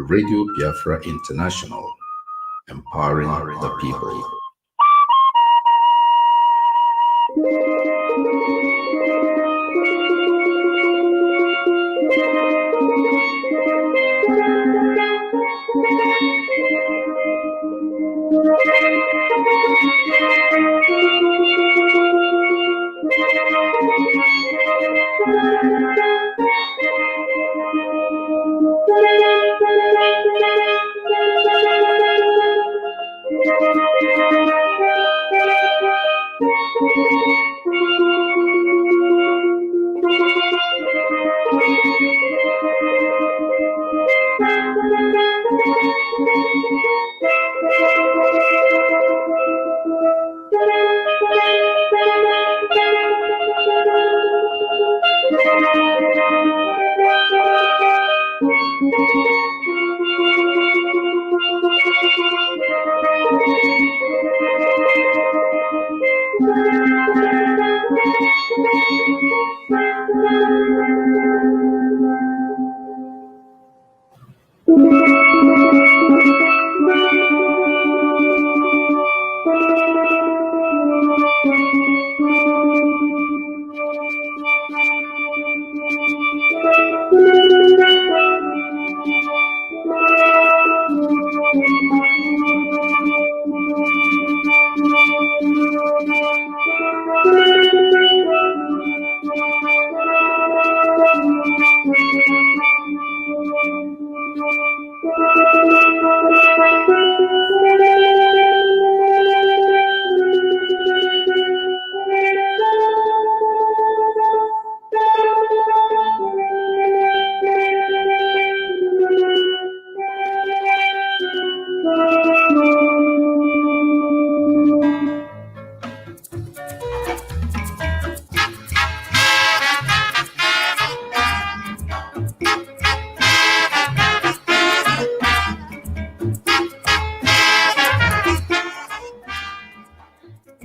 Radio Biafra International, empowering the people.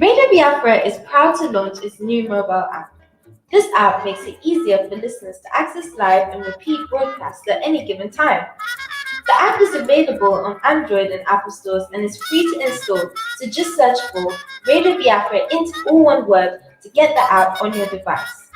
Radio Biafra is proud to launch its new mobile app. This app makes it easier for listeners to access live and repeat broadcasts at any given time. The app is available on Android and Apple stores and is free to install, so just search for Radio Biafra into all one word to get the app on your device.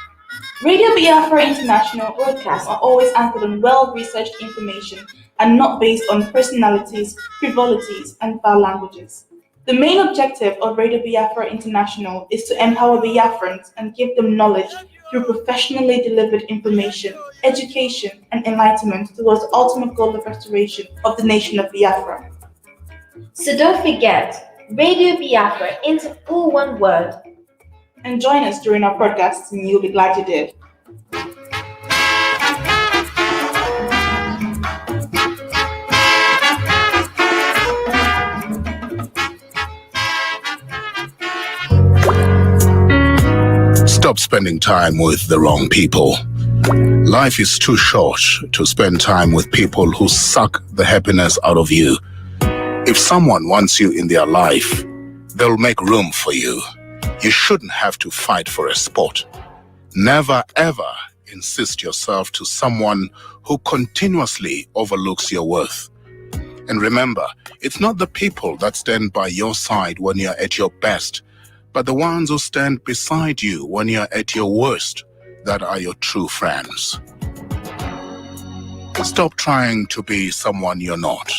Radio Biafra International broadcasts are always anchored on well-researched information and not based on personalities, frivolities, and foul languages. The main objective of Radio Biafra International is to empower Biafrans and give them knowledge through professionally delivered information, education, and enlightenment towards the ultimate goal of restoration of the nation of Biafra. So don't forget, Radio Biafra into all one word. And join us during our podcasts, and you'll be glad you did. Stop spending time with the wrong people. Life is too short to spend time with people who suck the happiness out of you. If someone wants you in their life, they'll make room for you. You shouldn't have to fight for a spot. Never ever insist yourself to someone who continuously overlooks your worth. And remember, it's not the people that stand by your side when you're at your best, but the ones who stand beside you when you're at your worst that are your true friends. Stop trying to be someone you're not.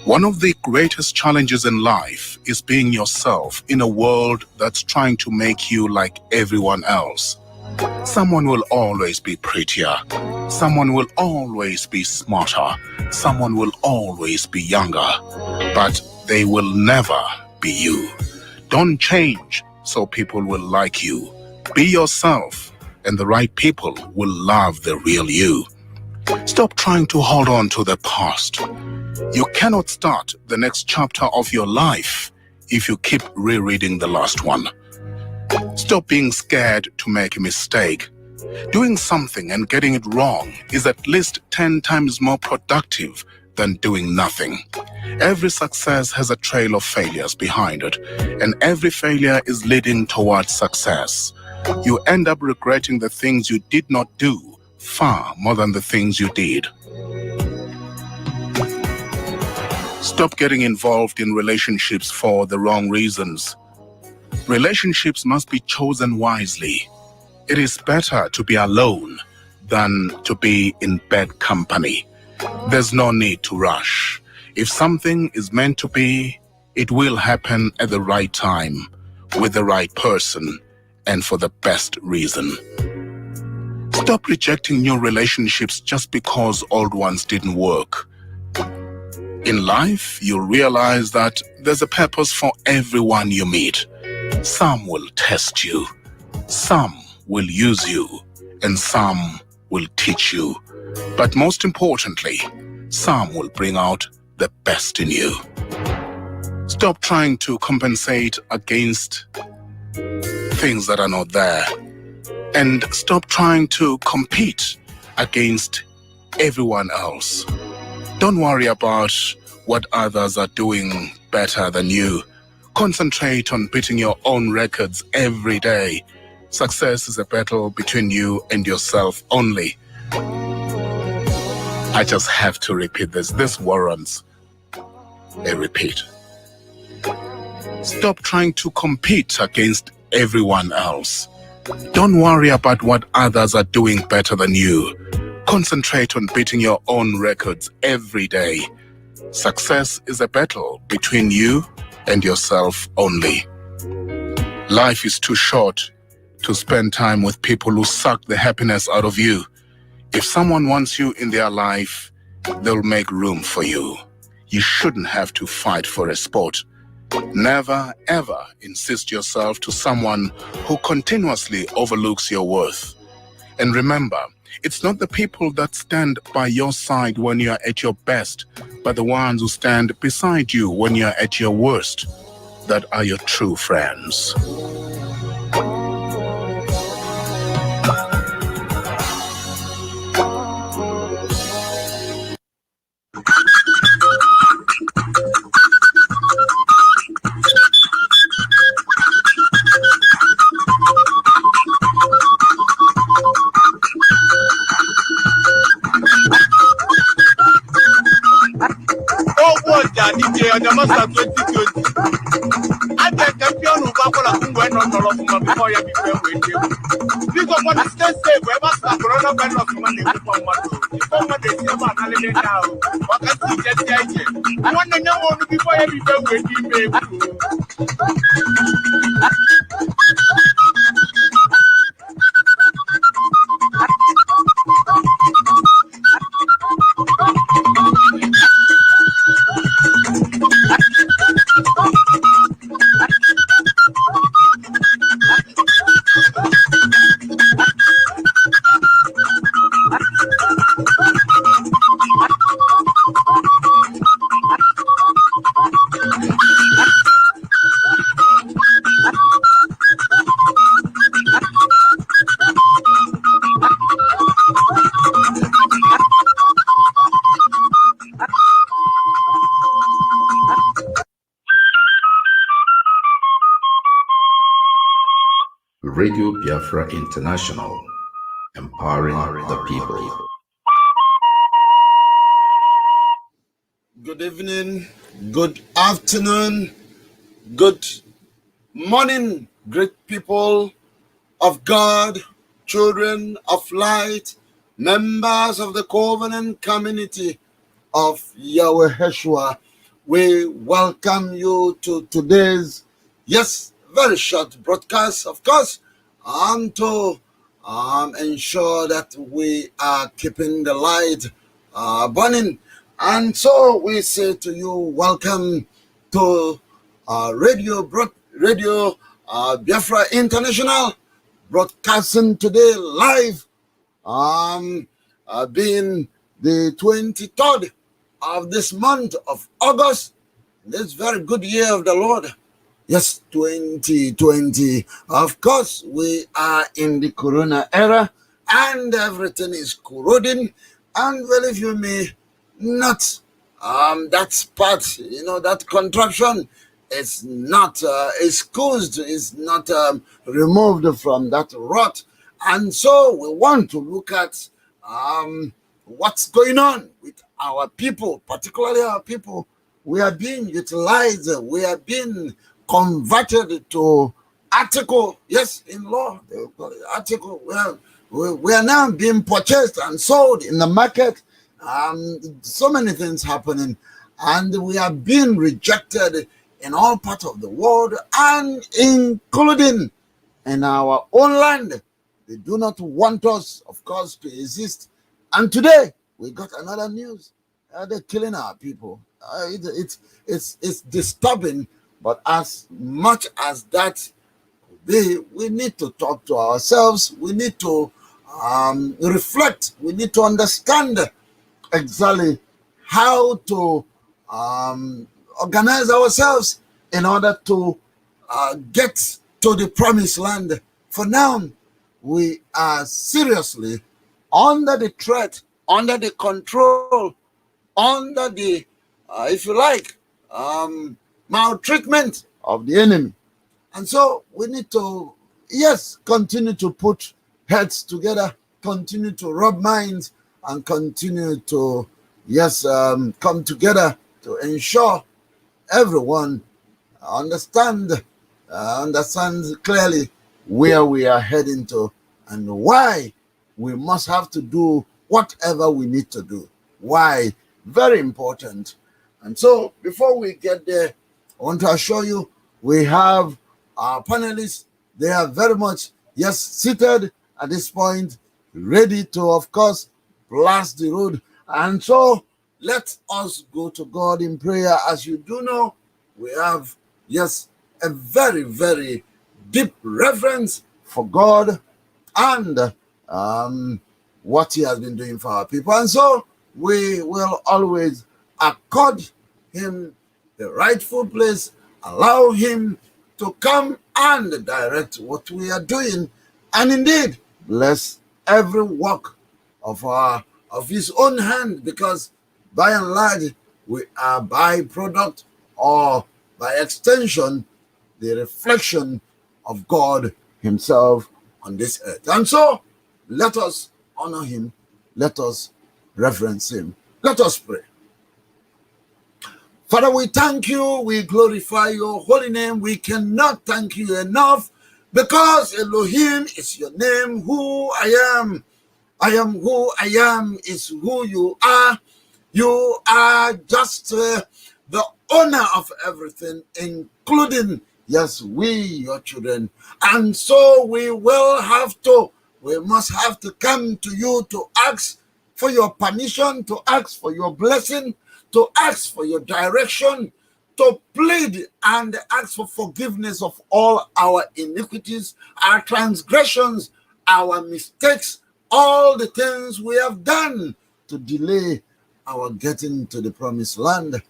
One of the greatest challenges in life is being yourself in a world that's trying to make you like everyone else. Someone will always be prettier. Someone will always be smarter. Someone will always be younger. But they will never be you. Don't change so people will like you. Be yourself, and the right people will love the real you. Stop trying to hold on to the past. You cannot start the next chapter of your life if you keep rereading the last one. Stop being scared to make a mistake. Doing something and getting it wrong is at least 10 times more productive than doing nothing. Every success has a trail of failures behind it, and every failure is leading towards success. You end up regretting the things you did not do far more than the things you did. Stop getting involved in relationships for the wrong reasons. Relationships must be chosen wisely. It is better to be alone than to be in bad company. There's no need to rush. If something is meant to be, it will happen at the right time, with the right person, and for the best reason. Stop rejecting new relationships just because old ones didn't work. In life, you'll realize that there's a purpose for everyone you meet. Some will test you, some will use you, and some will teach you. But most importantly, some will bring out the best in you. Stop trying to compensate against things that are not there. And stop trying to compete against everyone else. Don't worry about what others are doing better than you. Concentrate on beating your own records every day. Success is a battle between you and yourself only. I just have to repeat this. This warrants a repeat. Stop trying to compete against everyone else. Don't worry about what others are doing better than you. Concentrate on beating your own records every day. Success is a battle between you and yourself only. Life is too short to spend time with people who suck the happiness out of you. If someone wants you in their life, they'll make room for you. You shouldn't have to fight for a spot. Never, ever insist yourself to someone who continuously overlooks your worth. And remember, it's not the people that stand by your side when you're at your best, but the ones who stand beside you when you're at your worst that are your true friends. DJ on the Master 2020. I get champion of Bakola Kungo and not all of them before you be fair with you. This is what is still safe. We must have Corona Band of Money from Mato. Before what they say about Holiday now. What can you get the idea? I want to know what before you be fair with you, baby. Radio Biafra International, empowering the people. Good evening, good afternoon, good morning, great people of God, children of light, members of the covenant community of Yahweh Heshua. We welcome you to today's, very short broadcast, of course, and to ensure that we are keeping the light burning. And so we say to you, welcome to Radio Biafra International, broadcasting today live, being the 23rd of this month of August, this very good year of the Lord. Yes, 2020. Of course, we are in the Corona era, and everything is corroding. And believe you me, not that part, that contraption is not excused, is not removed from that rot. And so we want to look at what's going on with our people, particularly our people. We are being utilized, we are being converted to article, in law, they call it article. We are now being purchased and sold in the market. So many things happening, and we are being rejected in all parts of the world, and including in our own land. They do not want us, of course, to exist. And today we got another news. They're killing our people. It's disturbing, but as much as that, we need to talk to ourselves. We need to reflect. We need to understand exactly how to organize ourselves in order to get to the promised land. For now, we are seriously under the threat, under the control, under the, if you like, maltreatment of the enemy. And so we need to, continue to put heads together, continue to rub minds, and continue to, come together to ensure everyone understands clearly where we are heading to and why we must have to do whatever we need to do. Why? Very important. And so before we get there, I want to assure you we have our panelists. They are very much, seated at this point, ready to, of course, blast the road. And so let us go to God in prayer. As you do know, we have, a very, very deep reverence for God and what he has been doing for our people. And so we will always accord him the rightful place, allow him to come and direct what we are doing, and indeed bless every work of his own hand, because by and large we are byproduct, or by extension the reflection of God himself on this earth. And so let us honor him, let us reverence him. Let us pray. Father, we thank you, we glorify your holy name. We cannot thank you enough, because Elohim is your name. Who I am who I am is who you are. You are just the owner of everything, including, we, your children. And so we must have to come to you to ask for your permission, to ask for your blessing, to ask for your direction, to plead and ask for forgiveness of all our iniquities, our transgressions, our mistakes, all the things we have done to delay our getting to the promised land.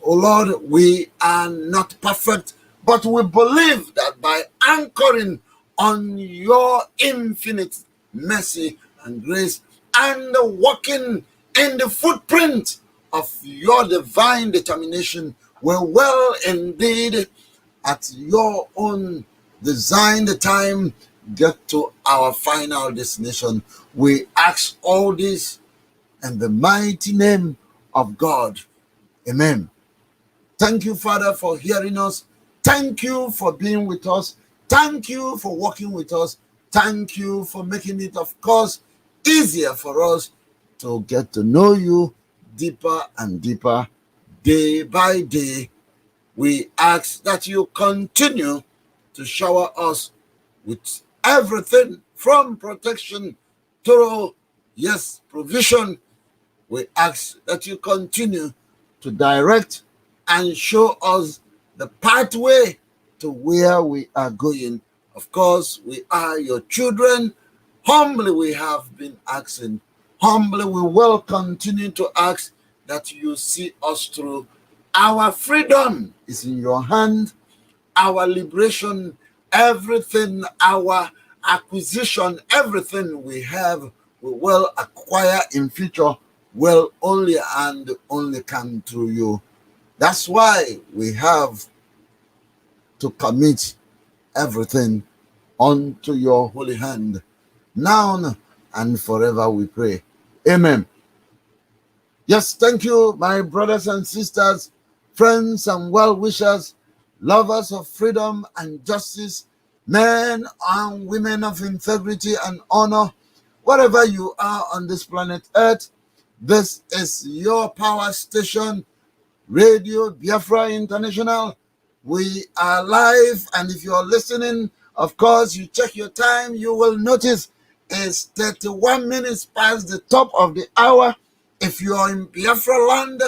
Oh Lord, we are not perfect, but we believe that by anchoring on your infinite mercy and grace and walking in the footprint of your divine determination, we will indeed, at your own designed time, get to our final destination. We ask all this in the mighty name of God. Amen. Thank you, Father, for hearing us. Thank you for being with us. Thank you for working with us. Thank you for making it, of course, easier for us to get to know you deeper and deeper, day by day. We ask that you continue to shower us with everything from protection to, yes, provision. We ask that you continue to direct and show us the pathway to where we are going. Of course, we are your children. Humbly we have been asking. Humbly we will continue to ask that you see us through. Our freedom is in your hand. Our liberation, everything, our acquisition, everything we have, we will acquire in future, will only and only come through you. That's why we have to commit everything unto your holy hand, now and forever we pray. Amen. Yes, thank you, my brothers and sisters, friends and well-wishers, lovers of freedom and justice, men and women of integrity and honor, wherever you are on this planet Earth. This is your power station, Radio Biafra International. We are live, and if you are listening, of course, you check your time, you will notice it's 31 minutes past the top of the hour. If you are in Biafra land,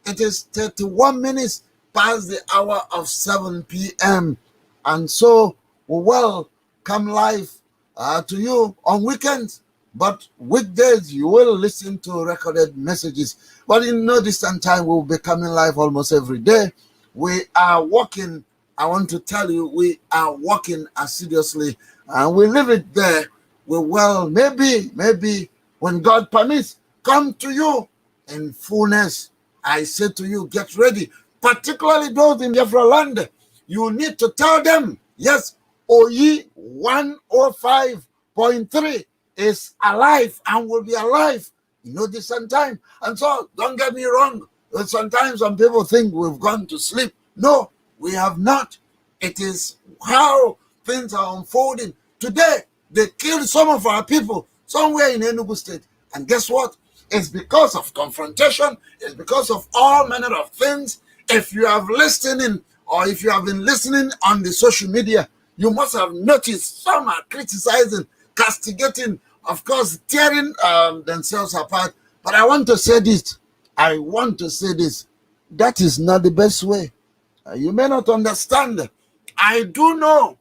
it is 31 minutes past the hour of 7 p.m. And so we will come live to you on weekends, but weekdays you will listen to recorded messages. But in no distant time, we'll be coming live almost every day. We are working, I want to tell you, we are working assiduously, and we leave it there. We will, maybe when God permits, come to you in fullness. I say to you, get ready, particularly those in Biafra land. You need to tell them, yes, OE 105.3 is alive and will be alive in no distant time. And so, don't get me wrong, sometimes some people think we've gone to sleep. No, we have not. It is how things are unfolding. Today, they killed some of our people somewhere in Enugu State. And guess what? It's because of confrontation. It's because of all manner of things. If you have listening, or if you have been listening on the social media, you must have noticed some are criticizing, castigating, of course, tearing themselves apart. But I want to say this. That is not the best way. You may not understand. I do know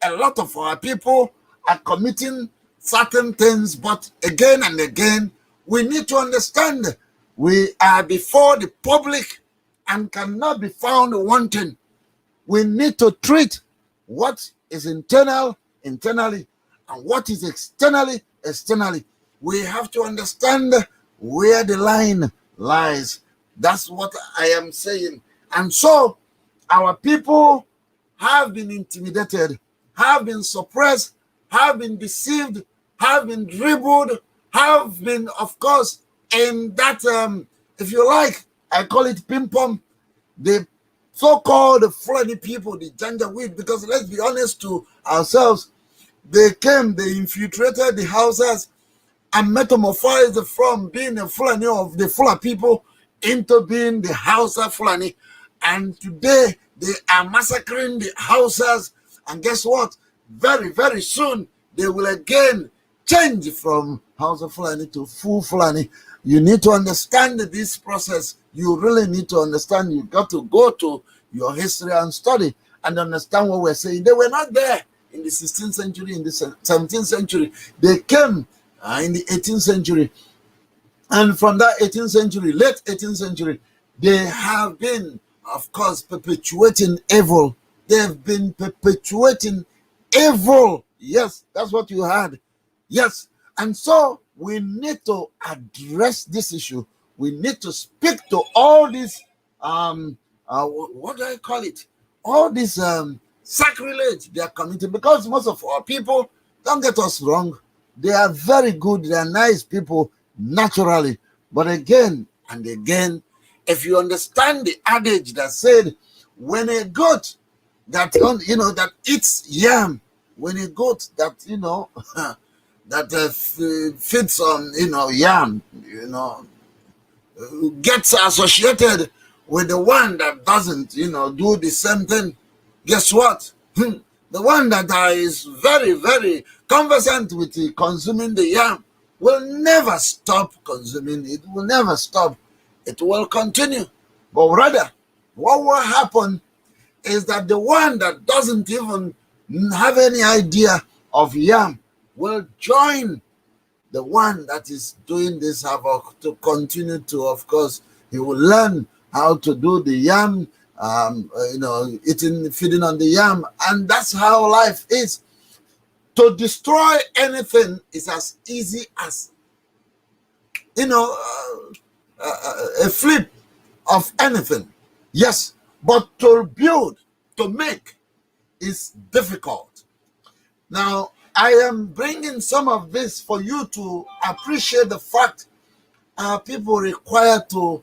a lot of our people are committing certain things, but again and again, we need to understand we are before the public and cannot be found wanting. We need to treat what is internally, and what is externally. We have to understand where the line lies. That's what I am saying. And so our people have been intimidated, have been suppressed, have been deceived, have been dribbled, have been, of course, in that, if you like, I call it ping-pong, the so-called Fulani people, the Janjaweed, because let's be honest to ourselves, they infiltrated the houses and metamorphosed from being a Fulani of the Fula people into being the Hausa Fulani. And today, they are massacring the Hausas. And guess what? Very, very soon, they will again change from Hausa Fulani to full Fulani. You need to understand this process. You really need to understand. You got to go to your history and study and understand what we're saying. They were not there in the 16th century, in the 17th century. They came in the 18th century. And from that 18th century, late 18th century, they have been, of course, perpetuating evil. They've been perpetuating evil. Yes, that's what you had. Yes. And so we need to address this issue. We need to speak to all these, what do I call it? All these Sacrilege they are committing, because most of our people, don't get us wrong, they are very good, they are nice people naturally. But again and again, if you understand the adage that said, when a goat that that eats yam, when a goat that that feeds on yam, gets associated with the one that doesn't do the same thing, guess what? The one that is very, very conversant with consuming the yam will never stop consuming it, will never stop, it will continue. But rather, what will happen is that the one that doesn't even have any idea of yam will join the one that is doing this havoc to continue to, of course, he will learn how to do the yam, feeding on the yam. And that's how life is. To destroy anything is as easy as, a flip of anything. Yes, but to build, to make is difficult. Now, I am bringing some of this for you to appreciate the fact people require to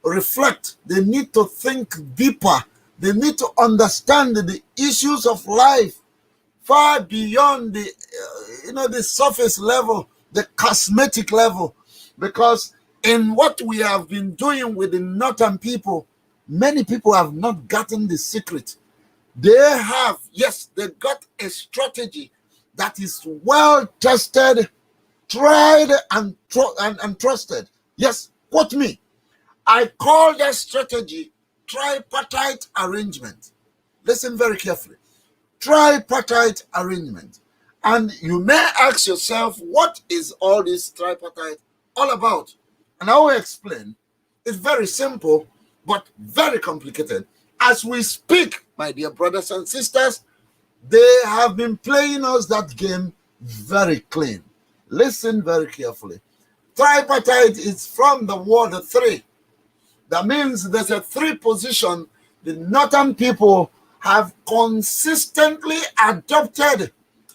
reflect. They need to think deeper. They need to understand the issues of life far beyond the, the surface level, the cosmetic level. Because in what we have been doing with the northern people, many people have not gotten the secret. They have, yes, they got a strategy that is well tested, tried, and trusted. Yes, quote me. I call that strategy tripartite arrangement. Listen very carefully. Tripartite arrangement. And you may ask yourself, what is all this tripartite all about? And I will explain. It's very simple, but very complicated. As we speak, my dear brothers and sisters, they have been playing us that game very clean. Listen very carefully. Tripartite is from the word three. That means there's a three position the northern people have consistently adopted,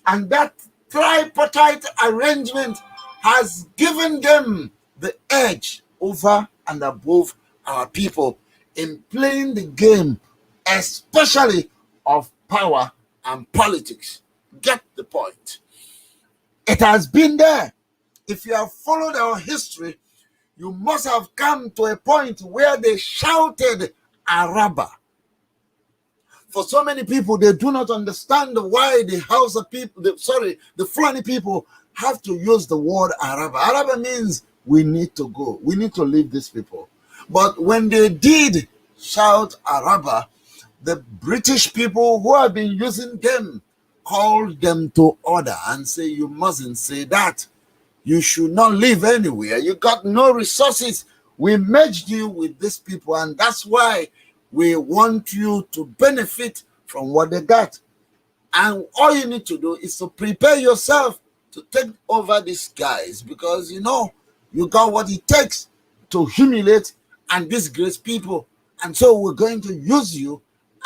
and that tripartite arrangement has given them the edge over and above our people in playing the game, especially of power and politics. Get the point. It has been there. If you have followed our history, you must have come to a point where they shouted Araba. For so many people, they do not understand why the Hausa people, the Fulani people have to use the word Araba. Araba means we need to go. We need to leave these people. But when they did shout Araba, the British people who have been using them called them to order and say, you mustn't say that. You should not live anywhere. You got no resources. We merged you with these people, and that's why we want you to benefit from what they got. And all you need to do is to prepare yourself to take over these guys, because you got what it takes to humiliate and disgrace people. And so we're going to use you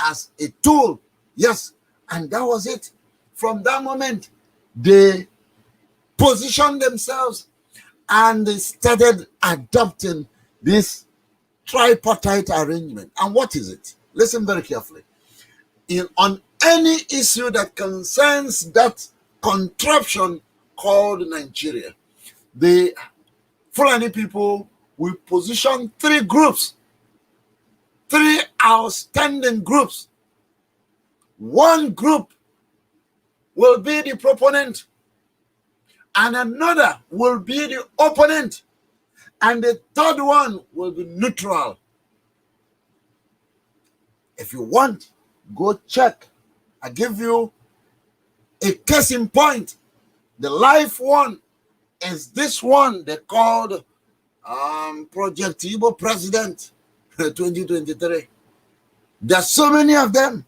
as a tool. Yes, and that was it. From that moment, they positioned themselves and they started adopting this tripartite arrangement. And what is it? Listen very carefully. On any issue that concerns that contraption called Nigeria, the Fulani people will position three groups, three outstanding groups. One group will be the proponent, and another will be the opponent, and the third one will be neutral. If you want, go check. I give you a case in point. The live one is this one they called Project Igbo President 2023. There are so many of them.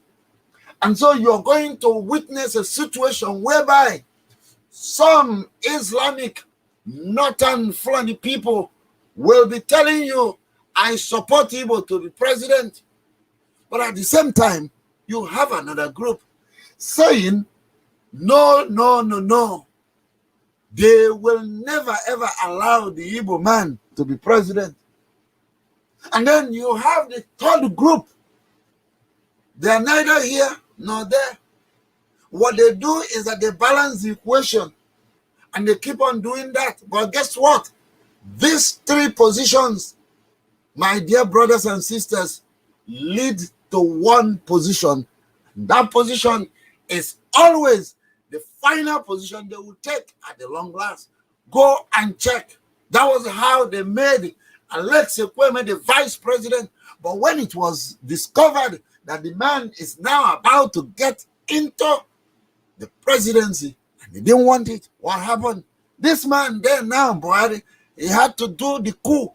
And so you're going to witness a situation whereby some Islamic northern Fulani people will be telling you, I support Igbo to be president. But at the same time, you have another group saying, no, no, no, no. They will never ever allow the Igbo man to be president. And then you have the third group. They are neither here nor there. What they do is that they balance the equation and they keep on doing that. But guess what? These three positions, my dear brothers and sisters, lead to one position. That position is always the final position they will take at the long last. Go and check. That was how they made Alex Ekweme the vice president. But when it was discovered that the man is now about to get into the presidency and they didn't want it, what happened? This man there now, Buhari, he had to do the coup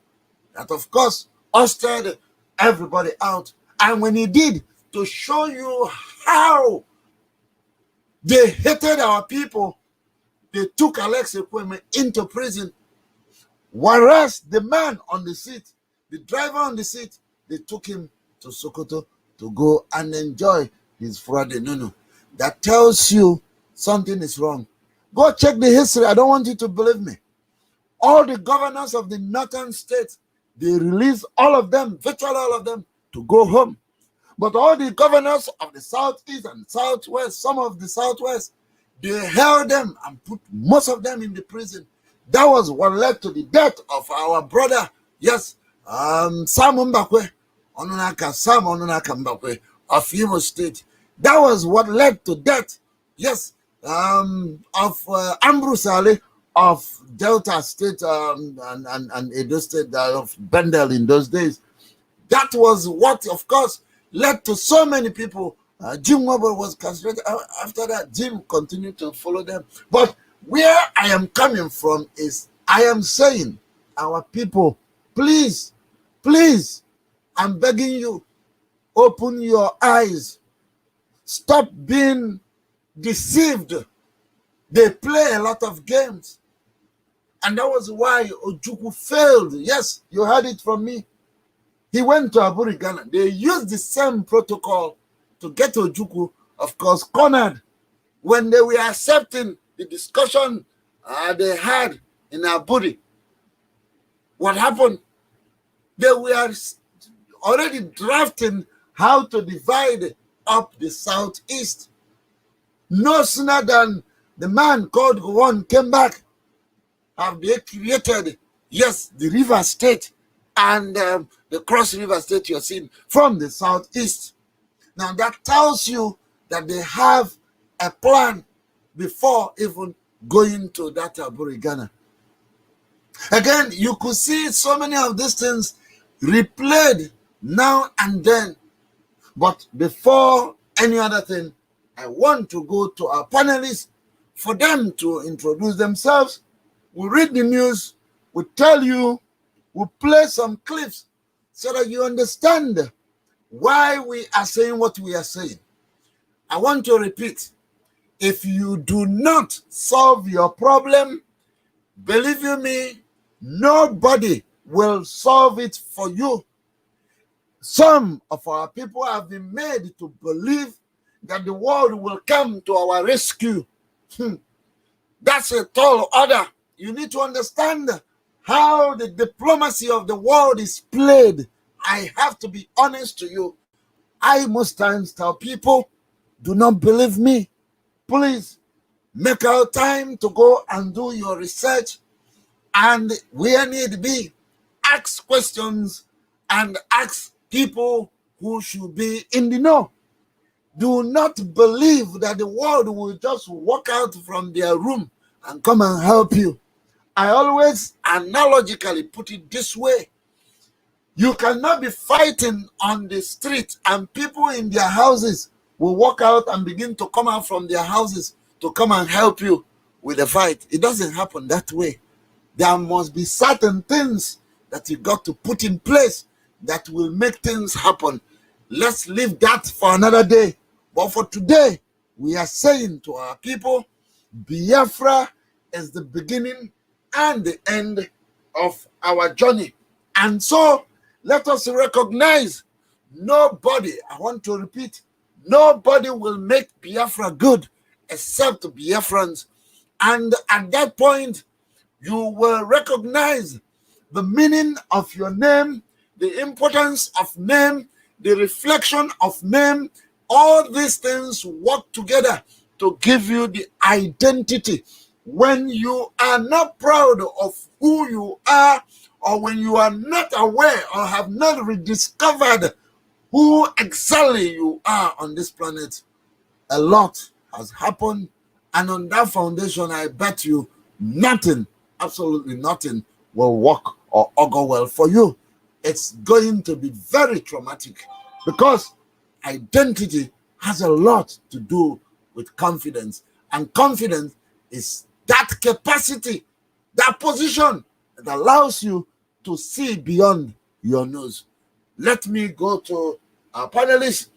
that, of course, ushered everybody out. And when he did, to show you how they hated our people, they took Alex Ekweme into prison. Whereas the man on the seat, the driver on the seat, they took him to Sokoto to go and enjoy his Friday. No. That tells you something is wrong. Go check the history. I don't want you to believe me. All the governors of the northern states, they released all of them, virtually all of them, to go home. But all the governors of the southeast and southwest, some of the southwest, they held them and put most of them in the prison. That was what led to the death of our brother, yes, Sam Mbakwe, Sam Mbakwe of Imo State. That was what led to death, yes, of Ambrose Ali of Delta State and Edo State, of Bendel in those days. That was what, of course, led to so many people. Jim Wobble was castrated. After that, Jim continued to follow them. But where I am coming from is, I am saying, our people, please, I'm begging you, open your eyes. Stop being deceived. They play a lot of games. And that was why Ojukwu failed. Yes, you heard it from me. He went to Aburi, Ghana. They used the same protocol to get Ojukwu, of course, cornered. When they were accepting the discussion they had in Aburi, what happened? They were already drafting how to divide up the southeast. No sooner than the man called Gowon came back, have they created, yes, the River State and the Cross River State you're seeing from the southeast. Now that tells you that they have a plan before even going to that Aburi, Ghana. Again, you could see so many of these things replayed now and then. But before any other thing, I want to go to our panelists for them to introduce themselves. We'll read the news, we'll tell you, we'll play some clips so that you understand why we are saying what we are saying. I want to repeat, if you do not solve your problem, believe you me, nobody will solve it for you. Some of our people have been made to believe that the world will come to our rescue. That's a tall order. You need to understand how the diplomacy of the world is played. I have to be honest to you. I most times tell people, do not believe me. Please make out time to go and do your research, and where need be, ask questions and ask people who should be in the know. Do not believe that the world will just walk out from their room and come and help you. I always analogically put it this way. You cannot be fighting on the street and people in their houses will walk out and begin to come out from their houses to come and help you with the fight. It doesn't happen that way. There must be certain things that you got to put in place that will make things happen. Let's leave that for another day. But for today, we are saying to our people, Biafra is the beginning and the end of our journey. And so let us recognize nobody, I want to repeat, Nobody will make Biafra good except Biafrans. And at that point, you will recognize the meaning of your name, the importance of name, the reflection of name. All these things work together to give you the identity. When you are not proud of who you are, or when you are not aware or have not rediscovered who exactly you are on this planet, a lot has happened. And on that foundation, I bet you nothing, absolutely nothing, will work or augur well for you. It's going to be very traumatic, because identity has a lot to do with confidence. And confidence is that capacity, that position that allows you to see beyond your nose. Let me go to our panelists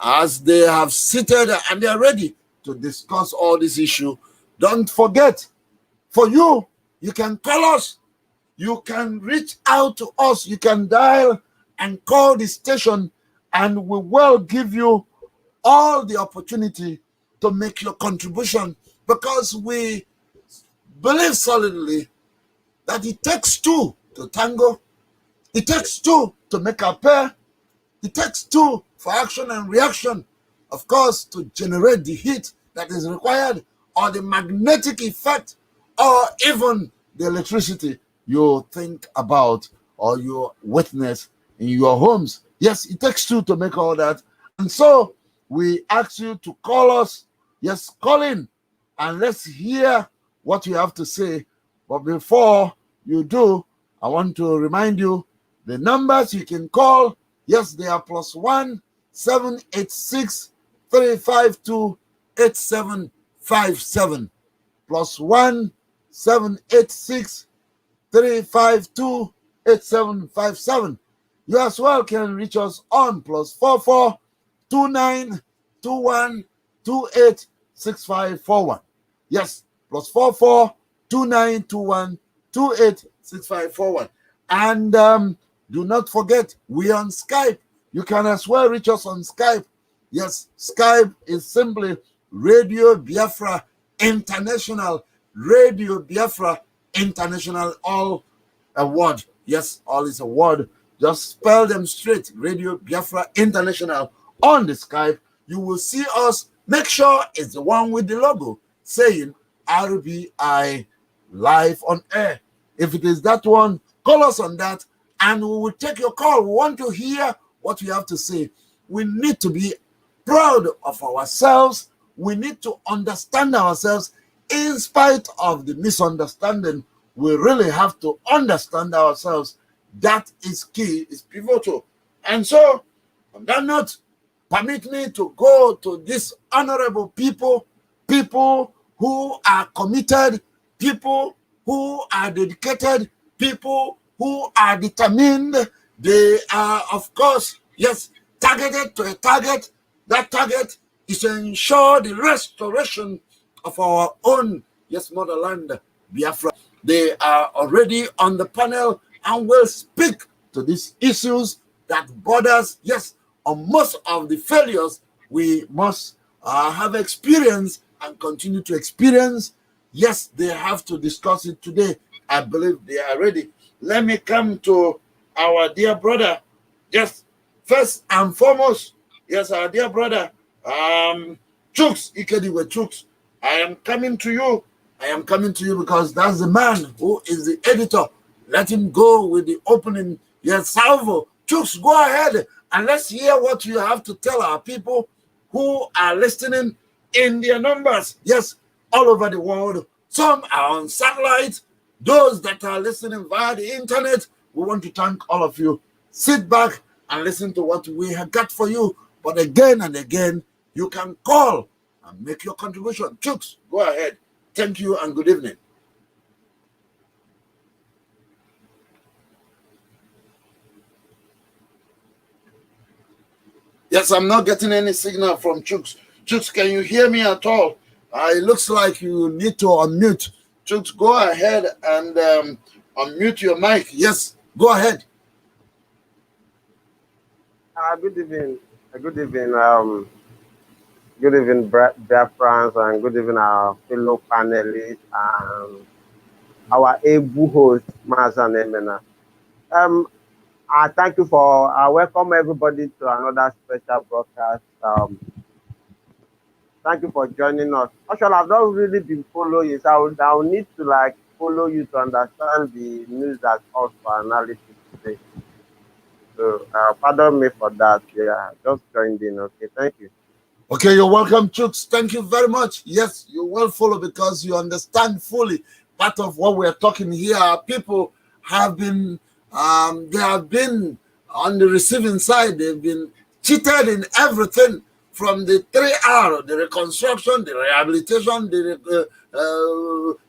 as they have seated and they are ready to discuss all this issue. Don't forget, for you, you can call us, you can reach out to us, you can dial and call the station, and we will give you all the opportunity to make your contribution, because we believe solidly that it takes two to tango, it takes two to make a pair, it takes two for action and reaction, of course, to generate the heat that is required, or the magnetic effect, or even the electricity you think about or you witness in your homes. Yes, it takes two to make all that. And so we ask you to call us. Yes, call in and let's hear what you have to say. But before you do, I want to remind you the numbers you can call. Yes, they are +1 786 352 8757. +1 786 352 8757. You as well can reach us on +44 29 21 28 6541. Yes, +44 29 21 28 6541. And do not forget, we are on Skype. You can as well reach us on Skype. Yes, Skype is simply Radio Biafra International. Radio Biafra International, all a word. Yes, all is a word. Just spell them straight. Radio Biafra International on the Skype. You will see us. Make sure it's the one with the logo saying RBI live on air. If it is that one, call us on that and we will take your call. We want to hear what you have to say. We need to be proud of ourselves. We need to understand ourselves. In spite of the misunderstanding, we really have to understand ourselves. That is key, is pivotal. And so, on that note, permit me to go to these honorable people, people who are committed, people who are dedicated, people who are determined. They are, of course, yes, targeted to a target. That target is to ensure the restoration of our own, yes, motherland, Biafra. They are already on the panel and will speak to these issues that borders, yes, on most of the failures we must have experienced and continue to experience. Yes, they have to discuss it today. I believe they are ready. Let me come to our dear brother. Yes, first and foremost, yes, our dear brother, Chooks, Ikediwe Chooks. I am coming to you. I am coming to you because that's the man who is the editor. Let him go with the opening. Yes, salvo. Chooks, go ahead and let's hear what you have to tell our people who are listening in their numbers. Yes, all over the world. Some are on satellite. Those that are listening via the internet, we want to thank all of you. Sit back and listen to what we have got for you. But again and again, you can call and make your contribution. Chooks, go ahead. Thank you and good evening. Yes, I'm not getting any signal from Chooks. Chooks, can you hear me at all? It looks like you need to unmute. Chooks, go ahead and unmute your mic. Yes, go ahead. Good evening. Good evening. Good evening, dear friends, and good evening, our fellow panelists and our able host, Master Nemena. Um, I thank you for, I welcome everybody to another special broadcast. Thank you for joining us. Actually, I've not really been following, so I will need to like follow you to understand the news that's us for analysis today. So, pardon me for that. Yeah, just joined in. Okay, thank you. Okay, you're welcome, Chooks. Thank you very much. Yes, you will follow because you understand fully part of what we're talking here. People have been, they have been on the receiving side. They've been cheated in everything from the 3R, the reconstruction, the rehabilitation, the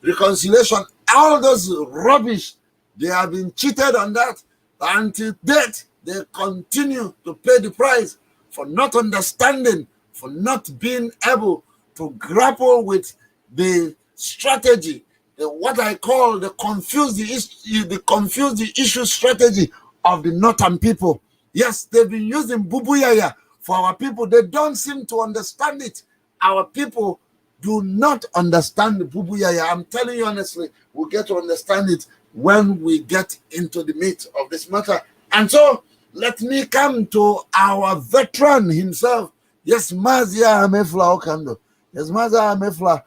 reconciliation, all those rubbish. They have been cheated on that. Until date, they continue to pay the price for not understanding, for not being able to grapple with the strategy, what I call the confuse the issue strategy of the northern people. Yes, they've been using bubuyaya for our people. They don't seem to understand it. Our people do not understand the bubuyaya. I'm telling you honestly, we'll get to understand it when we get into the meat of this matter. And so let me come to our veteran himself. Yes, Mazia Amefla Okando. Yes, Mazia Amefla.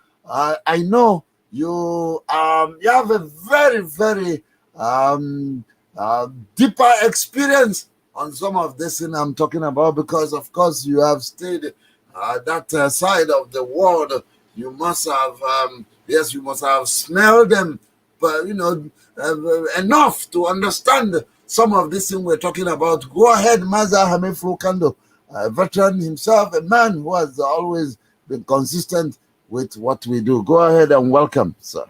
I know you have a very, very deeper experience on some of this thing I'm talking about, because of course you have stayed that side of the world. You must have yes, you must have smelled them, but you know, enough to understand some of this thing we're talking about. Go ahead, Maza Hameflu Kando, a veteran himself, a man who has always been consistent with what we do. Go ahead and welcome, sir.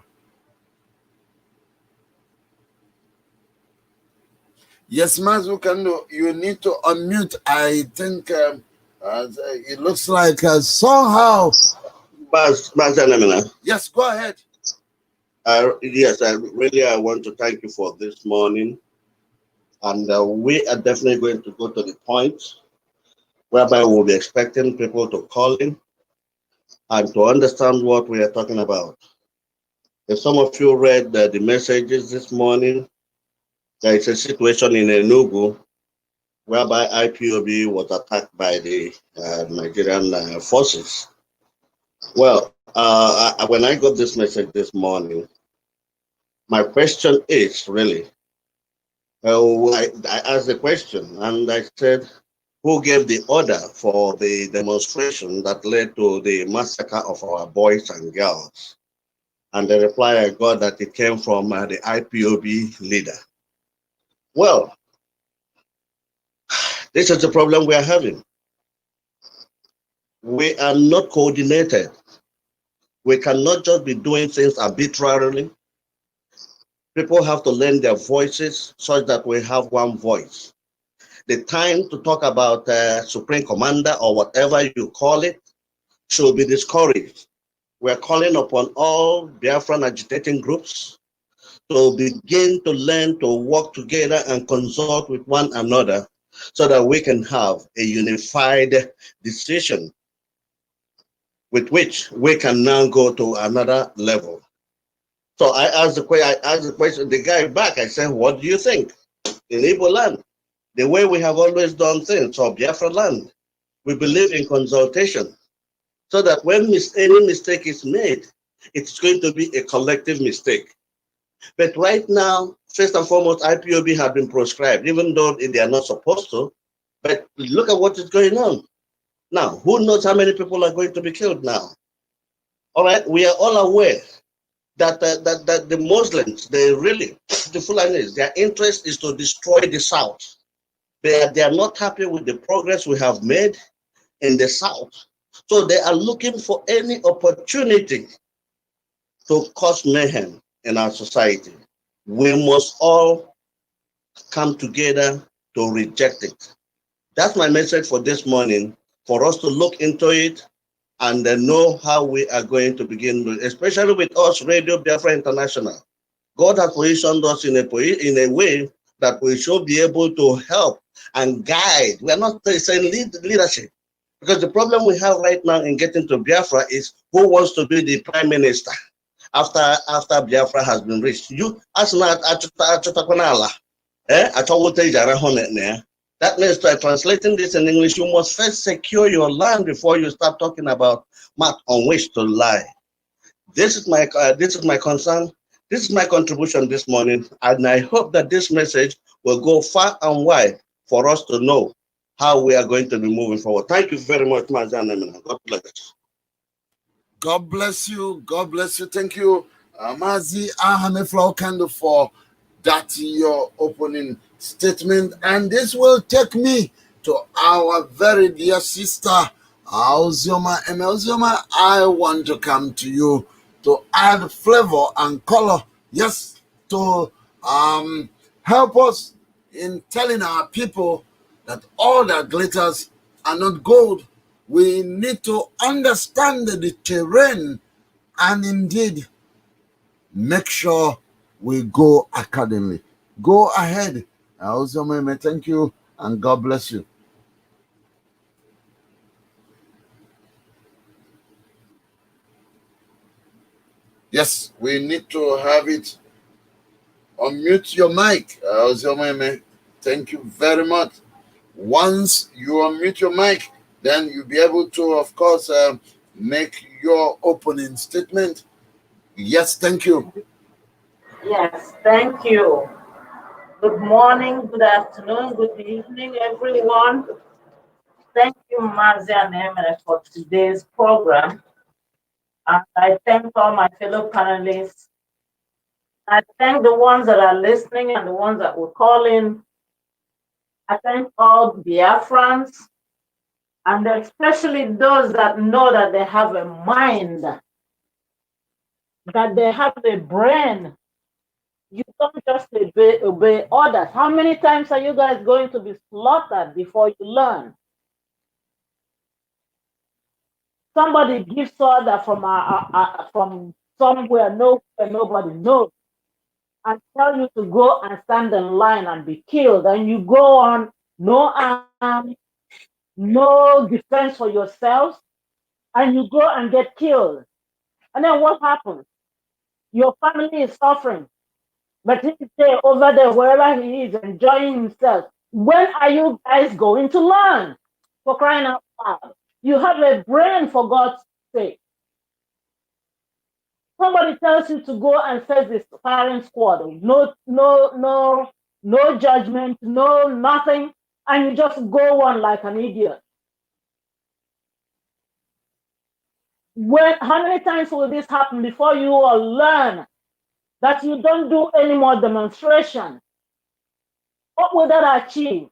Yes, Mazu Kando, you need to unmute. I think it looks like somehow. Yes, go ahead. Yes, I want to thank you for this morning. And we are definitely going to go to the point whereby we'll be expecting people to call in and to understand what we are talking about. If some of you read the messages this morning, there is a situation in Enugu whereby IPOB was attacked by the Nigerian forces. Well, when I got this message this morning, my question is really, I asked the question and I said, who gave the order for the demonstration that led to the massacre of our boys and girls? And the reply I got that it came from the IPOB leader. Well, this is the problem we are having. We are not coordinated. We cannot just be doing things arbitrarily. People have to lend their voices such that we have one voice. The time to talk about Supreme Commander or whatever you call it should be discouraged. We're calling upon all Biafran agitating groups to begin to learn to work together and consult with one another so that we can have a unified decision with which we can now go to another level. So I asked the question, the guy back, I said, what do you think? In Igbo land, the way we have always done things, or Biafra land, we believe in consultation, so that when any mistake is made, it's going to be a collective mistake. But right now, first and foremost, IPOB have been proscribed, even though they are not supposed to. But look at what is going on. Now, who knows how many people are going to be killed now? All right, we are all aware that that the Muslims, the Fulanis, their interest is to destroy the South. They are not happy with the progress we have made in the South. So they are looking for any opportunity to cause mayhem in our society. We must all come together to reject it. That's my message for this morning, for us to look into it and know how we are going to begin, especially with us, Radio Biafra International. God has positioned us in a way that we should be able to help and guide. We are not saying leadership. Because the problem we have right now in getting to Biafra is who wants to be the prime minister after Biafra has been reached. You as not that means by translating this in English, you must first secure your land before you start talking about map on which to lie. This is my concern. This is my contribution this morning, and I hope that this message will go far and wide for us to know how we are going to be moving forward. Thank you very much, Mazi Anemina. God bless you. God bless you. God bless you. Thank you, Mazi Ahamefla Okando, for that your opening statement. And this will take me to our very dear sister, Ozioma. And Ozioma, I want to come to you to add flavor and color, yes, to help us in telling our people that all that glitters are not gold. We need to understand the terrain and indeed make sure we go accordingly. Go ahead. Ozioma, thank you and God bless you. Yes, we need to have it. Unmute your mic, Ozioma. Thank you very much. Once you unmute your mic, then you'll be able to, of course, make your opening statement. Yes, thank you. Yes, thank you. Good morning, good afternoon, good evening, everyone. Thank you, Mazi Anemina, for today's program. And I thank all my fellow panelists. I thank the ones that are listening and the ones that will call in. I thank all Biafrans, and especially those that know that they have a mind, that they have a brain. You don't just obey orders. How many times are you guys going to be slaughtered before you learn? Somebody gives order from somewhere nobody knows, and tell you to go and stand in line and be killed, and you go on, no arm, no defense for yourselves, and you go and get killed. And then what happens? Your family is suffering, but he's there, over there, wherever he is, enjoying himself. When are you guys going to learn? For crying out loud. You have a brain, for God's sake. Somebody tells you to go and face this firing squad. No judgment, no nothing, and you just go on like an idiot. How many times will this happen before you all learn that you don't do any more demonstration? What will that achieve?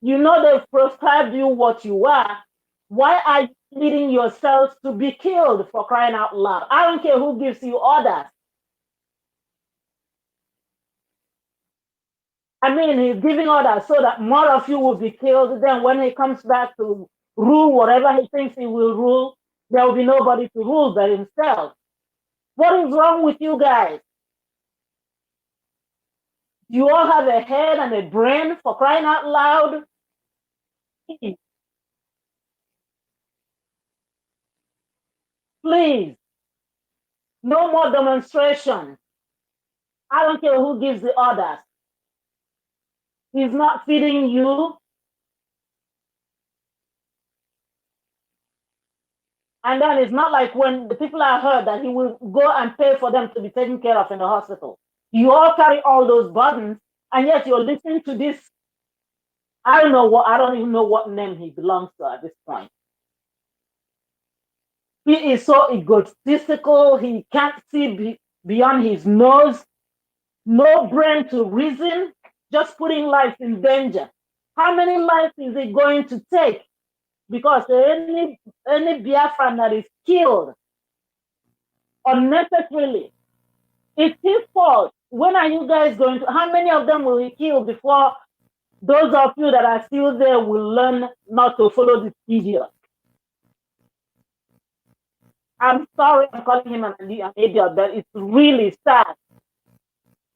You know they've prescribed you what you are. Why are you leading yourselves to be killed, for crying out loud? I don't care who gives you orders. I mean, he's giving orders so that more of you will be killed. Then when he comes back to rule whatever he thinks he will rule, there will be nobody to rule but himself. What is wrong with you guys? You all have a head and a brain, for crying out loud. Please, no more demonstration. I don't care who gives the orders. He's not feeding you. And then it's not like when the people are hurt that he will go and pay for them to be taken care of in the hospital. You all carry all those burdens, and yet you're listening to this. I don't even know what name he belongs to at this point. He is so egotistical, he can't see beyond his nose, no brain to reason, just putting life in danger. How many lives is it going to take? Because any Biafran that is killed unnecessarily, it's his fault. When are you guys going to, how many of them will he kill before those of you that are still there will learn not to follow this idiot? I'm sorry I'm calling him an idiot, but it's really sad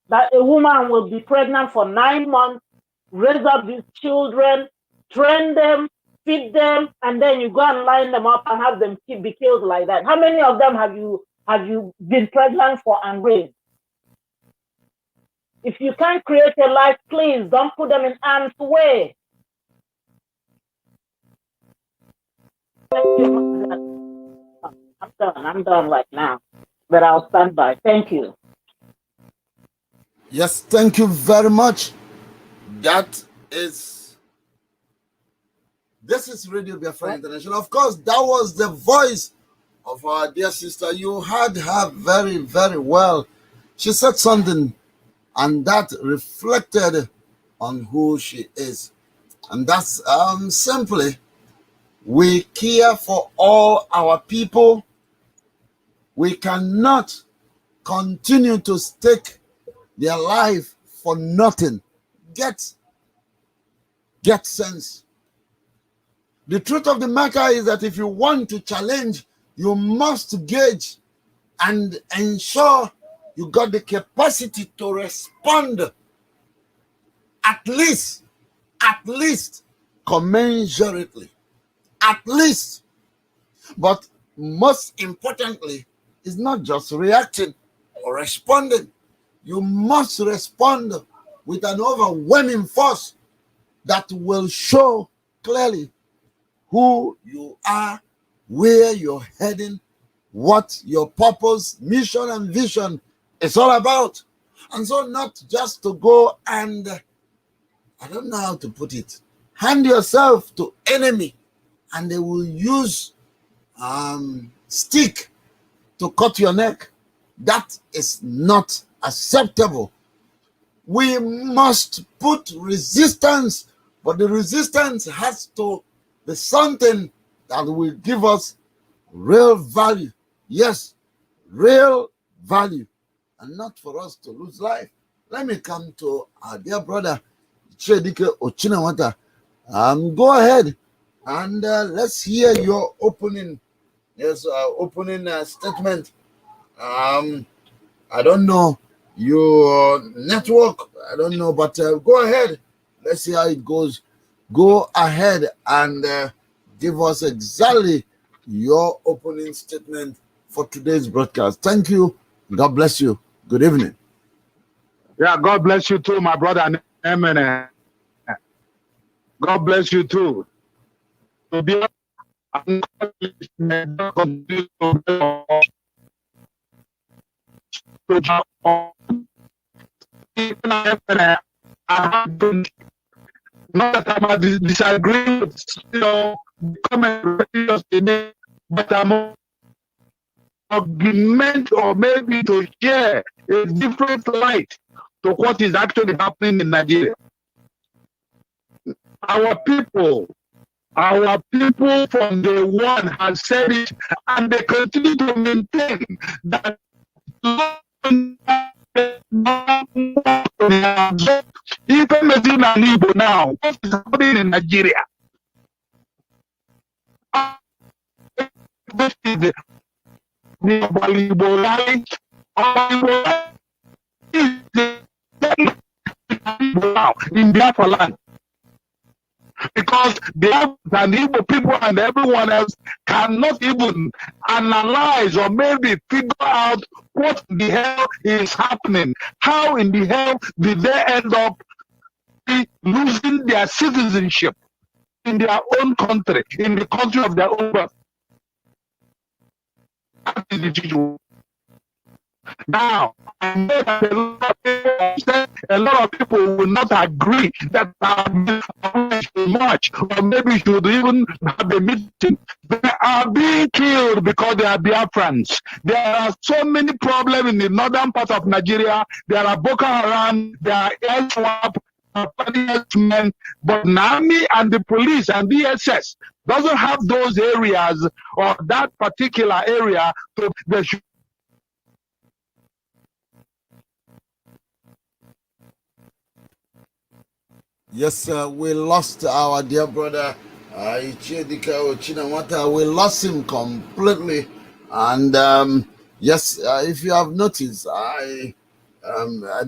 that a woman will be pregnant for 9 months, raise up these children, train them, feed them, and then you go and line them up and have them be killed like that. How many of them have you been pregnant for and raised? If you can't create a life, please don't put them in harm's way. I'm done right now, but I'll stand by. Thank you. Yes, thank you very much. This is Radio Biafra International. Of course, that was the voice of our dear sister. You heard her very, very well. She said something, and that reflected on who she is. And that's simply, we care for all our people. We cannot continue to stake their life for nothing. Get sense. The truth of the matter is that if you want to challenge, you must gauge and ensure you got the capacity to respond at least commensurately. At least. But most importantly, it's not just reacting or responding. You must respond with an overwhelming force that will show clearly who you are, where you're heading, what your purpose, mission, and vision is all about. And so not just to go and, I don't know how to put it, hand yourself to enemy and they will use stick to cut your neck. That is not acceptable. We must put resistance, but the resistance has to be something that will give us real value. Yes, real value, and not for us to lose life. Let me come to our dear brother, Chedike Ochinawata. Go ahead and let's hear your opening statement. I don't know your network, I don't know, but go ahead. Let's see how it goes. Go ahead and give us exactly your opening statement for today's broadcast. Thank you. God bless you. Good evening. Yeah, God bless you too, my brother. Amen. God bless you too. To be not that I'm disagreeing with the comment today, but I'm augment or maybe to share a different light to what is actually happening in Nigeria. Our people from day one has said it, and they continue to maintain that even Medina Libo now, what is happening in Nigeria? This is the in Biafra land. Because the Igbo people and everyone else cannot even analyze or maybe figure out what the hell is happening. How in the hell did they end up losing their citizenship in their own country, in the country of their own birth? That is the situation. Now, I know that a lot of people will not agree that much, or maybe should even have a meeting. They are being killed because they are Biafrans. There are so many problems in the northern part of Nigeria. There are Boko Haram, there are Swap, men, but NAMI and the police and DSS doesn't have those areas or that particular area to they should. Yes, we lost our dear brother Ichedika Ochinawata. We lost him completely. And yes, if you have noticed, I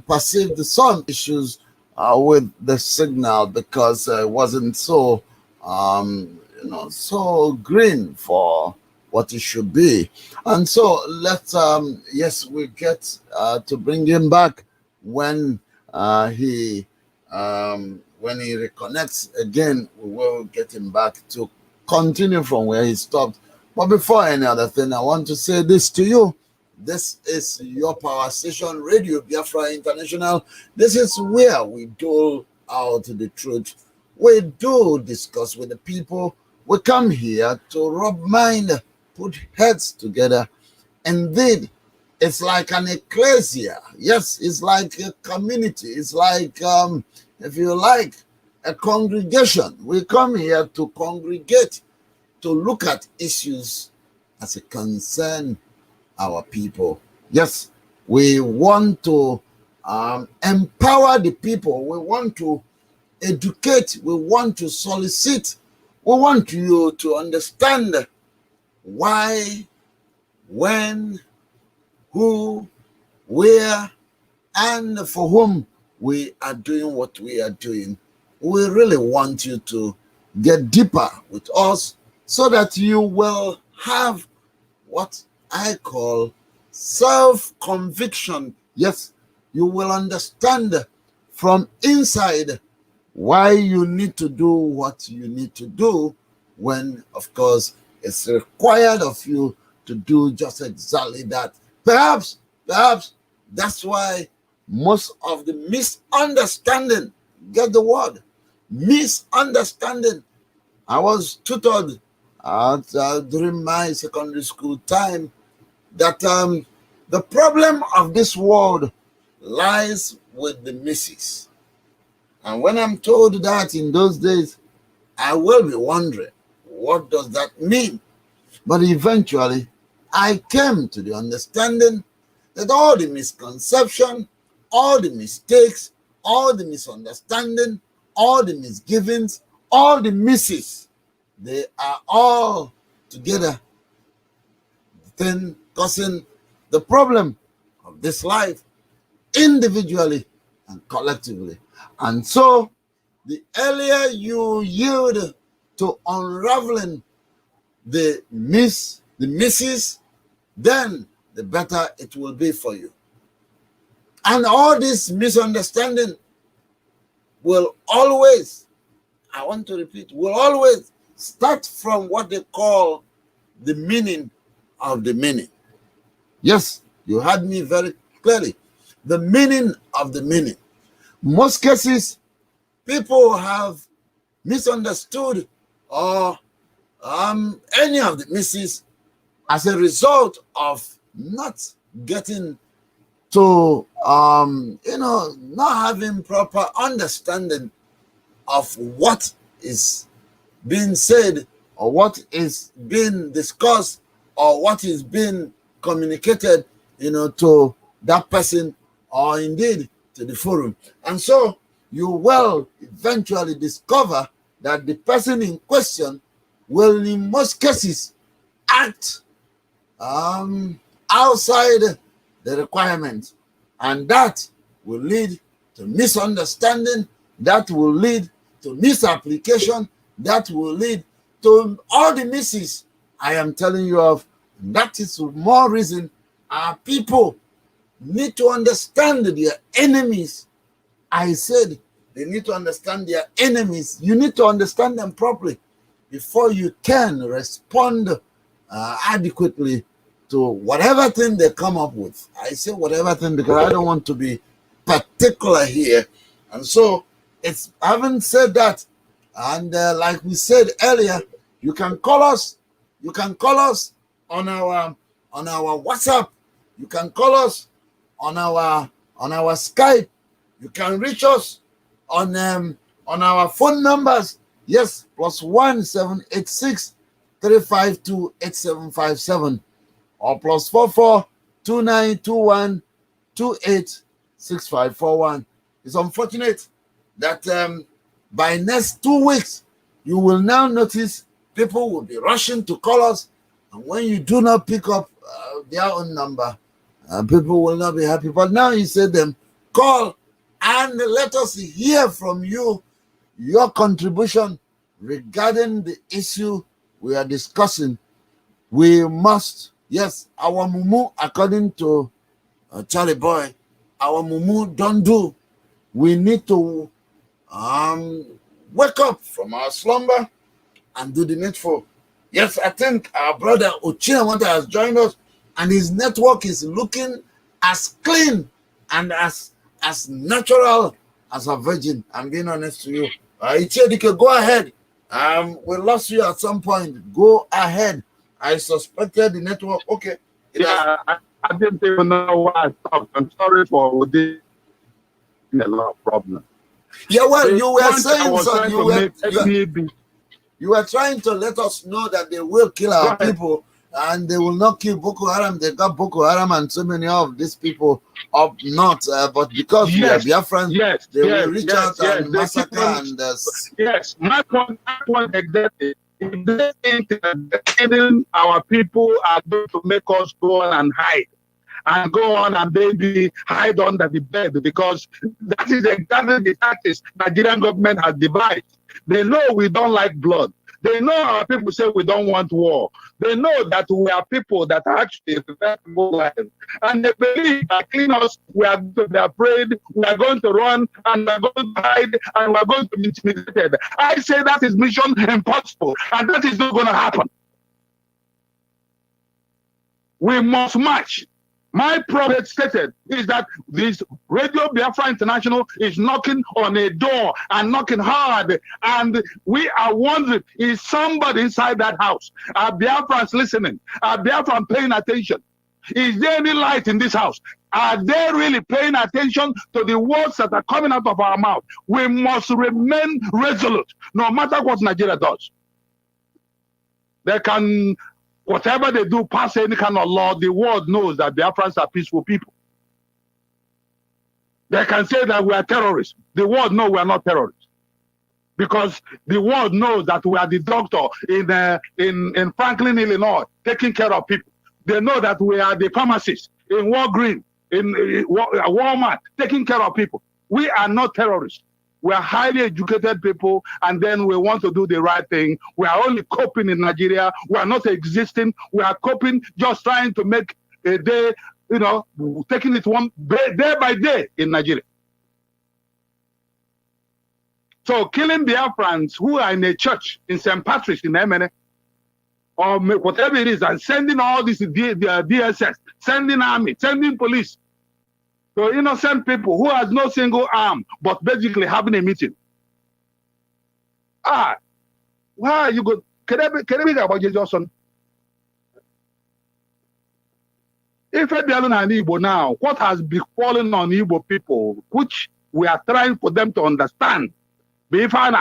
perceived some issues with the signal because it wasn't so so green for what it should be. And so let's yes, we get to bring him back when he reconnects again. We will get him back to continue from where he stopped. But before any other thing, I want to say this to you. This is your power station, Radio Biafra International. This is where we dole out the truth. We do discuss with the people. We come here to rub mind, put heads together. Indeed, it's like an ecclesia. Yes, it's like a community. It's like, if you like, a congregation. We come here to congregate, to look at issues as it concerns our people. Yes, we want to empower the people. We want to educate. We want to solicit. We want you to understand why, when, who, where, and for whom we are doing what we are doing. We really want you to get deeper with us so that you will have what I call self-conviction. Yes, you will understand from inside why you need to do what you need to do when, of course, it's required of you to do just exactly that. Perhaps that's why most of the misunderstanding, get the word, misunderstanding. I was tutored during my secondary school time that the problem of this world lies with the missus. And when I'm told that in those days, I will be wondering, what does that mean? But eventually, I came to the understanding that all the misconception, all the mistakes, all the misunderstanding, all the misgivings, all the misses, they are all together, then causing the problem of this life individually and collectively. And so the earlier you yield to unraveling the misses, then the better it will be for you. And all this misunderstanding will always, I want to repeat, will always start from what they call the meaning of the meaning. Yes, you heard me very clearly. The meaning of the meaning. Most cases, people have misunderstood or any of the misses as a result of not getting to, not having proper understanding of what is being said or what is being discussed or what is being communicated, to that person or indeed to the forum. And so you will eventually discover that the person in question will in most cases act outside the requirements, and that will lead to misunderstanding, that will lead to misapplication, that will lead to all the misses I am telling you of. That is more reason our people need to understand their enemies. I said they need to understand their enemies. You need to understand them properly before you can respond adequately to whatever thing they come up with. I say whatever thing because I don't want to be particular here. And so it's having said that, and like we said earlier, you can call us. You can call us on our WhatsApp. You can call us on our Skype. You can reach us on our phone numbers. Yes, +1 786 352 8757 or +44 2921 286541. It's unfortunate that by next 2 weeks you will now notice people will be rushing to call us, and when you do not pick up their own number, people will not be happy. But now you say them, call and let us hear from you, your contribution. regarding the issue we are discussing, we must, yes, our mumu, according to Charlie Boy, our mumu don't do. We need to wake up from our slumber and do the needful. Yes, I think our brother Ochinawanta has joined us, and his network is looking as clean and as natural as a virgin. I'm being honest to you. Ichedike, go ahead. We lost you at some point. Go ahead. I suspected the network. Okay. Yeah, I didn't even know why I stopped. I'm sorry for this. A lot of problems. Yeah, well, The you were point I saying was so. trying to make You were trying to let us know that they will kill our people and they will not kill Boko Haram. They got Boko Haram and so many of these people up north. But because we are Biafrans, they will reach out and massacre. Yes, my point exactly. If they think that killing our people are going to make us go on and hide, and go on and maybe hide under the bed, because that is exactly the tactics Nigerian government has devised. They know we don't like blood. They know our people say we don't want war. They know that we are people that are actually respectable lives. And they believe that clean us, we are going to be afraid, we are going to run, and we are going to hide, and we are going to be intimidated. I say that is mission impossible, and that is not going to happen. We must march. My problem stated is that this Radio Biafra International is knocking on a door and knocking hard. And we are wondering, is somebody inside that house? Are Biafrans listening? Are Biafrans paying attention? Is there any light in this house? Are they really paying attention to the words that are coming out of our mouth? We must remain resolute, no matter what Nigeria does. They can... Whatever they do, pass any kind of law, the world knows that Biafrans are peaceful people. They can say that we are terrorists. The world knows we are not terrorists. Because the world knows that we are the doctor in Franklin, Illinois, taking care of people. They know that we are the pharmacists in Walgreens, in Walmart, taking care of people. We are not terrorists. We are highly educated people, and then we want to do the right thing. We are only coping in Nigeria. We are not existing. We are coping, just trying to make a day, you know, taking it one day by day in Nigeria. So killing Biafrans who are in a church in St. Patrick's in Emene, or whatever it is, and sending all this DSS, sending army, sending police, so innocent people who has no single arm, but basically having a meeting. Why are you good? Can I be about Johnson? If I be alone Igbo now, what has befallen on Igbo people, which we are trying for them to understand? We don't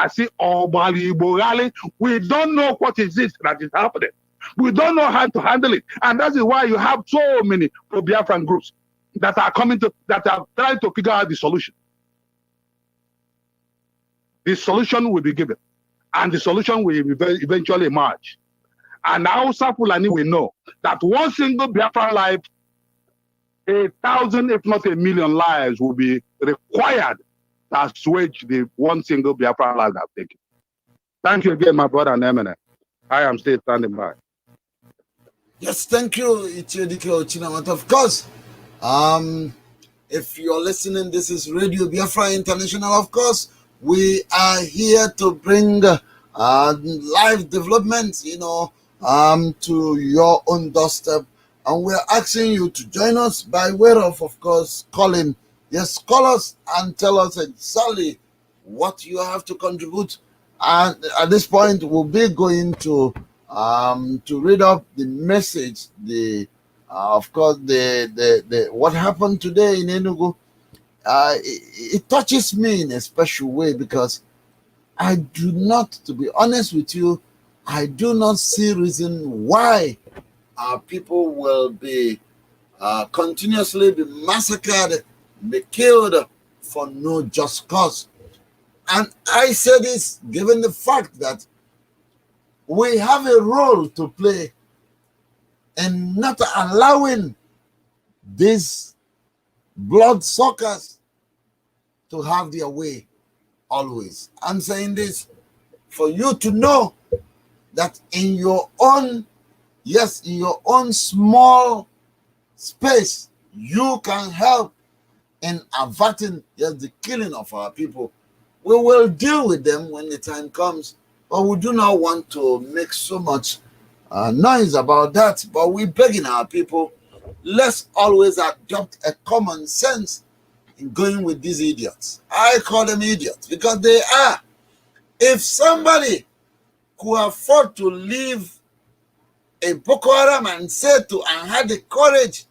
know what is this that is happening. We don't know how to handle it. And that is why you have so many pro-Biafran groups that are trying to figure out the solution. The solution will be given, and the solution will eventually emerge. And Hausa Fulani will know that one single Biafran life, 1,000, if not 1,000,000 lives will be required to assuage the one single Biafran life I've taken. Thank you again, my brother Nemene. I am still standing by. Yes, thank you, Ichedike Ochinawanta. Of course, if you're listening, this is Radio Biafra International. Of course, we are here to bring live developments, you know, to your own doorstep. And we're asking you to join us by way of course, calling. Yes, call us and tell us exactly what you have to contribute. And at this point, we'll be going to read up the message, of course, the what happened today in Enugu. It touches me in a special way because I do not, to be honest with you, I do not see reason why our people will be continuously be massacred, be killed for no just cause. And I say this given the fact that we have a role to play in not allowing these bloodsuckers to have their way always. I'm saying this for you to know that in your own, yes, in your own small space, you can help in averting, yes, the killing of our people. We will deal with them when the time comes, but we do not want to make so much noise about that. But we're begging our people, let's always adopt a common sense in going with these idiots. I call them idiots because they are. If somebody could afford to leave a Boko Haram and had the courage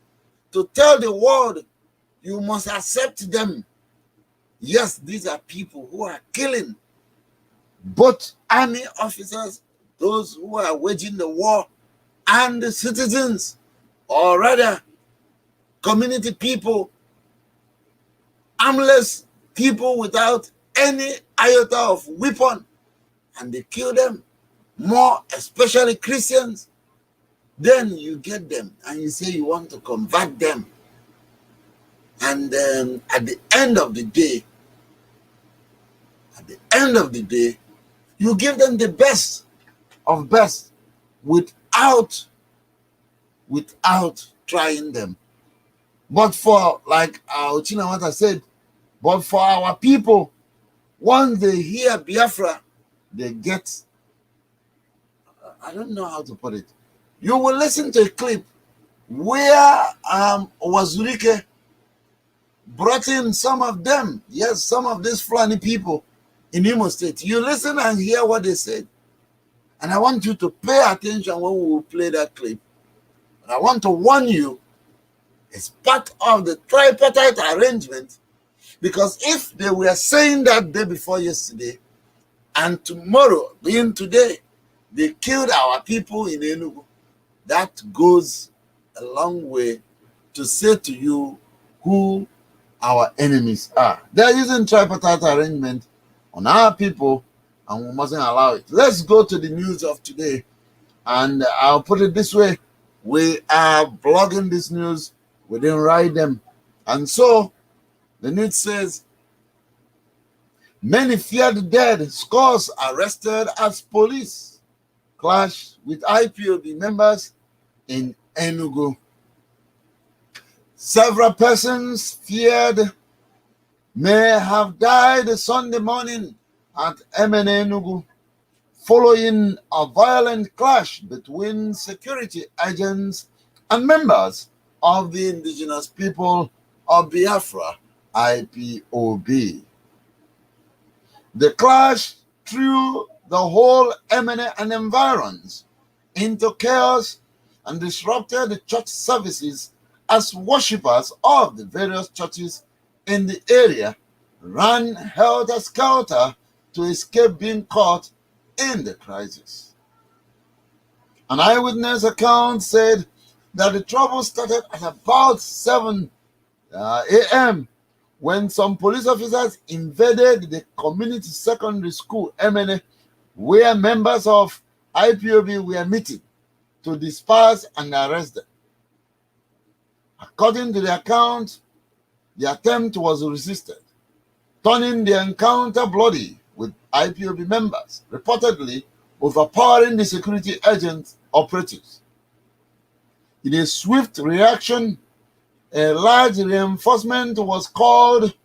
to tell the world, you must accept them. Yes, these are people who are killing both army officers, those who are waging the war, and the citizens, or rather, community people, armless people without any iota of weapon, and they kill them, more especially Christians. Then you get them and you say you want to convert them. And then at the end of the day, you give them the best of best without trying them. But for, like Chinawata said, but for our people, once they hear Biafra, they get, I don't know how to put it. You will listen to a clip where Wazurike brought in some of them, yes, some of these Fulani people in Imo State. You listen and hear what they said. And I want you to pay attention when we will play that clip. And I want to warn you, it's part of the tripartite arrangement, because if they were saying that day before yesterday, and tomorrow, being today, they killed our people in Enugu, that goes a long way to say to you who our enemies are. They're using tripartite arrangement on our people, and we mustn't allow it. Let's go to the news of today. And I'll put it this way. We are blogging this news. We didn't write them. And so the news says, many feared dead, scores arrested as police clash with IPOB members in Enugu. Several persons feared may have died Sunday morning at MN Enugu following a violent clash between security agents and members of the indigenous people of Biafra, IPOB. The clash threw the whole Emene and environs into chaos and disrupted the church services as worshippers of the various churches in the area ran helter-skelter to escape being caught in the crisis. An eyewitness account said that the trouble started at about 7 a.m. when some police officers invaded the community secondary school, Emene, where members of IPOB were meeting to disperse and arrest them. According to the account, the attempt was resisted, turning the encounter bloody with IPOB members, reportedly overpowering the security agent operatives. In a swift reaction, a large reinforcement was called,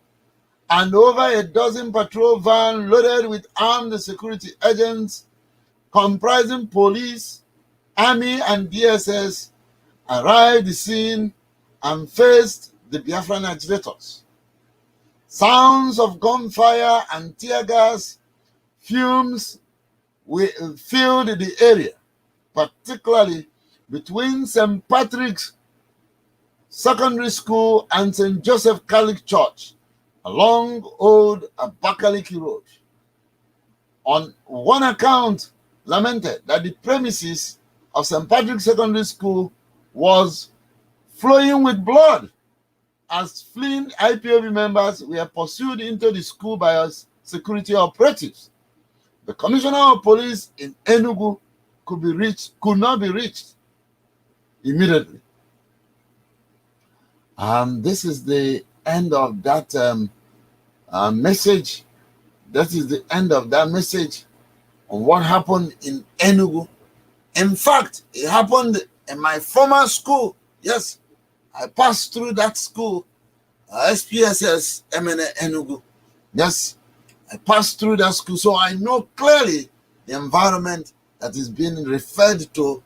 and over a dozen patrol vans loaded with armed security agents comprising police, army, and DSS arrived at the scene and faced the Biafran agitators. Sounds of gunfire and tear gas fumes filled the area, particularly between St. Patrick's Secondary School and St. Joseph Catholic Church along Old Abakaliki Road. On one account, lamented that the premises of St. Patrick's Secondary School was flowing with blood as fleeing IPOB members were pursued into the school by security operatives. The commissioner of police in Enugu could not be reached immediately. This is the end of that message. That is the end of that message. on what happened in Enugu. In fact, it happened in my former school. Yes, I passed through that school, SPSS MNA Enugu. Yes, I passed through that school, so I know clearly the environment that is being referred to.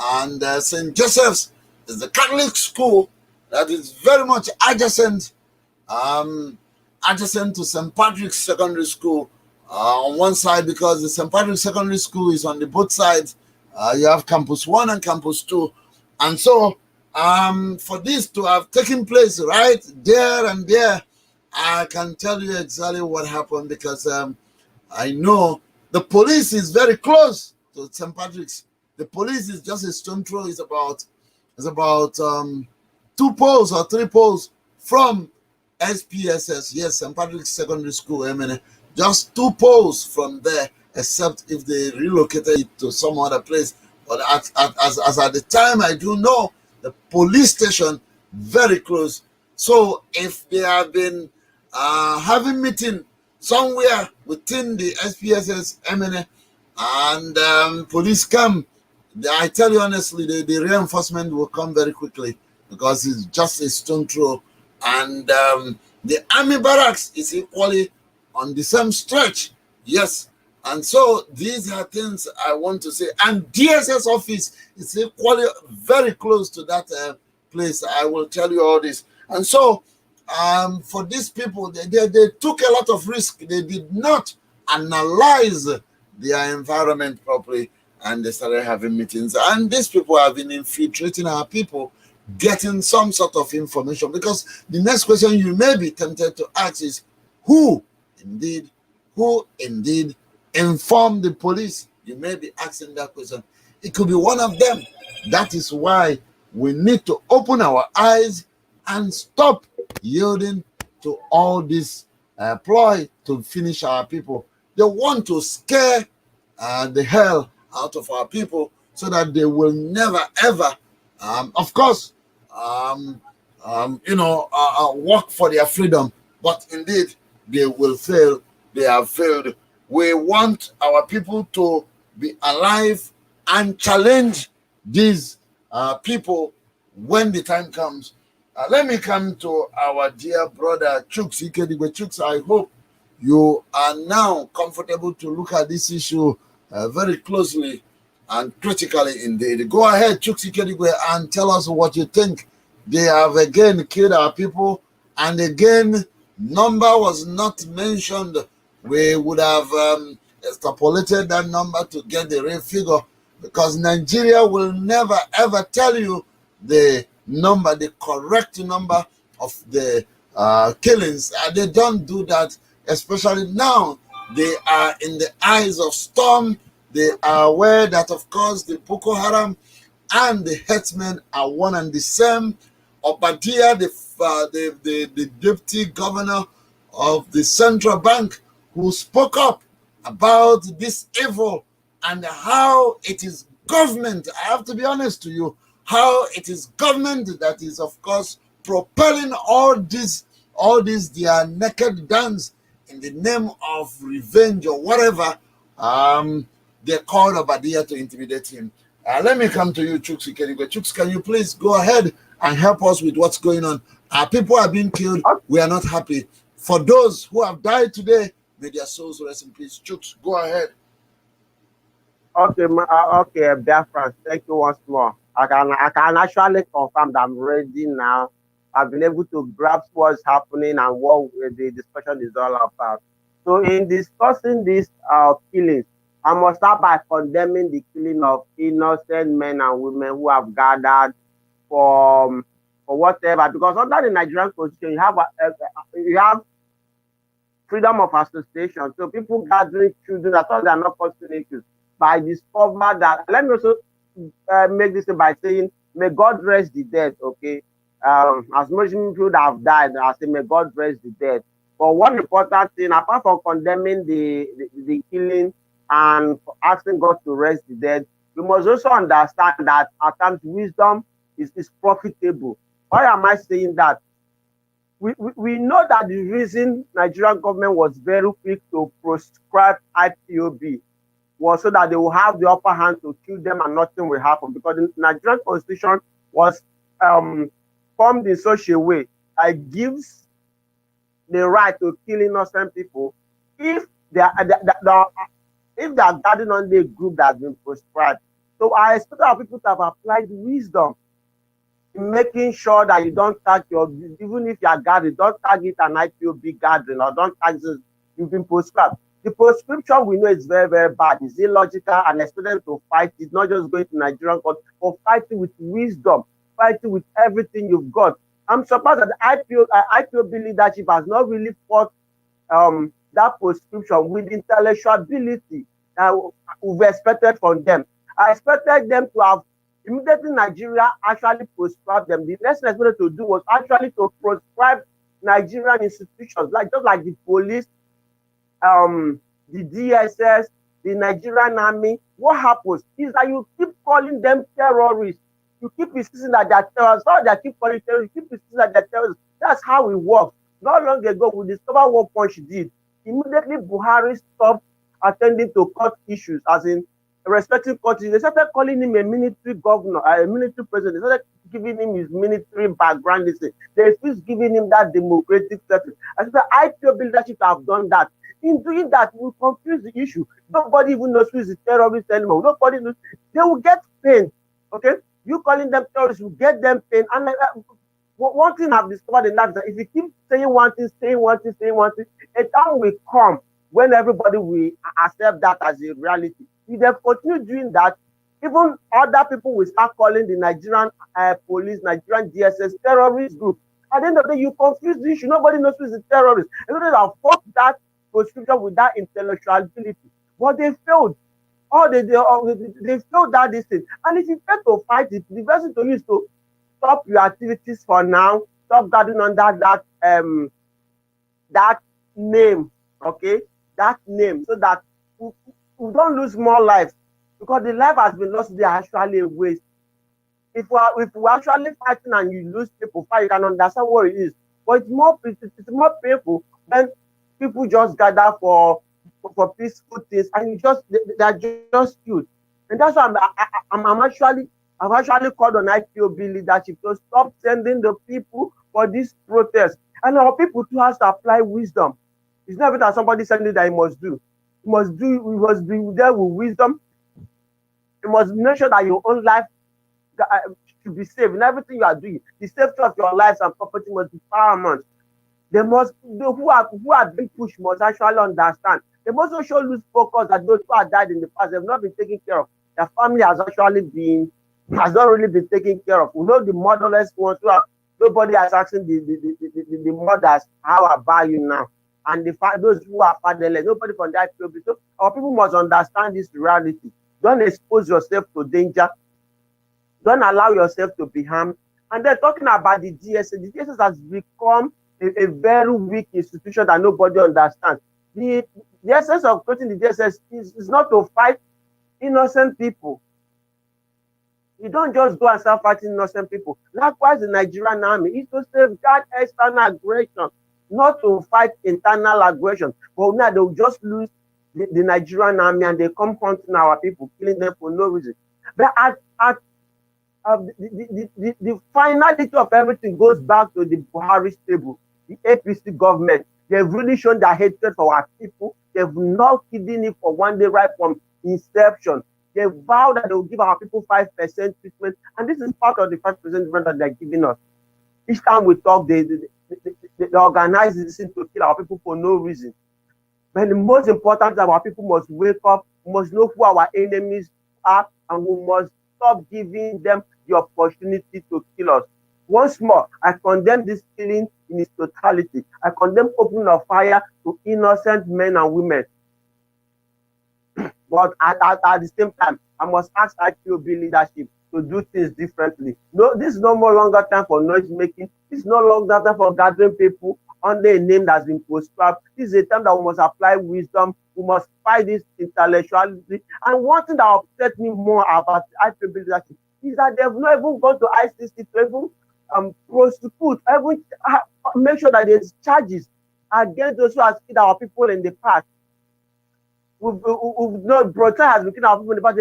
And St. Joseph's is the Catholic school that is very much adjacent to St. Patrick's Secondary School on one side, because the St. Patrick's Secondary School is on the both sides. You have Campus 1 and Campus 2. And so for this to have taken place right there and there, I can tell you exactly what happened, because I know the police is very close to St. Patrick's. The police is just a stone throw. It's about 2 poles or 3 poles from SPSS. Yes, St. Patrick's Secondary School. I mean, just 2 poles from there, except if they relocated it to some other place. But as at the time, I do know the police station very close. So if they have been having meeting somewhere within the SPSS MNA and police come, I tell you honestly, the reinforcement will come very quickly, because it's just a stone throw. And the army barracks is equally on the same stretch. Yes. And so these are things I want to say. And DSS office is equally very close to that place. I will tell you all this. And so for these people, they took a lot of risk. They did not analyze their environment properly, and they started having meetings. And these people have been infiltrating our people, getting some sort of information. Because the next question you may be tempted to ask is, who indeed informed the police? You may be asking that question. It could be one of them. That is why we need to open our eyes and stop yielding to all this ploy to finish our people. They want to scare the hell out of our people so that they will never ever, work for their freedom. But indeed, they will fail. They have failed. We want our people to be alive and challenge these people when the time comes. Let me come to our dear brother Chuks Ikedigwe. Chuks, I hope you are now comfortable to look at this issue very closely and critically indeed. Go ahead, Chuks Ikedigwe, and tell us what you think. They have again killed our people, and again, number was not mentioned. We would have extrapolated that number to get the real figure, because Nigeria will never ever tell you the number, the correct number of the killings. They don't do that, especially now. They are in the eyes of storm. They are aware that, of course, the Boko Haram and the herdsmen are one and the same. Obadia, the deputy governor of the central bank, who spoke up about this evil and how it is government, I have to be honest to you, how it is government that is, of course, propelling all this their naked dance in the name of revenge or whatever. They called Obadia to intimidate him. Let me come to you, Chuks Ikedigwe. Chuks, can you please go ahead and help us with what's going on? Our people are being killed. We are not happy. For those who have died today, may their souls rest in peace. Chuks, go ahead. Okay, Biafra, thank you once more. I can actually confirm that I'm ready now. I've been able to grasp what's happening and what the discussion is all about. So in discussing these killings, I must start by condemning the killing of innocent men and women who have gathered for whatever. Because under the Nigerian Constitution, you have freedom of association. So people gathering children, I thought they are not causing issues. But I discovered that. Let me also make this by saying, may God rest the dead. Okay, as much people that have died, I say may God rest the dead. But one important thing, apart from condemning the killing and asking God to rest the dead, we must also understand that at times wisdom is profitable. Why am I saying that? We know that the reason Nigerian government was very quick to proscribe IPOB was so that they will have the upper hand to kill them and nothing will happen, because the Nigerian constitution was formed in such a way that gives the right to kill innocent people if they are guarding on the group that has been prescribed. So I expect our people to have applied wisdom in making sure that you don't tag even if you are guarded, don't tag it an IPOB gathering, or don't tag this, you've been prescribed. The prescription we know is very, very bad. It's illogical, and expect them to fight it, not just going to Nigerian court, but fighting with wisdom, fighting with everything you've got. I'm surprised that the IPOB leadership has not really fought that prescription with intellectual ability that we've expected from them. I expected them to have immediately Nigeria actually prescribed them. The next thing I expected to do was actually to prescribe Nigerian institutions, just like the police, the DSS, the Nigerian army. What happens is that you keep calling them terrorists. You keep insisting that they're terrorists. How they keep calling terrorists, you keep insisting that they're terrorists. That's how it works. Not long ago, we discovered what Punch did. Immediately, Buhari stopped attending to court issues, as in respecting court. They started calling him a military governor, a military president. They started giving him his military background. They refused giving him that democratic setting. I said the IPOB leadership have done that. In doing that, we confuse the issue. Nobody even knows who is the terrorist anymore. Nobody knows. They will get pain. Okay, you calling them terrorists will get them pain. And one thing I've discovered in that is that if you keep saying one thing, a time will come when everybody will accept that as a reality. If they continue doing that, even other people will start calling the Nigerian police, Nigerian DSS terrorist group. At the end of the day, you confuse the issue. Nobody knows who is the terrorist. Everybody have fought that prescription with that intellectual ability, but they failed. They failed that this thing. And if you fail to fight it, the best thing to use to stop your activities for now. Stop gathering under that name, okay? That name, so that we don't lose more lives, because the life has been lost. They are actually a waste. If we're actually fighting and you lose people, you can understand what it is. But it's more painful when people just gather for peaceful things and they're just cute. And that's why I've actually called on IPOB leadership to stop sending the people for this protest. And our people too has to apply wisdom. It's not that somebody said that he must do. We must be there with wisdom. You must make sure that your own life should be safe in everything you are doing. The safety of your lives and property must be paramount. Those who are being pushed must actually understand. They must also lose focus that those who have died in the past have not been taken care of. Their family has not really been taken care of. We know the motherless ones who have nobody has asking the mothers, how about you now? And those who are fatherless, nobody from that field. So our people must understand this reality. Don't expose yourself to danger. Don't allow yourself to be harmed. And they're talking about the DSS. The DSS has become a very weak institution that nobody understands. The essence of creating the DSS is not to fight innocent people. You don't just go and start fighting innocent people. Likewise, the Nigerian army is to safeguard external aggression, not to fight internal aggression. But now they'll just lose the Nigerian army and they come hunting our people, killing them for no reason. But the finality of everything goes back to the Buhari stable, the APC government. They've really shown their hatred for our people. They've not hidden it for one day right from inception. They vow that they will give our people 5% treatment, and this is part of the 5% treatment that they're giving us. Each time we talk, they organize this thing to kill our people for no reason. But the most important is that our people must wake up, must know who our enemies are, and we must stop giving them the opportunity to kill us. Once more, I condemn this killing in its totality. I condemn opening of fire to innocent men and women. But at the same time, I must ask IPOB leadership to do things differently. No, this is no more longer time for noise making. This is no longer time for gathering people under a name that's been prescribed. This is a time that we must apply wisdom. We must fight this intellectuality. And one thing that upset me more about IPOB leadership is that they've not even gone to ICC to even prosecute, even make sure that there's charges against those who have killed our people in the past. we've not Britain has been killing our people in the past.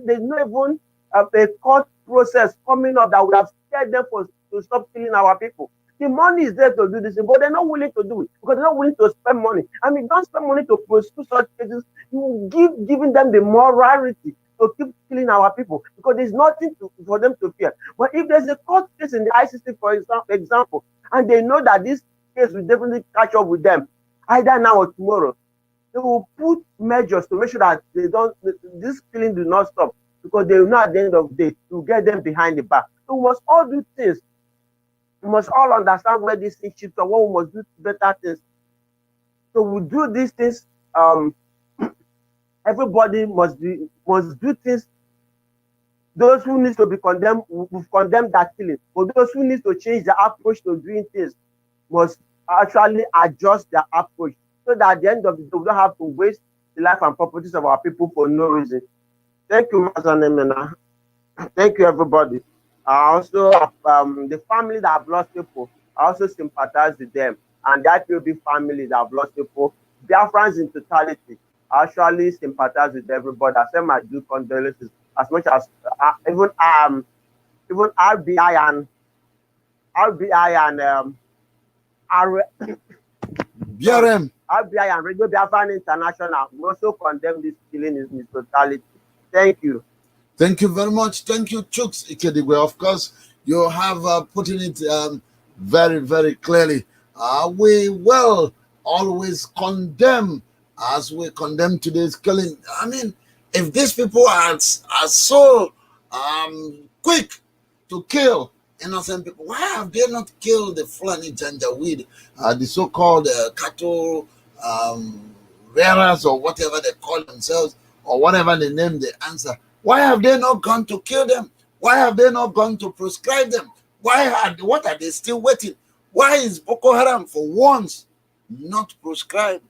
There's not even a court process coming up that would have scared them to stop killing our people. The money is there to do this, but they're not willing to do it because they're not willing to spend money. I mean, don't spend money to pursue such cases. You giving them the morality to keep killing our people because there's nothing for them to fear. But if there's a court case in the ICC, for example, and they know that this case will definitely catch up with them, either now or tomorrow, they will put measures to make sure that this killing do not stop because they will know at the end of the day to get them behind the bar. So we must all do things. We must all understand where these things shift and what we must do better things. So we do these things. Everybody must do things. Those who need to be condemned, we've condemned that killing. But those who need to change their approach to doing things must actually adjust their approach so that at the end of the day, we don't have to waste the life and properties of our people for no reason. Thank you, Master Nemena. Thank you, everybody. Also, the family that have lost people, I also sympathize with them. And that will be families that have lost people. Biafrans in totality, I actually sympathize with everybody. I send my due condolences as much as even RBI and BRM. RBI and Radio Biafran International will also condemn this killing in its totality. Thank you. Thank you very much. Thank you, Chuks Ikedigwe. Of course, you have putting it very, very clearly. We will always condemn, as we condemn today's killing. I mean, if these people are so quick to kill innocent people, why have they not killed the Fulani Janjaweed, the so-called cattle rearers or whatever they call themselves, or whatever the name they answer? Why have they not gone to kill them? Why have they not gone to proscribe them? What are they still waiting? Why is Boko Haram for once not proscribed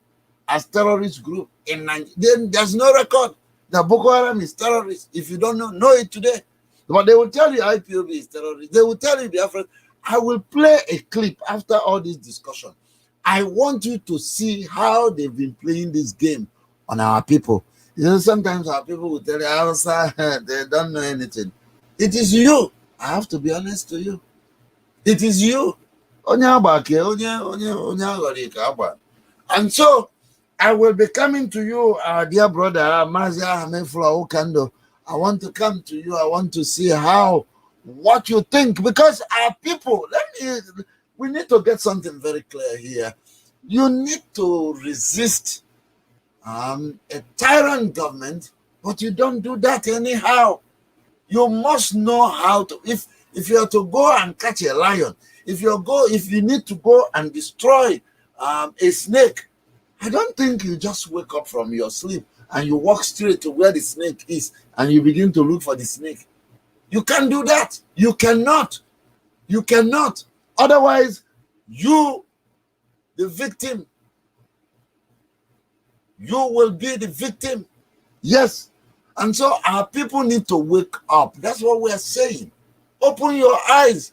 as terrorist group in Nigeria? Then there's no record that Boko Haram is terrorist. If you don't know it today, but they will tell you IPOB is terrorist. They will tell you Biafra. I will play a clip after all this discussion. I want you to see how they've been playing this game on our people. You know, sometimes our people will tell you, they don't know anything. It is you. I have to be honest to you. It is you. And so, I will be coming to you, our dear brother, Mazia Hamefula Okando. I want to come to you. I want to see what you think. Because our people, we need to get something very clear here. You need to resist a tyrant government, but you don't do that anyhow. You must know how to. If you are to go and catch a lion, if you need to go and destroy a snake, I don't think you just wake up from your sleep and you walk straight to where the snake is and you begin to look for the snake. You can't do that. You cannot. You cannot. Otherwise, you, the victim, you will be the victim. Yes. And so our people need to wake up. That's what we are saying. Open your eyes.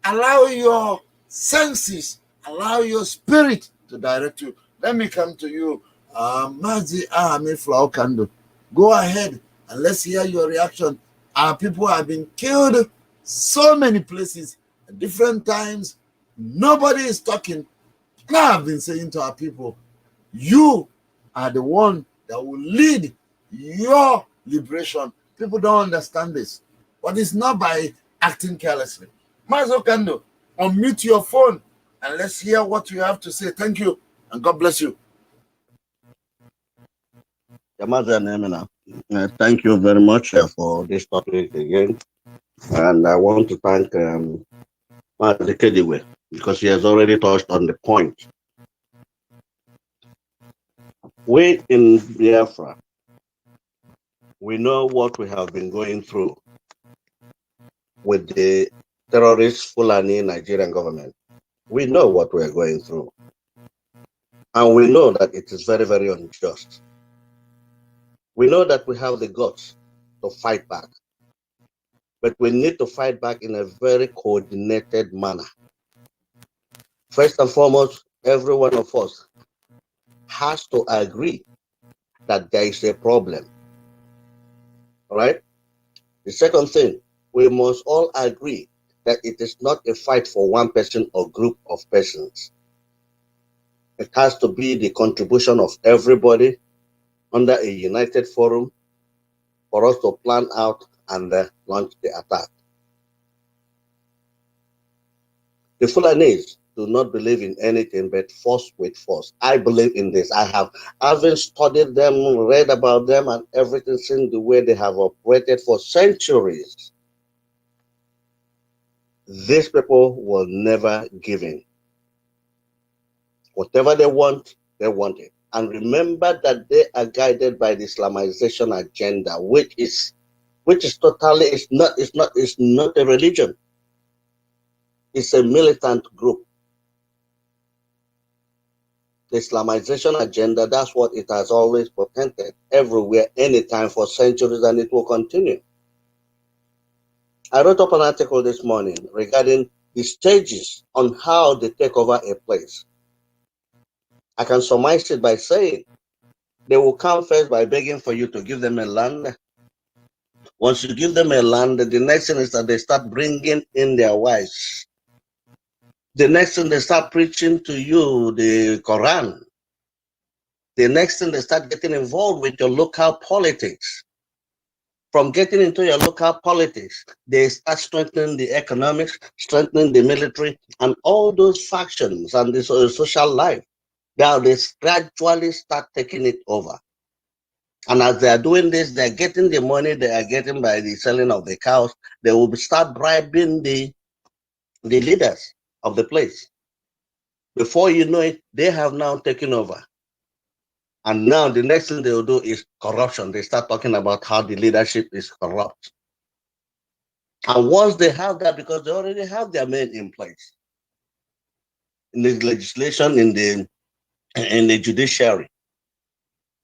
Allow your senses, allow your spirit to direct you. Let me come to you, Mazi Ahame Flaokando. Go ahead and let's hear your reaction. Our people have been killed so many places at different times. Nobody is talking. Now I've been saying to our people, you are the one that will lead your liberation. People don't understand this, but it's not by acting carelessly. Mazo Kando, unmute your phone and let's hear what you have to say. Thank you and God bless you. Thank you very much for this topic again. And I want to thank Mazi Kediwe because he has already touched on the point. We in Biafra, we know what we have been going through with the terrorist Fulani Nigerian government. We know what we are going through. And we know that it is very, very unjust. We know that we have the guts to fight back. But we need to fight back in a very coordinated manner. First and foremost, every one of us has to agree that there is a problem. All right? The second thing, we must all agree that it is not a fight for one person or group of persons. It has to be the contribution of everybody under a united forum for us to plan out and launch the attack. The Fulanese do not believe in anything but force with force. I believe in this. Having studied them, read about them, and everything, seen the way they have operated for centuries. These people will never give in. Whatever they want it. And remember that they are guided by the Islamization agenda, which is totally, it's not a religion. It's a militant group. The Islamization agenda, that's what it has always portended everywhere, anytime, for centuries, and it will continue. I wrote up an article this morning regarding the stages on how they take over a place. I can surmise it by saying they will come first by begging for you to give them a land. Once you give them a land, the next thing is that they start bringing in their wives. The next thing, they start preaching to you the Quran. The next thing, they start getting involved with your local politics. From getting into your local politics, they start strengthening the economics, strengthening the military, and all those factions and the social life. Now they gradually start taking it over. And as they are doing this, they're getting the money they are getting by the selling of the cows. They will start bribing the leaders of the place. Before you know it, they have now taken over. And now the next thing they will do is corruption. They start talking about how the leadership is corrupt. And once they have that, because they already have their men in place, in the legislation, in the judiciary,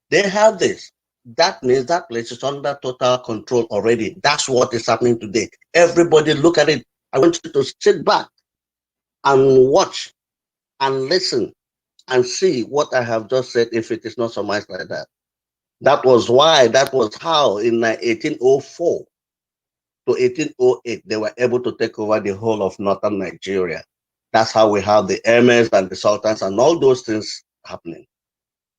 they have this. That means that place is under total control already. That's what is happening today. Everybody look at it. I want you to sit back and watch and listen and see what I have just said, if it is not summarized like that. That was how in 1804 to 1808, they were able to take over the whole of northern Nigeria. That's how we have the emirs and the sultans and all those things happening.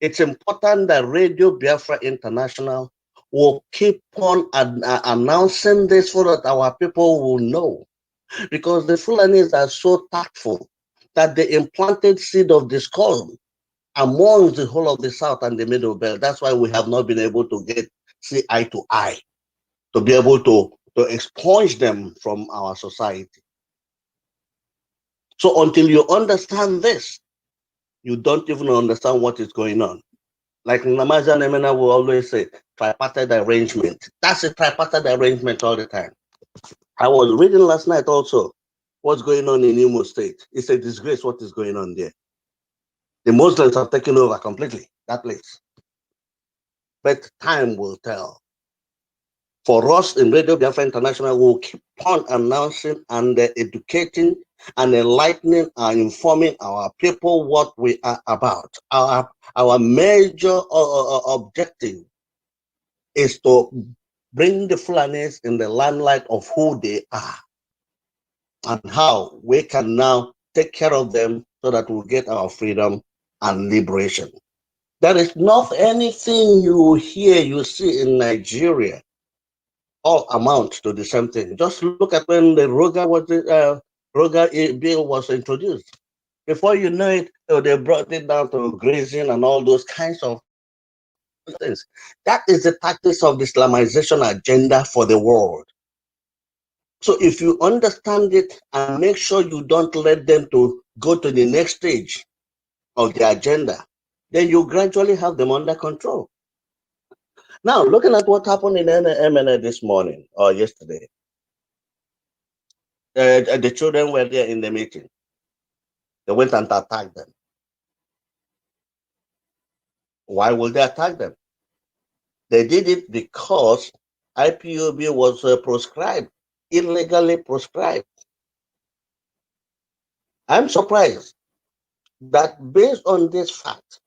It's important that Radio Biafra International will keep on announcing this so that our people will know. Because the Fulanis are so tactful that they implanted seed of discord amongst the whole of the South and the Middle Belt. That's why we have not been able to see eye to eye, to be able to expunge them from our society. So until you understand this, you don't even understand what is going on. Like Namaja Nemena will always say, tripartite arrangement. That's a tripartite arrangement all the time. I was reading last night also what's going on in Imo State. It's a disgrace what is going on there. The Muslims have taken over completely that place. But time will tell. For us in Radio Biafra International, we'll keep on announcing and educating and enlightening and informing our people what we are about. Our major objective is to bring the Fulanis in the limelight of who they are and how we can now take care of them so that we'll get our freedom and liberation. There is not anything you hear, you see in Nigeria, all amount to the same thing. Just look at when the Roga bill was introduced. Before you know it, they brought it down to grazing and all those kinds of things. That is the tactics of the Islamization agenda for the world. So if you understand it and make sure you don't let them to go to the next stage of the agenda, then you gradually have them under control. Now, looking at what happened in MNA this morning or yesterday, the children were there in the meeting. They went and attacked them. Why would they attack them? They did it because IPOB was proscribed, illegally proscribed. I'm surprised that based on this fact,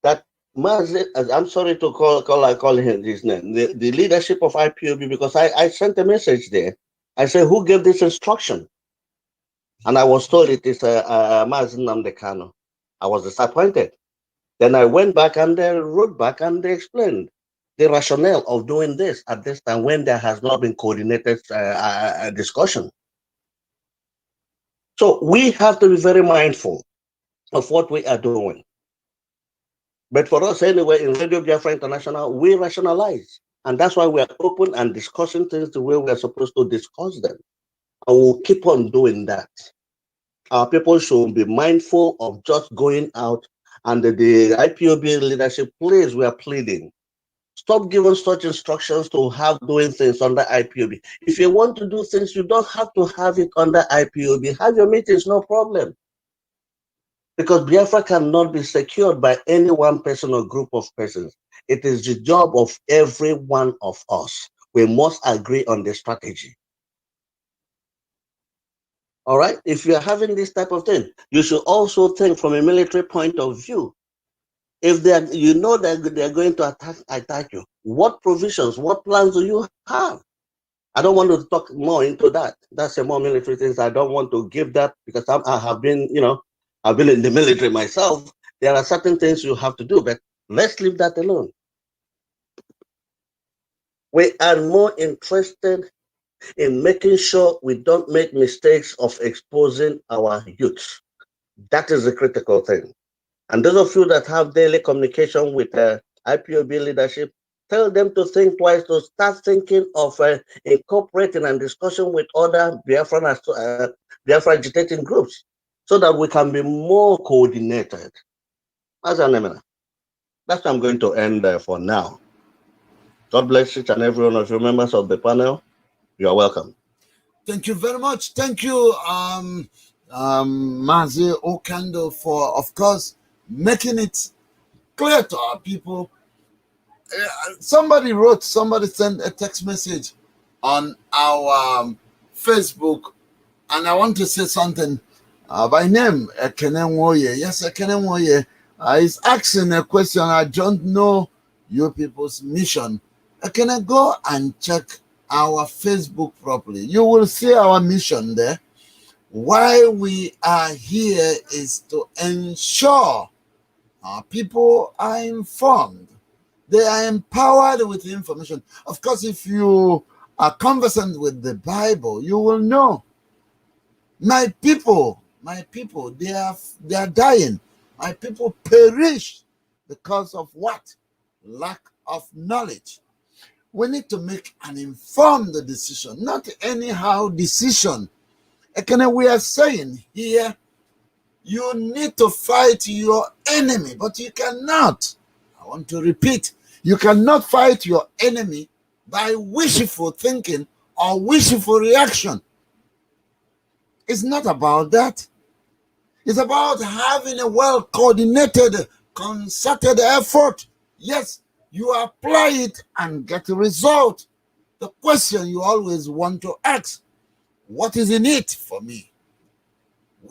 that I'm sorry to call him his name, the leadership of IPOB, because I sent a message there. I said, who gave this instruction? And I was told it is Mazi Nnamdi Kanu. I was disappointed. Then I went back and they wrote back and they explained the rationale of doing this at this time when there has not been coordinated discussion. So we have to be very mindful of what we are doing. But for us anyway, in Radio Biafra International, we rationalize. And that's why we are open and discussing things the way we are supposed to discuss them. And we'll keep on doing that. Our people should be mindful of just going out, and the IPOB leadership, please, we are pleading. Stop giving such instructions to have doing things under IPOB. If you want to do things, you don't have to have it under IPOB. Have your meetings, no problem. Because Biafra cannot be secured by any one person or group of persons. It is the job of every one of us. We must agree on the strategy. All right? If you are having this type of thing, you should also think from a military point of view. If they are, you know that they are going to attack you, what provisions, what plans do you have? I don't want to talk more into that. That's a more military thing. I don't want to give that because I have been, I've been in the military myself. There are certain things you have to do, but let's leave that alone. We are more interested in making sure we don't make mistakes of exposing our youth. That is the critical thing. And those of you that have daily communication with IPOB leadership, tell them to think twice, to start thinking of incorporating and discussion with other Biafra agitating groups so that we can be more coordinated. That's what I'm going to end for now. God bless each and every one of you members of the panel. You are welcome. Thank you very much. Thank you, Mazi Okando, for, of course, making it clear to our people. Somebody sent a text message on our Facebook, and I want to say something by name, Ekene Nwoye. Yes, Ekene Nwoye is asking a question. I don't know you people's mission. Ekene, go and check our Facebook properly. You will see our mission there. Why we are here is to ensure our people are informed. They are empowered with information. Of course, if you are conversant with the Bible, you will know. My people, they are dying. My people perish because of what? Lack of knowledge. We need to make an informed decision, not anyhow decision. Ekene, we are saying here, you need to fight your enemy, but you cannot. I want to repeat, you cannot fight your enemy by wishful thinking or wishful reaction. It's not about that. It's about having a well-coordinated, concerted effort. Yes, you apply it and get a result. The question you always want to ask, what is in it for me?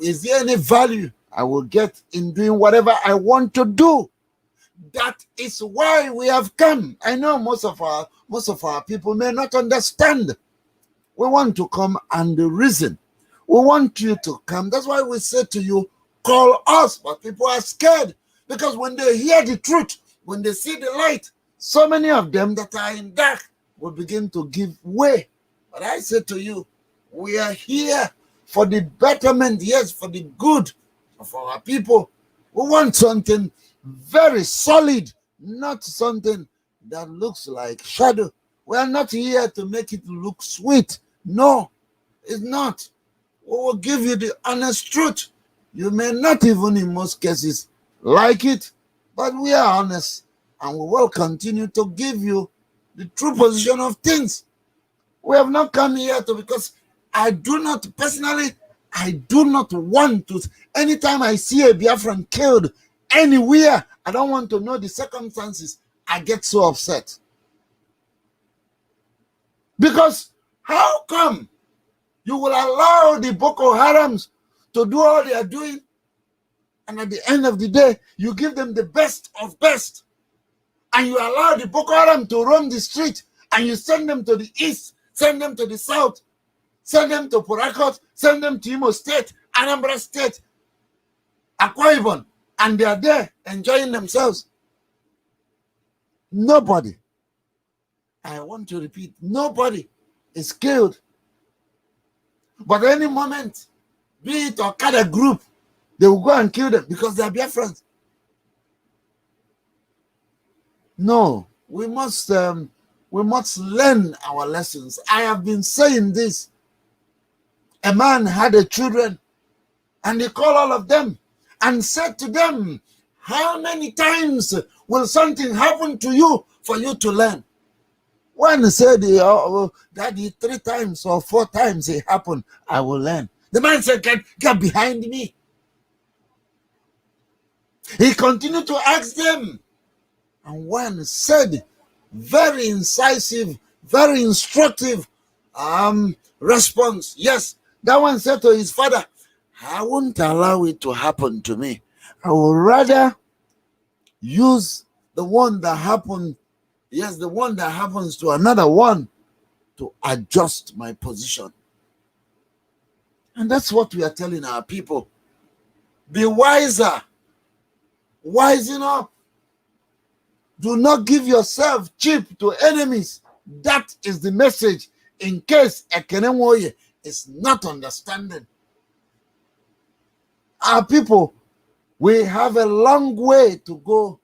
Is there any value I will get in doing whatever I want to do? That is why we have come. I know most of our people may not understand. We want to come and reason. We want you to come. That's why we say to you, call us. But people are scared because when they hear the truth, when they see the light, so many of them that are in dark will begin to give way. But I say to you, we are here for the betterment, yes, for the good of our people. We want something very solid, not something that looks like shadow. We are not here to make it look sweet. No, it's not. We will give you the honest truth. You may not even in most cases like it, but we are honest and we will continue to give you the true position of things. We have not come here to, because I do not want to, anytime I see a Biafran killed anywhere, I don't want to know the circumstances. I get so upset. Because how come you will allow the Boko Harams to do all they are doing? And at the end of the day, you give them the best of best. And you allow the Boko Haram to roam the street, and you send them to the east, send them to the south, send them to Port Harcourt, send them to Imo State, Anambra State, Akwa Ibom, and they are there enjoying themselves. Nobody, I want to repeat, nobody is killed. But any moment, be it Okada group, they will go and kill them because they are Biafrans. No, we must learn our lessons. I have been saying this. A man had a children, and he called all of them and said to them, how many times will something happen to you for you to learn? When he said, Daddy, 3 times or 4 times it happened, I will learn. The man said, get behind me. He continued to ask them. And one said, very incisive, very instructive response. Yes, that one said to his father, I won't allow it to happen to me. I will rather use the one that happened, yes, the one that happens to another one to adjust my position. And that's what we are telling our people. Be wiser. Wisen up. Do not give yourself cheap to enemies. That is the message in case Ekenemoye is not understanding. Our people, we have a long way to go.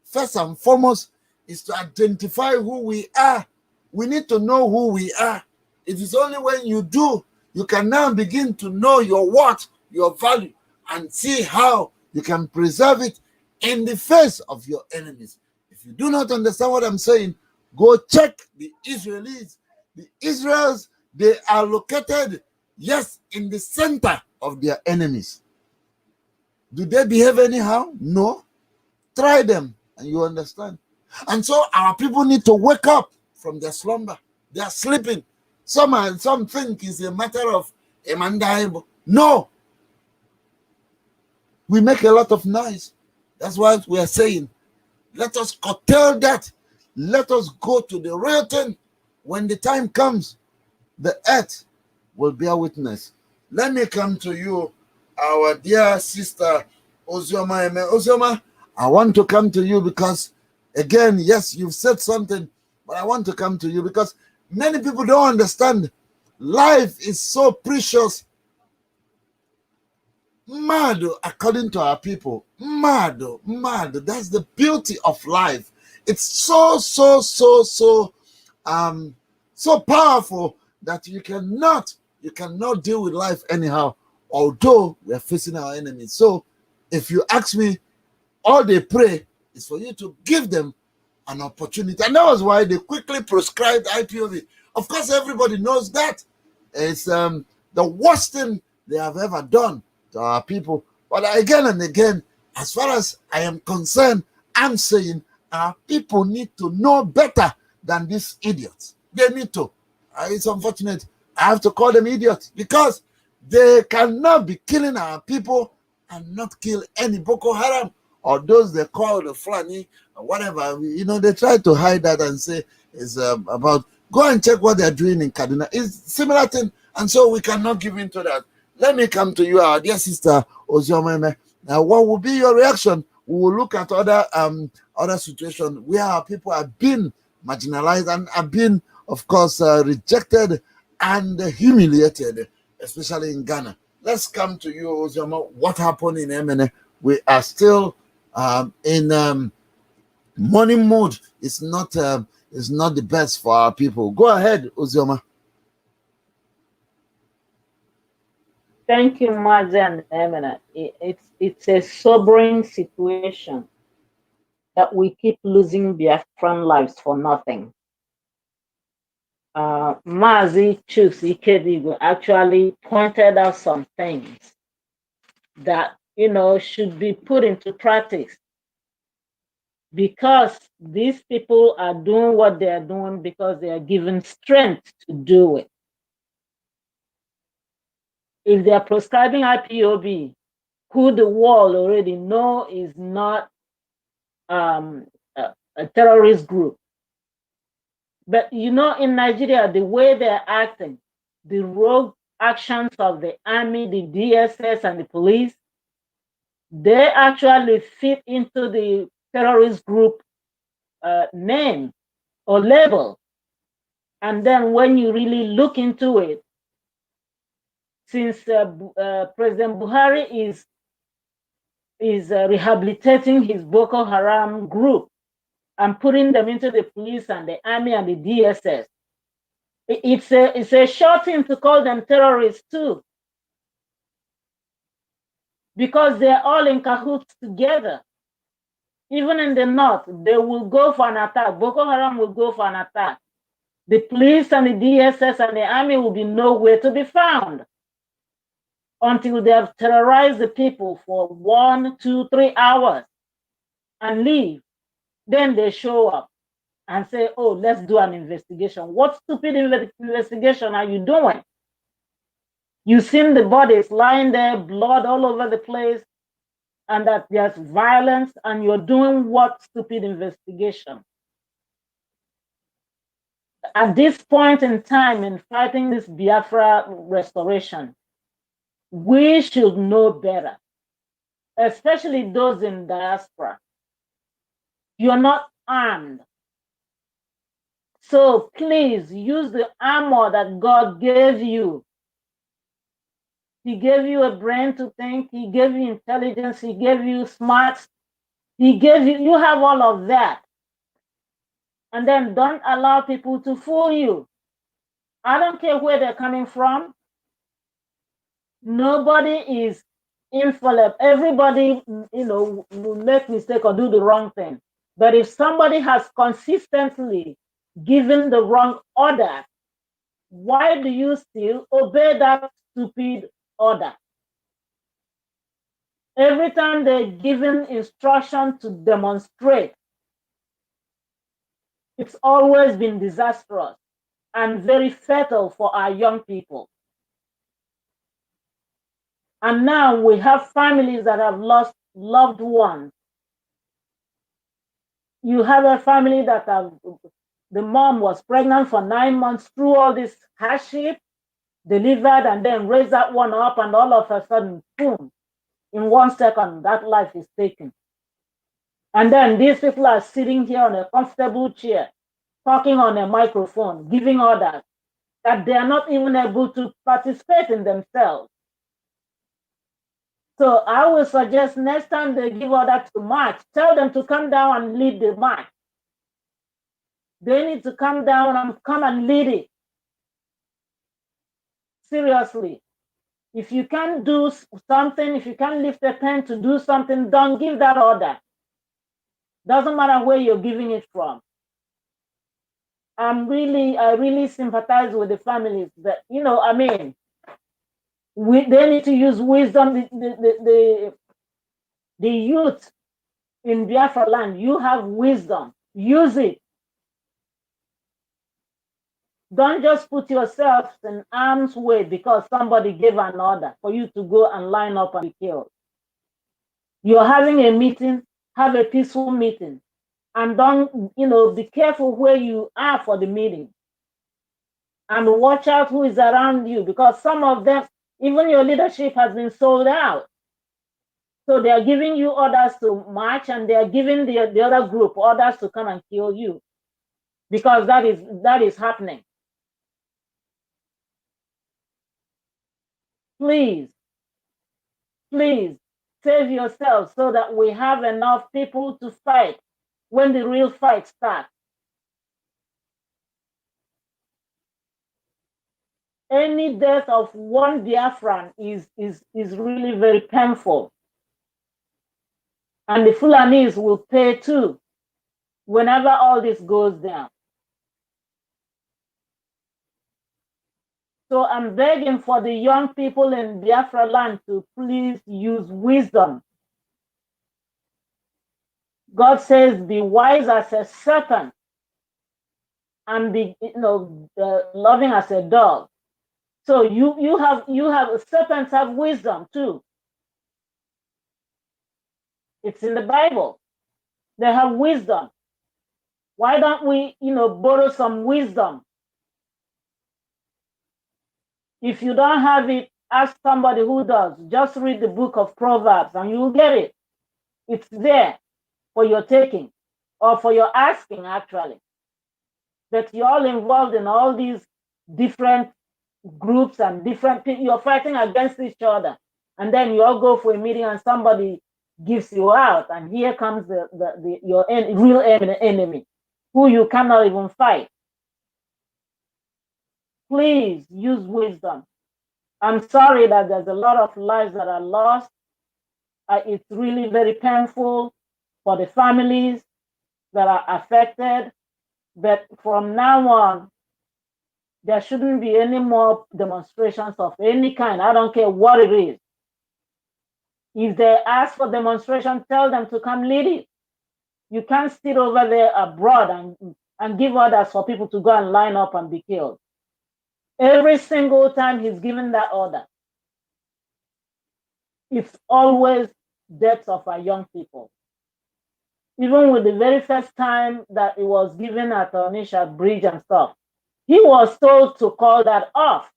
First and foremost is to identify who we are. We need to know who we are. It is only when you do, you can now begin to know your worth, your value, and see how you can preserve it in the face of your enemies. If you do not understand what I'm saying, go check the Israelis. The Israels, they are located, yes, in the center of their enemies. Do they behave anyhow? No. Try them and you understand. And so our people need to wake up from their slumber. They are sleeping. Some think it's a matter of Emandaibo. No. We make a lot of noise. That's what we are saying. Let us curtail that. Let us go to the real thing. When the time comes, the earth will bear witness. Let me come to you, our dear sister Ozioma Eme. Ozioma, I want to come to you because, again, yes, you've said something, but I want to come to you because many people don't understand. Life is so precious. Mad, according to our people. Mad. That's the beauty of life. It's so powerful that you cannot deal with life anyhow, although we are facing our enemies. So if you ask me, all they pray is for you to give them an opportunity. And that was why they quickly proscribed IPOB. Of course, everybody knows that. It's the worst thing they have ever done to our people. But again and again, as far as I am concerned, I'm saying our people need to know better than these idiots. They need to. It's unfortunate. I have to call them idiots because they cannot be killing our people and not kill any Boko Haram or those they call the Fulani or whatever. They try to hide that and say it's about, go and check what they're doing in Kaduna. It's similar thing. And so we cannot give in to that. Let me come to you, our dear sister Ozioma. Now, what will be your reaction? We will look at other situations where our people have been marginalized and have been, of course, rejected and humiliated, especially in Ghana. Let's come to you, Ozioma. What happened in Emene? We are still in mourning mood. It's not the best for our people. Go ahead, Ozioma. Thank you, Mazen Emina. It's a sobering situation that we keep losing Biafran lives for nothing. Mazi Chus Ikedigo actually pointed out some things that should be put into practice, because these people are doing what they are doing because they are given strength to do it. If they are prescribing IPOB, who the world already know is not a terrorist group. But you know, in Nigeria, the way they're acting, the rogue actions of the army, the DSS, and the police, they actually fit into the terrorist group name or label. And then when you really look into it, since President Buhari is rehabilitating his Boko Haram group and putting them into the police and the army and the DSS, it's a short thing to call them terrorists too, because they're all in cahoots together. Even in the north, they will go for an attack. Boko Haram will go for an attack. The police and the DSS and the army will be nowhere to be found until they have terrorized the people for 1, 2, 3 hours and leave. Then they show up and say, oh, let's do an investigation. What stupid investigation are you doing? You've seen the bodies lying there, blood all over the place, and that there's violence, and you're doing what stupid investigation? At this point in time in fighting this Biafra restoration, we should know better, especially those in diaspora. You're not armed. So please use the armor that God gave you. He gave you a brain to think. He gave you intelligence. He gave you smarts. He gave you, you have all of that. And then don't allow people to fool you. I don't care where they're coming from. Nobody is infallible. Everybody, will make mistake or do the wrong thing. But if somebody has consistently given the wrong order, why do you still obey that stupid order? Every time they're given instruction to demonstrate, it's always been disastrous and very fatal for our young people. And now we have families that have lost loved ones. You have a family that the mom was pregnant for 9 months through all this hardship, delivered, and then raised that one up, and all of a sudden, boom, in 1 second, that life is taken. And then these people are sitting here on a comfortable chair, talking on a microphone, giving orders that they are not even able to participate in themselves. So I will suggest next time they give order to march, tell them to come down and lead the march. They need to come down and come and lead it. Seriously. If you can't do something, if you can't lift a pen to do something, don't give that order. Doesn't matter where you're giving it from. I really sympathize with the families that, they need to use wisdom. The youth in Biafra land, you have wisdom. Use it. Don't just put yourself in harm's way because somebody gave an order for you to go and line up and be killed. You're having a meeting, have a peaceful meeting. And don't, be careful where you are for the meeting. And watch out who is around you, because some of them, even your leadership has been sold out. So they are giving you orders to march, and they are giving the other group orders to come and kill you, because that is happening. Please save yourselves so that we have enough people to fight when the real fight starts. Any death of one Biafran is really very painful. And the Fulanis will pay too whenever all this goes down. So I'm begging for the young people in Biafra land to please use wisdom. God says, be wise as a serpent and be loving as a dog. So you have serpents have wisdom too. It's in the Bible. They have wisdom. Why don't we, borrow some wisdom? If you don't have it, ask somebody who does. Just read the book of Proverbs and you'll get it. It's there for your taking or for your asking, actually. But you're all involved in all these different groups and different people. You're fighting against each other. And then you all go for a meeting and somebody gives you out. And here comes your real enemy, who you cannot even fight. Please use wisdom. I'm sorry that there's a lot of lives that are lost. It's really very painful for the families that are affected. But from now on, there shouldn't be any more demonstrations of any kind. I don't care what it is. If they ask for demonstration, tell them to come lead it. You can't sit over there abroad and give orders for people to go and line up and be killed. Every single time he's given that order, it's always deaths of our young people. Even with the very first time that it was given at Onisha Bridge and stuff, he was told to call that off.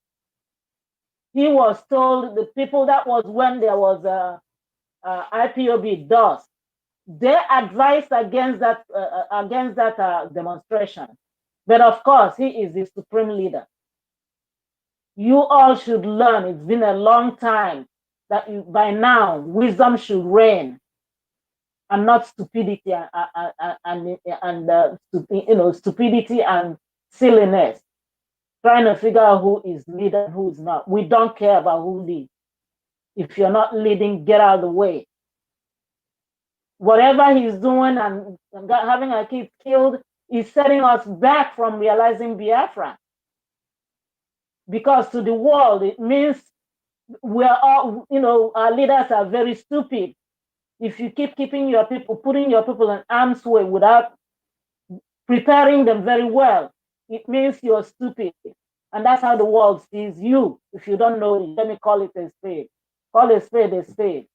He was told, the people, that was when there was a IPOB dust. They advised against that demonstration. But of course, he is the supreme leader. You all should learn. It's been a long time that by now wisdom should reign, and not stupidity and stupidity and silliness. Trying to figure out who is leader and who is not. We don't care about who leads. If you're not leading, get out of the way. Whatever he's doing and having our kids killed is setting us back from realizing Biafra. Because to the world, it means we're all, our leaders are very stupid. If you keep keeping your people, putting your people in harm's way without preparing them very well, it means you're stupid. And that's how the world sees you. If you don't know it, let me call it a spade. Call a spade a spade.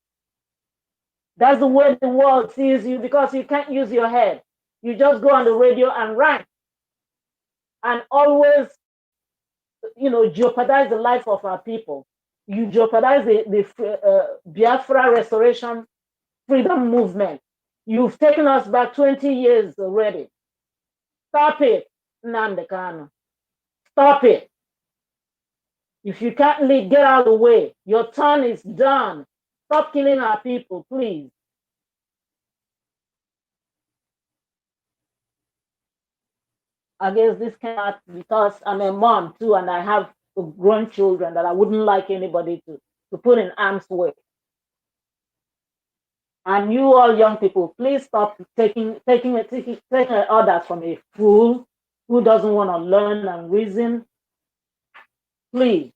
That's the way the world sees you, because you can't use your head. You just go on the radio and rant. And always, jeopardize the life of our people. You jeopardize the Biafra restoration freedom movement. You've taken us back 20 years already. Stop it, Nnamdi Kanu. Stop it. If you can't lead, get out of the way. Your turn is done. Stop killing our people, please. I guess this cannot, because I'm a mom too, and I have grown children that I wouldn't like anybody to put in harm's way. And you all young people, please stop taking orders from a fool who doesn't want to learn and reason. Please.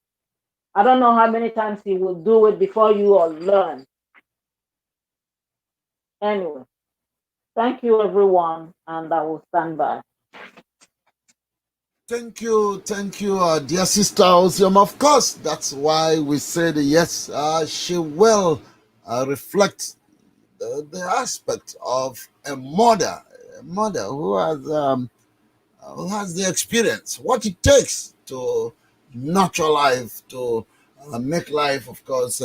I don't know how many times he will do it before you all learn. Anyway, thank you everyone, and I will stand by. Thank you, dear sister Osium. Of course, that's why we said yes, she will reflect the aspect of a mother who has the experience, what it takes to nurture life, to make life, of course,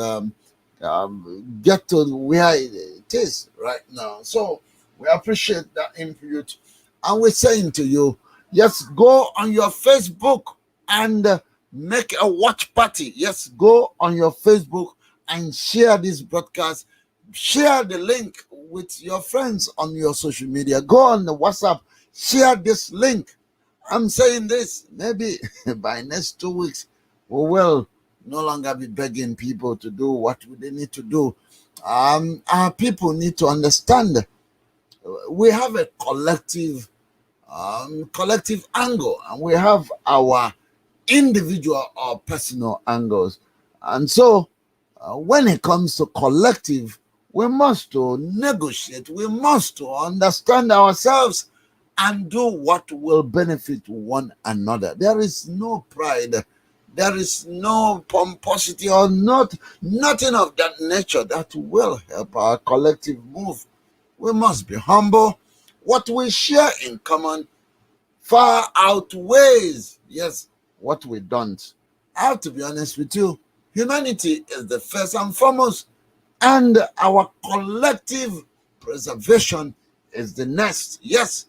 get to where it is right now. So we appreciate that input, and we're saying to you, yes, go on your Facebook and make a watch party. Yes, go on your Facebook and share this broadcast. Share the link with your friends on your social media. Go on the WhatsApp, share this link. I'm saying this, maybe by next 2 weeks, we will no longer be begging people to do what they need to do. Our people need to understand we have a collective angle, and we have our individual or personal angles. And so when it comes to collective, we must negotiate, we must understand ourselves and do what will benefit one another. There is no pride There is no pomposity or nothing of that nature that will help our collective move. We must be humble. What we share in common far outweighs, yes, what we don't. I have to be honest with you. Humanity is the first and foremost, and our collective preservation is the next. Yes,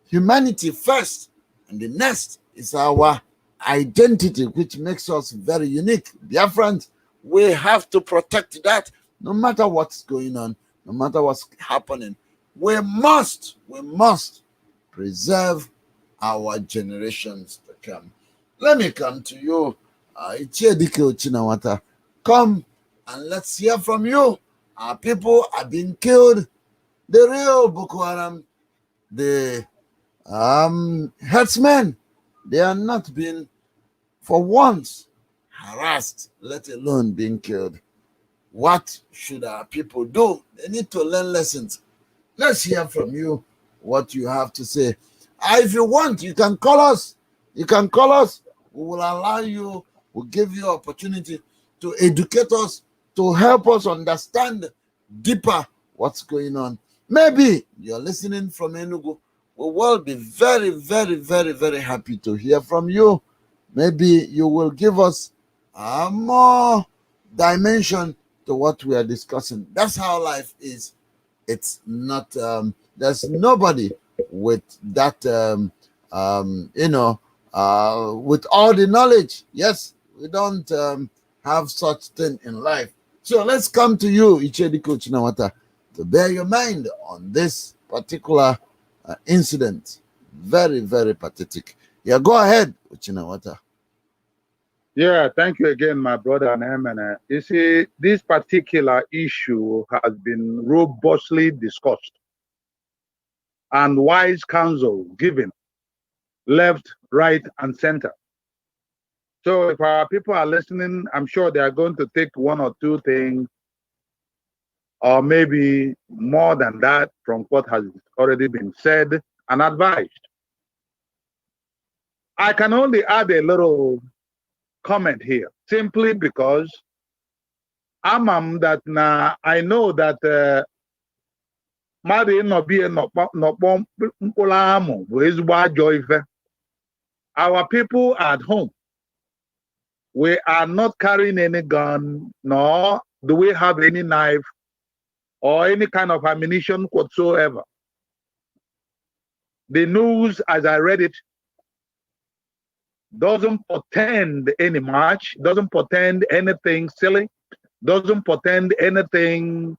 humanity first, and the next is our identity, which makes us very unique. Dear friends, we have to protect that no matter what's going on, no matter what's happening. We must preserve our generations to come. Let me come to you, Ichiedike Ochinawata. Come and let's hear from you. Our people are being killed. The real Boko Haram, the herdsmen, they are not being, for once, harassed, let alone being killed. What should our people do? They need to learn lessons. Let's hear from you what you have to say. If you want, you can call us. You can call us. We will allow you, we'll give you opportunity to educate us, to help us understand deeper what's going on. Maybe you're listening from Enugu. We will be very, very, very, very happy to hear from you. Maybe you will give us more dimension to what we are discussing. That's how life is. It's not, there's nobody with that, with all the knowledge. Yes, we don't have such thing in life. So let's come to you, Ichiedike Ochinawata, to bear your mind on this particular incident. Very, very pathetic. Yeah, go ahead, Ochinawata. Yeah, thank you again, my brother Nehemene. You see, this particular issue has been robustly discussed and wise counsel given left, right, and center. So if our people are listening, I'm sure they are going to take one or two things, or maybe more than that, from what has already been said and advised. I can only add a little comment here, simply because I know that our people at home, we are not carrying any gun, nor do we have any knife or any kind of ammunition whatsoever. The news, as I read it, doesn't portend any march, doesn't portend anything silly, doesn't portend anything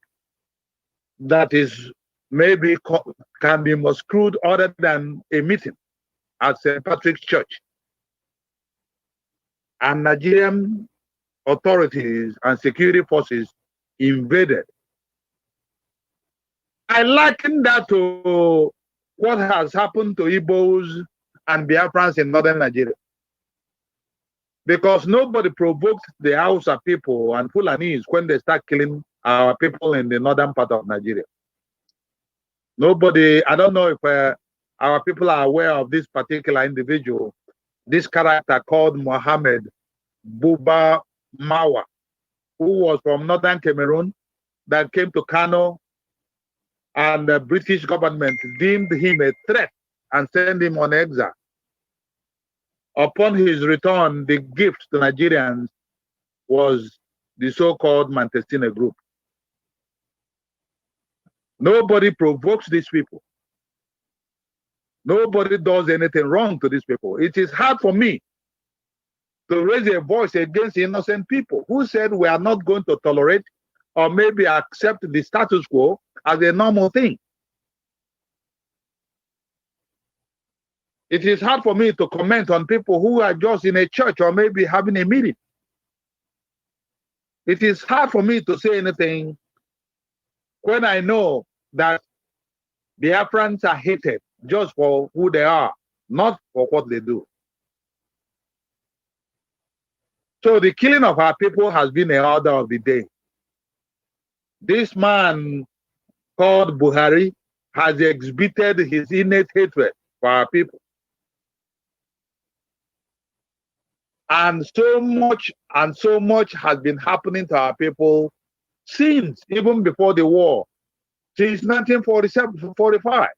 that is maybe can be misconstrued other than a meeting at St. Patrick's Church. And Nigerian authorities and security forces invaded. I liken that to what has happened to Igbos and Biafrans in northern Nigeria. Because nobody provoked the Hausa people and Fulanis when they start killing our people in the northern part of Nigeria. Nobody, I don't know if our people are aware of this particular individual, this character called Mohammed Buba Mawa, who was from northern Cameroon, that came to Kano, and the British government deemed him a threat and sent him on exile. Upon his return, the gift to Nigerians was the so-called Mantestina group. Nobody provokes these people. Nobody does anything wrong to these people. It is hard for me to raise a voice against innocent people who said we are not going to tolerate or maybe accept the status quo as a normal thing. It is hard for me to comment on people who are just in a church or maybe having a meeting. It is hard for me to say anything when I know that Biafrans are hated just for who they are, not for what they do. So the killing of our people has been the order of the day. This man called Buhari has exhibited his innate hatred for our people. And so much has been happening to our people since, even before the war, since 1947, 45.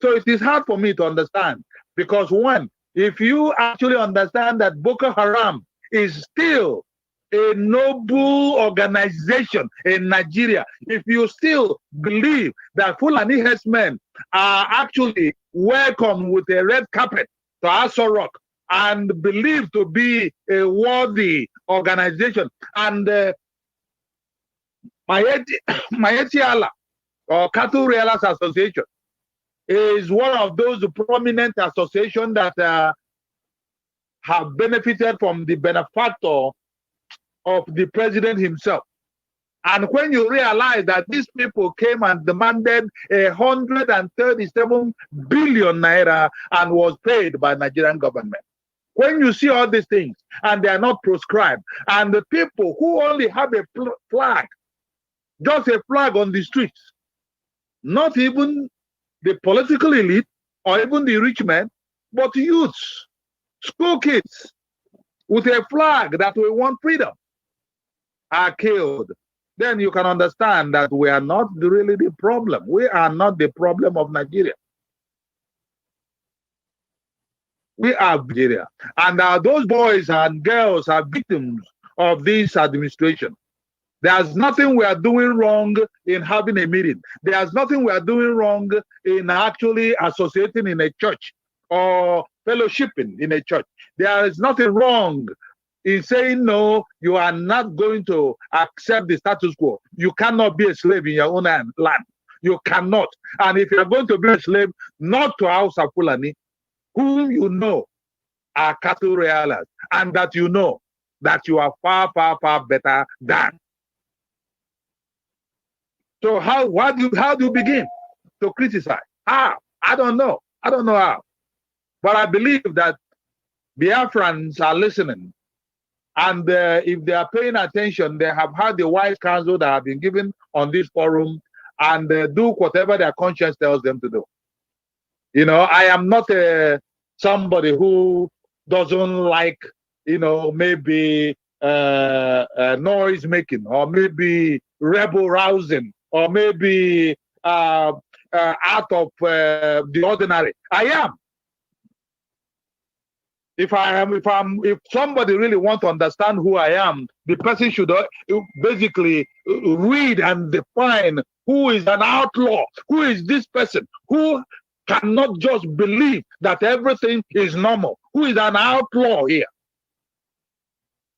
So it is hard for me to understand, because one, if you actually understand that Boko Haram is still a noble organization in Nigeria, if you still believe that Fulani herdsmen are actually welcome with a red carpet to Aso Rock and believed to be a worthy organization, and Maeti Allah, or Cattle Reelers Association, is one of those prominent associations that have benefited from the benefactor of the president himself. And when you realize that these people came and demanded 137 billion naira and was paid by Nigerian government, when you see all these things and they are not proscribed, and the people who only have a flag, just a flag on the streets, not even the political elite or even the rich men, but youths, school kids, with a flag that we want freedom, are killed, then you can understand that we are not really the problem. We are not the problem of Nigeria. We are Nigeria. And those boys and girls are victims of this administration. There's nothing we are doing wrong in having a meeting. There's nothing we are doing wrong in actually associating in a church or fellowshipping in a church. There is nothing wrong in saying, no, you are not going to accept the status quo. You cannot be a slave in your own land. You cannot. And if you are going to be a slave, not to House of Fulani, whom you know are cattle reelers, and that you know that you are far, far, far better than. So how do you begin to criticize? How? I don't know. I don't know how. But I believe that Biafrans are listening. And if they are paying attention, they have had the wise counsel that have been given on this forum, and do whatever their conscience tells them to do. You know, I am not somebody who doesn't like, you know, maybe noise making, or maybe rebel rousing, or maybe out of the ordinary. I am. If somebody really wants to understand who I am, the person should basically read and define who is an outlaw, who is this person, who cannot just believe that everything is normal, who is an outlaw here.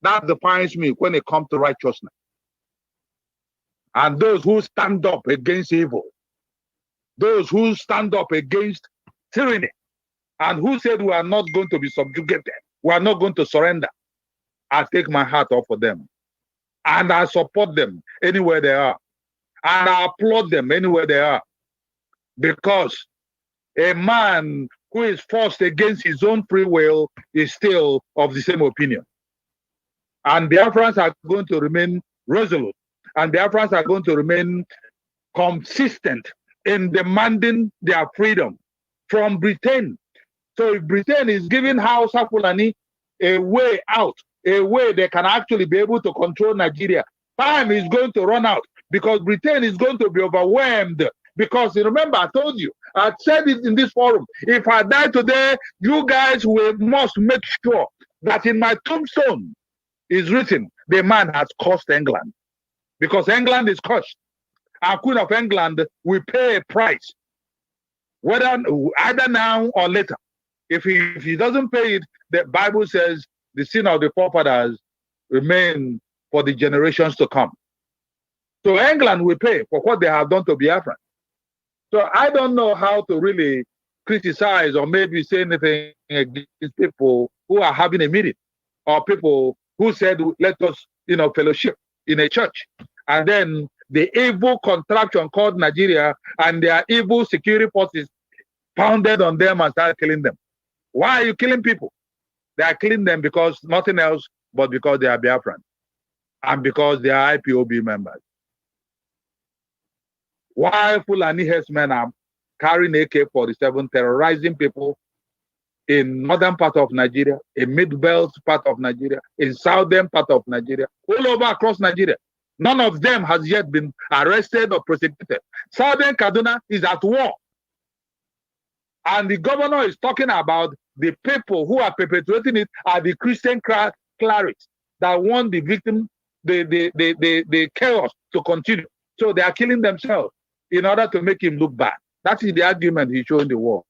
That defines me when it comes to righteousness. And those who stand up against evil, those who stand up against tyranny, and who said we are not going to be subjugated, we are not going to surrender, I take my hat off for them. And I support them anywhere they are. And I applaud them anywhere they are. Because a man who is forced against his own free will is still of the same opinion. And Biafrans are going to remain resolute. And Biafrans are going to remain consistent in demanding their freedom from Britain. So if Britain is giving Hausa Fulani a way out, a way they can actually be able to control Nigeria, time is going to run out, because Britain is going to be overwhelmed. Because remember, I told you, I said it in this forum, if I die today, you guys must make sure that in my tombstone is written, the man has cursed England. Because England is cursed. Our Queen of England will pay a price, either now or later. If he doesn't pay it, the Bible says the sin of the forefathers remain for the generations to come. So England will pay for what they have done to Biafra. So I don't know how to really criticize or maybe say anything against people who are having a meeting, or people who said, let us, fellowship in a church. And then the evil contraption called Nigeria and their evil security forces pounded on them and started killing them. Why are you killing people? They are killing them because nothing else but because they are Biafran and because they are IPOB members. Why Fulani herdsmen are carrying AK-47, terrorizing people in northern part of Nigeria, in mid-belt part of Nigeria, in southern part of Nigeria, all over across Nigeria. None of them has yet been arrested or prosecuted. Southern Kaduna is at war. And the governor is talking about the people who are perpetuating it are the Christian clerics that want the victim, the chaos to continue. So they are killing themselves in order to make him look bad. That is the argument he's showing the world.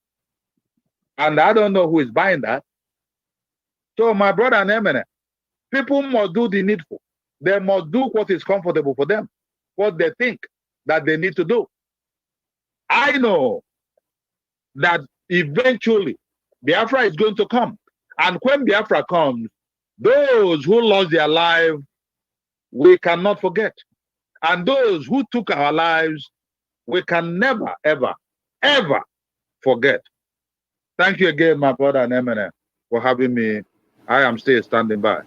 And I don't know who is buying that. So my brother and Eminem, people must do the needful. They must do what is comfortable for them, what they think that they need to do. I know that eventually Biafra is going to come. And when Biafra comes, those who lost their life, we cannot forget. And those who took our lives, we can never, ever, ever forget. Thank you again, my brother and Eminem, for having me. I am still standing by.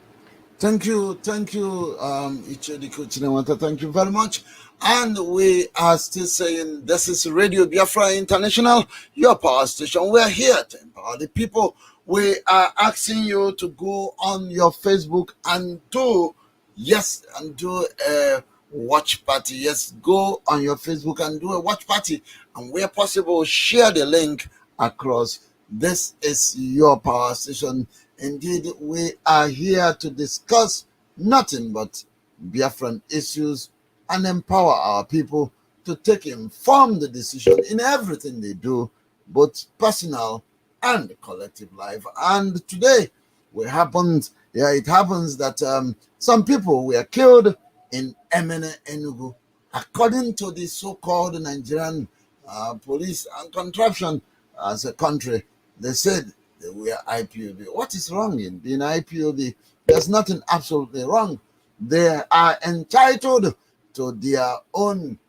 Thank you, Ichediko Chinewata. Thank you very much. And we are still saying this is Radio Biafra International, your power station. We are here to empower the people. We are asking you to go on your Facebook and do a watch party. Yes, go on your Facebook and do a watch party. And where possible, share the link across. This is your power station. Indeed, we are here to discuss nothing but Biafran issues and empower our people to take informed decision in everything they do, both personal and collective life. And today, it happens that some people were killed in Emene, Enugu, according to the so-called Nigerian police and contraption as a country. They said they were IPOB. What is wrong in being IPOB? There's nothing absolutely wrong. They are entitled to their own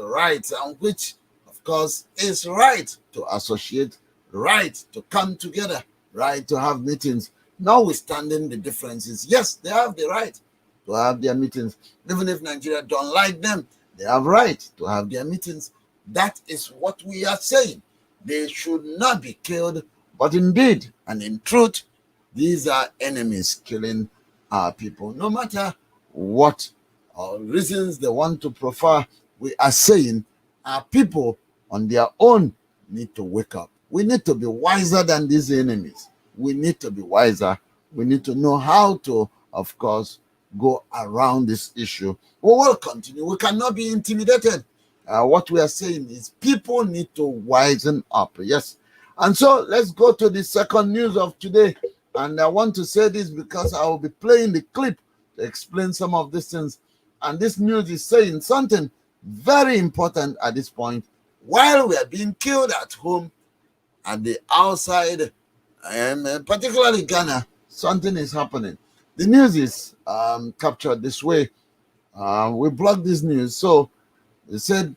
rights, and which, of course, is right to associate, right to come together, right to have meetings, notwithstanding the differences. Yes, they have the right to have their meetings. Even if Nigeria don't like them, they have right to have their meetings. That is what we are saying. They should not be killed, but indeed and in truth, these are enemies killing our people. No matter what reasons they want to prefer, we are saying our people on their own need to wake up. We need to be wiser than these enemies. We need to be wiser. We need to know how to, of course, go around this issue. We will continue. We cannot be intimidated. What we are saying is people need to wisen up. Yes. And so let's go to the second news of today. And I want to say this because I will be playing the clip to explain some of these things. And this news is saying something very important at this point. While we are being killed at home, at the outside, and particularly Ghana, something is happening. The news is captured this way. We blocked this news. So they said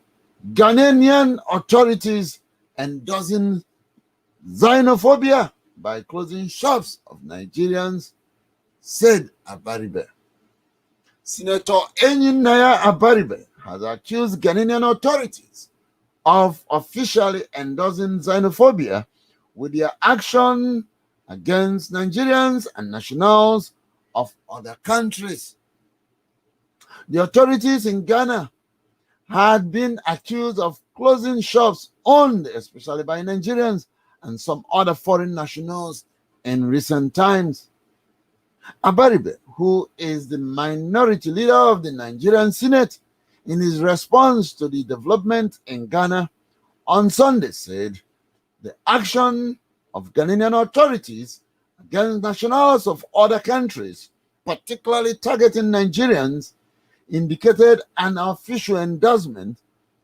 Ghanaian authorities endorsing xenophobia by closing shops of Nigerians, said Abaribe. Senator Enyinaya Abaribe has accused Ghanaian authorities of officially endorsing xenophobia with their action against Nigerians and nationals of other countries. The authorities in Ghana had been accused of closing shops owned especially by Nigerians and some other foreign nationals in recent times. Abaribe, who is the minority leader of the Nigerian Senate, in his response to the development in Ghana on Sunday said the action of Ghanaian authorities against nationals of other countries, particularly targeting Nigerians, indicated an official endorsement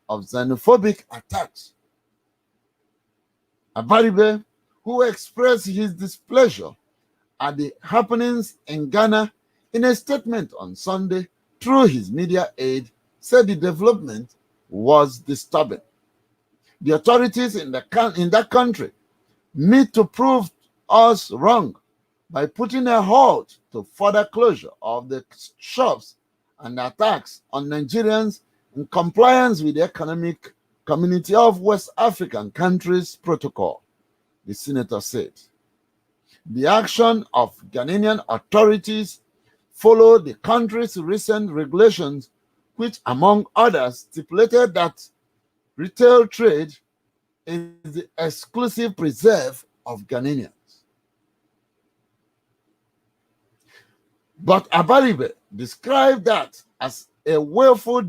of xenophobic attacks. Abaribe, who expressed his displeasure at the happenings in Ghana in a statement on Sunday through his media aide, said the development was disturbing. The authorities in that country need to prove us wrong by putting a halt to further closure of the shops and attacks on Nigerians in compliance with the Economic Community of West African Countries Protocol, the senator said. The action of Ghanaian authorities followed the country's recent regulations, which, among others, stipulated that retail trade is the exclusive preserve of Ghanaians. But Abaribe described that as a willful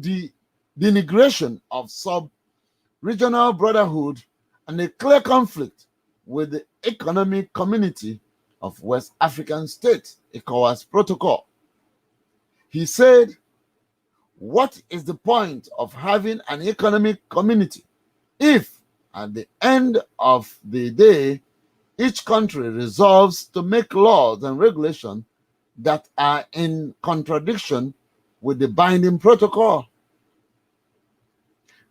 denigration of sub-regional brotherhood and a clear conflict with the Economic Community of West African States, ECOWAS Protocol. He said, what is the point of having an economic community if at the end of the day, each country resolves to make laws and regulations that are in contradiction with the binding protocol?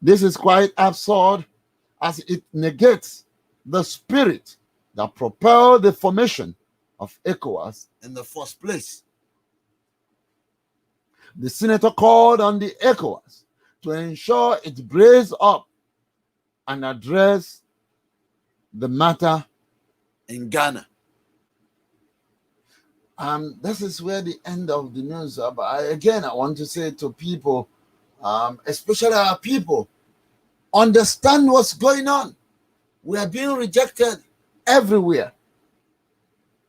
This is quite absurd, as it negates the spirit that propelled the formation of ECOWAS in the first place. The senator called on the ECOWAS to ensure it braces up and address the matter in Ghana. This is where the end of the news. But I want to say to people, especially our people, understand what's going on. We are being rejected everywhere.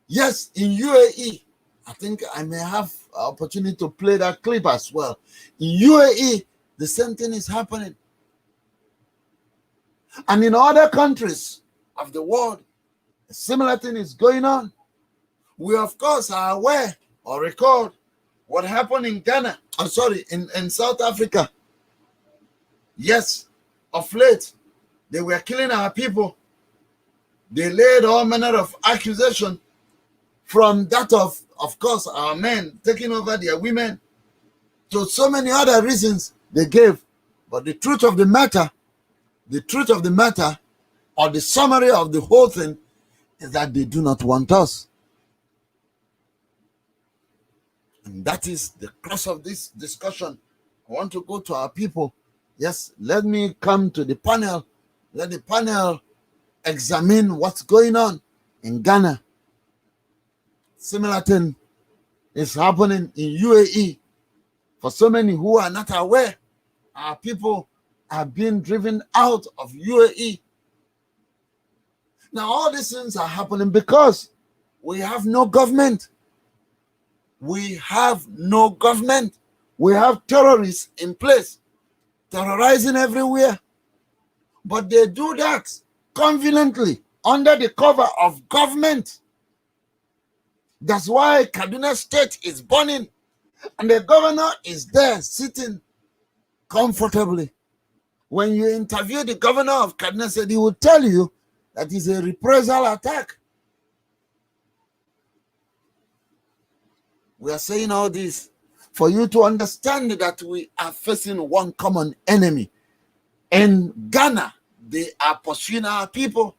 Yes, in UAE, I think I may have opportunity to play that clip as well. In UAE, the same thing is happening. And in other countries of the world, a similar thing is going on. We, of course, are aware or recall what happened in Ghana, in South Africa. Yes, of late, they were killing our people. They laid all manner of accusation, from that of course, our men taking over their women, to so many other reasons they gave. But the truth of the matter, or the summary of the whole thing, is that they do not want us. And that is the crux of this discussion. I want to go to our people. Yes, let me come to the panel. Let the panel examine what's going on in Ghana. Similar thing is happening in UAE. For so many who are not aware, our people are being driven out of UAE. Now, all these things are happening because we have no government. We have no government. We have terrorists in place, terrorizing everywhere. But they do that conveniently under the cover of government. That's why Kaduna State is burning, and the governor is there sitting comfortably. When you interview the governor of Kaduna State, he will tell you that it's a reprisal attack. We are saying all this for you to understand that we are facing one common enemy. In Ghana, they are pursuing our people.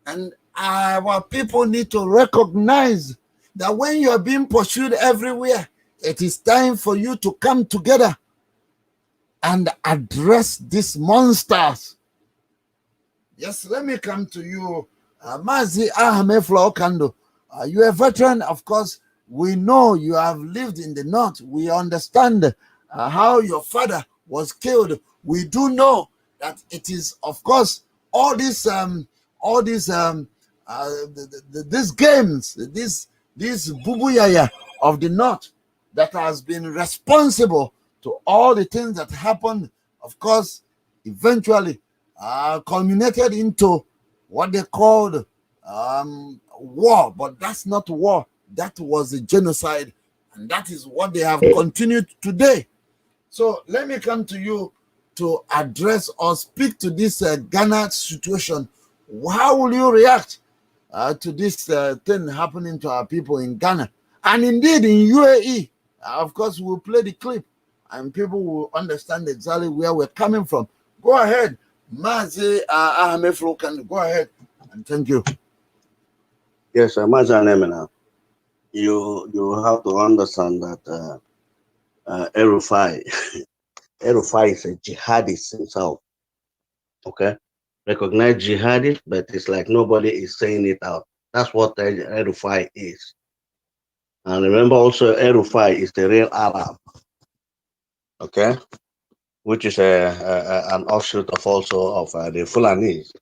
And our people need to recognize that when you are being pursued everywhere, it is time for you to come together and address these monsters. Yes, let me come to you, Mazi Ahmed Flaokando. You're a veteran, of course. We know you have lived in the north. We understand how your father was killed. We do know that it is, of course, these games, this bubuyaya of the north that has been responsible to all the things that happened, of course, eventually culminated into what they called war. But that's not war. That was a genocide, and that is what they have continued today. So let me come to you to address or speak to this Ghana situation. How will you react to this thing happening to our people in Ghana? And indeed in UAE, of course, we'll play the clip and people will understand exactly where we're coming from. Go ahead, Mazi Ahmed Frokan, go ahead, and thank you. Yes, Mazi Ahmed. You have to understand that El-Rufai is a jihadist himself. Okay, recognize jihadist, but it's like nobody is saying it out. That's what El-Rufai is. And remember also, El-Rufai is the real Arab, okay? Which is an offshoot of also of the Fulanese.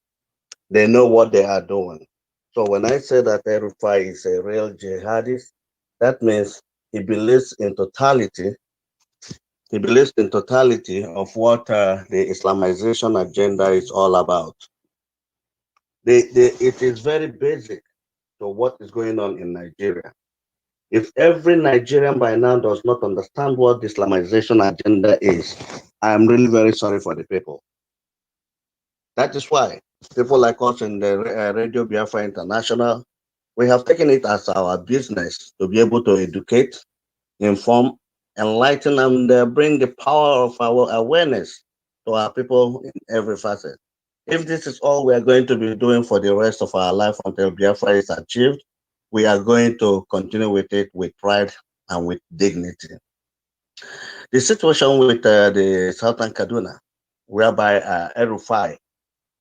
They know what they are doing. So when I say that El-Rufai is a real jihadist, that means he believes in totality. He believes in totality of what the Islamization agenda is all about. It is very basic to what is going on in Nigeria. If every Nigerian by now does not understand what the Islamization agenda is, I am really very sorry for the people. That is why people like us in the Radio Biafra International, we have taken it as our business to be able to educate, inform, enlighten, and bring the power of our awareness to our people in every facet. If this is all we are going to be doing for the rest of our life until Biafra is achieved, we are going to continue with it with pride and with dignity. The situation with the Southern Kaduna, whereby El-Rufai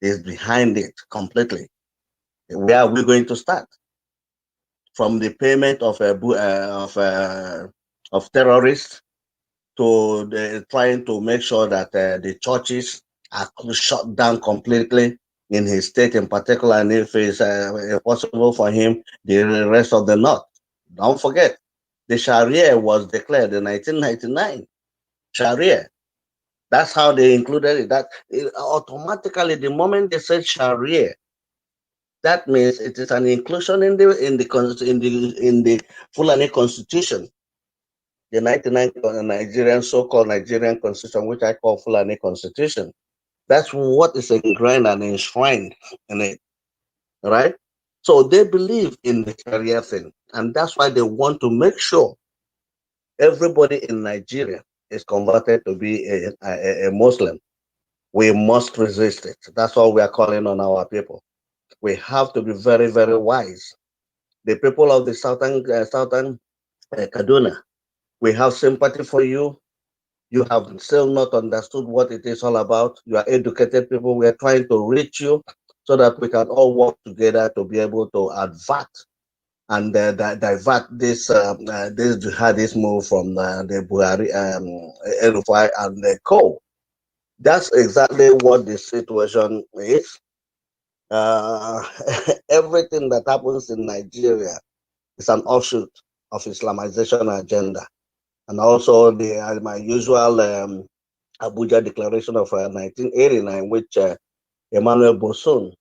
is behind it completely. Where are we going to start? From the payment of terrorists to trying to make sure that the churches are shut down completely in his state in particular, and if it's possible for him, the rest of the north. Don't forget, the Sharia was declared in 1999. Sharia. That's how they included it. That automatically, the moment they said Sharia, that means it is an inclusion in the Fulani Constitution, the 99 Nigerian so-called Nigerian Constitution, which I call Fulani Constitution. That's what is ingrained and enshrined in it, right? So they believe in the Sharia thing, and that's why they want to make sure everybody in Nigeria is converted to be a Muslim. We must resist it. That's all we are calling on our people. We have to be very, very wise. The people of the southern Kaduna, we have sympathy for you. You have still not understood what it is all about. You are educated people. We are trying to reach you so that we can all work together to be able to advert and divert this jihadist move from the Buhari, El-Rufai, and the co. That's exactly what the situation is. Everything that happens in Nigeria is an offshoot of Islamization agenda. And also my usual Abuja Declaration of 1989, which Emmanuel Boson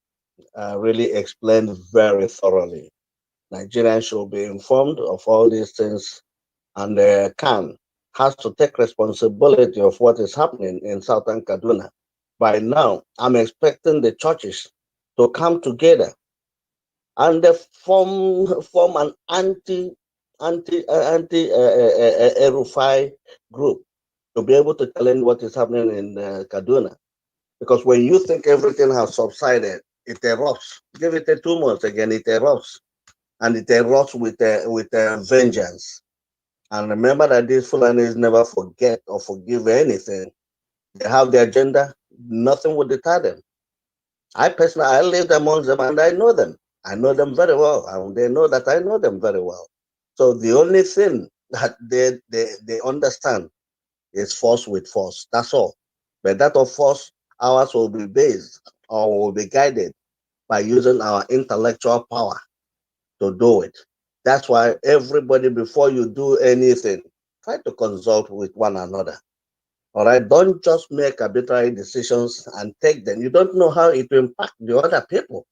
really explained very thoroughly. Nigerians should be informed of all these things, and has to take responsibility of what is happening in Southern Kaduna. By now, I'm expecting the churches to come together and form an anti-El-Rufai group to be able to challenge what is happening in Kaduna. Because when you think everything has subsided, it erupts. Give it 2 months again, it erupts, and it erupts with vengeance. And remember that these Fulanis never forget or forgive anything. They have their agenda. Nothing will deter them. I lived among them and I know them. I know them very well, and they know that I know them very well. So the only thing that they understand is force with force. That's all. But that of force, ours will be based or will be guided by using our intellectual power to do it. That's why everybody, before you do anything, try to consult with one another. All right, don't just make arbitrary decisions and take them. You don't know how it will impact the other people.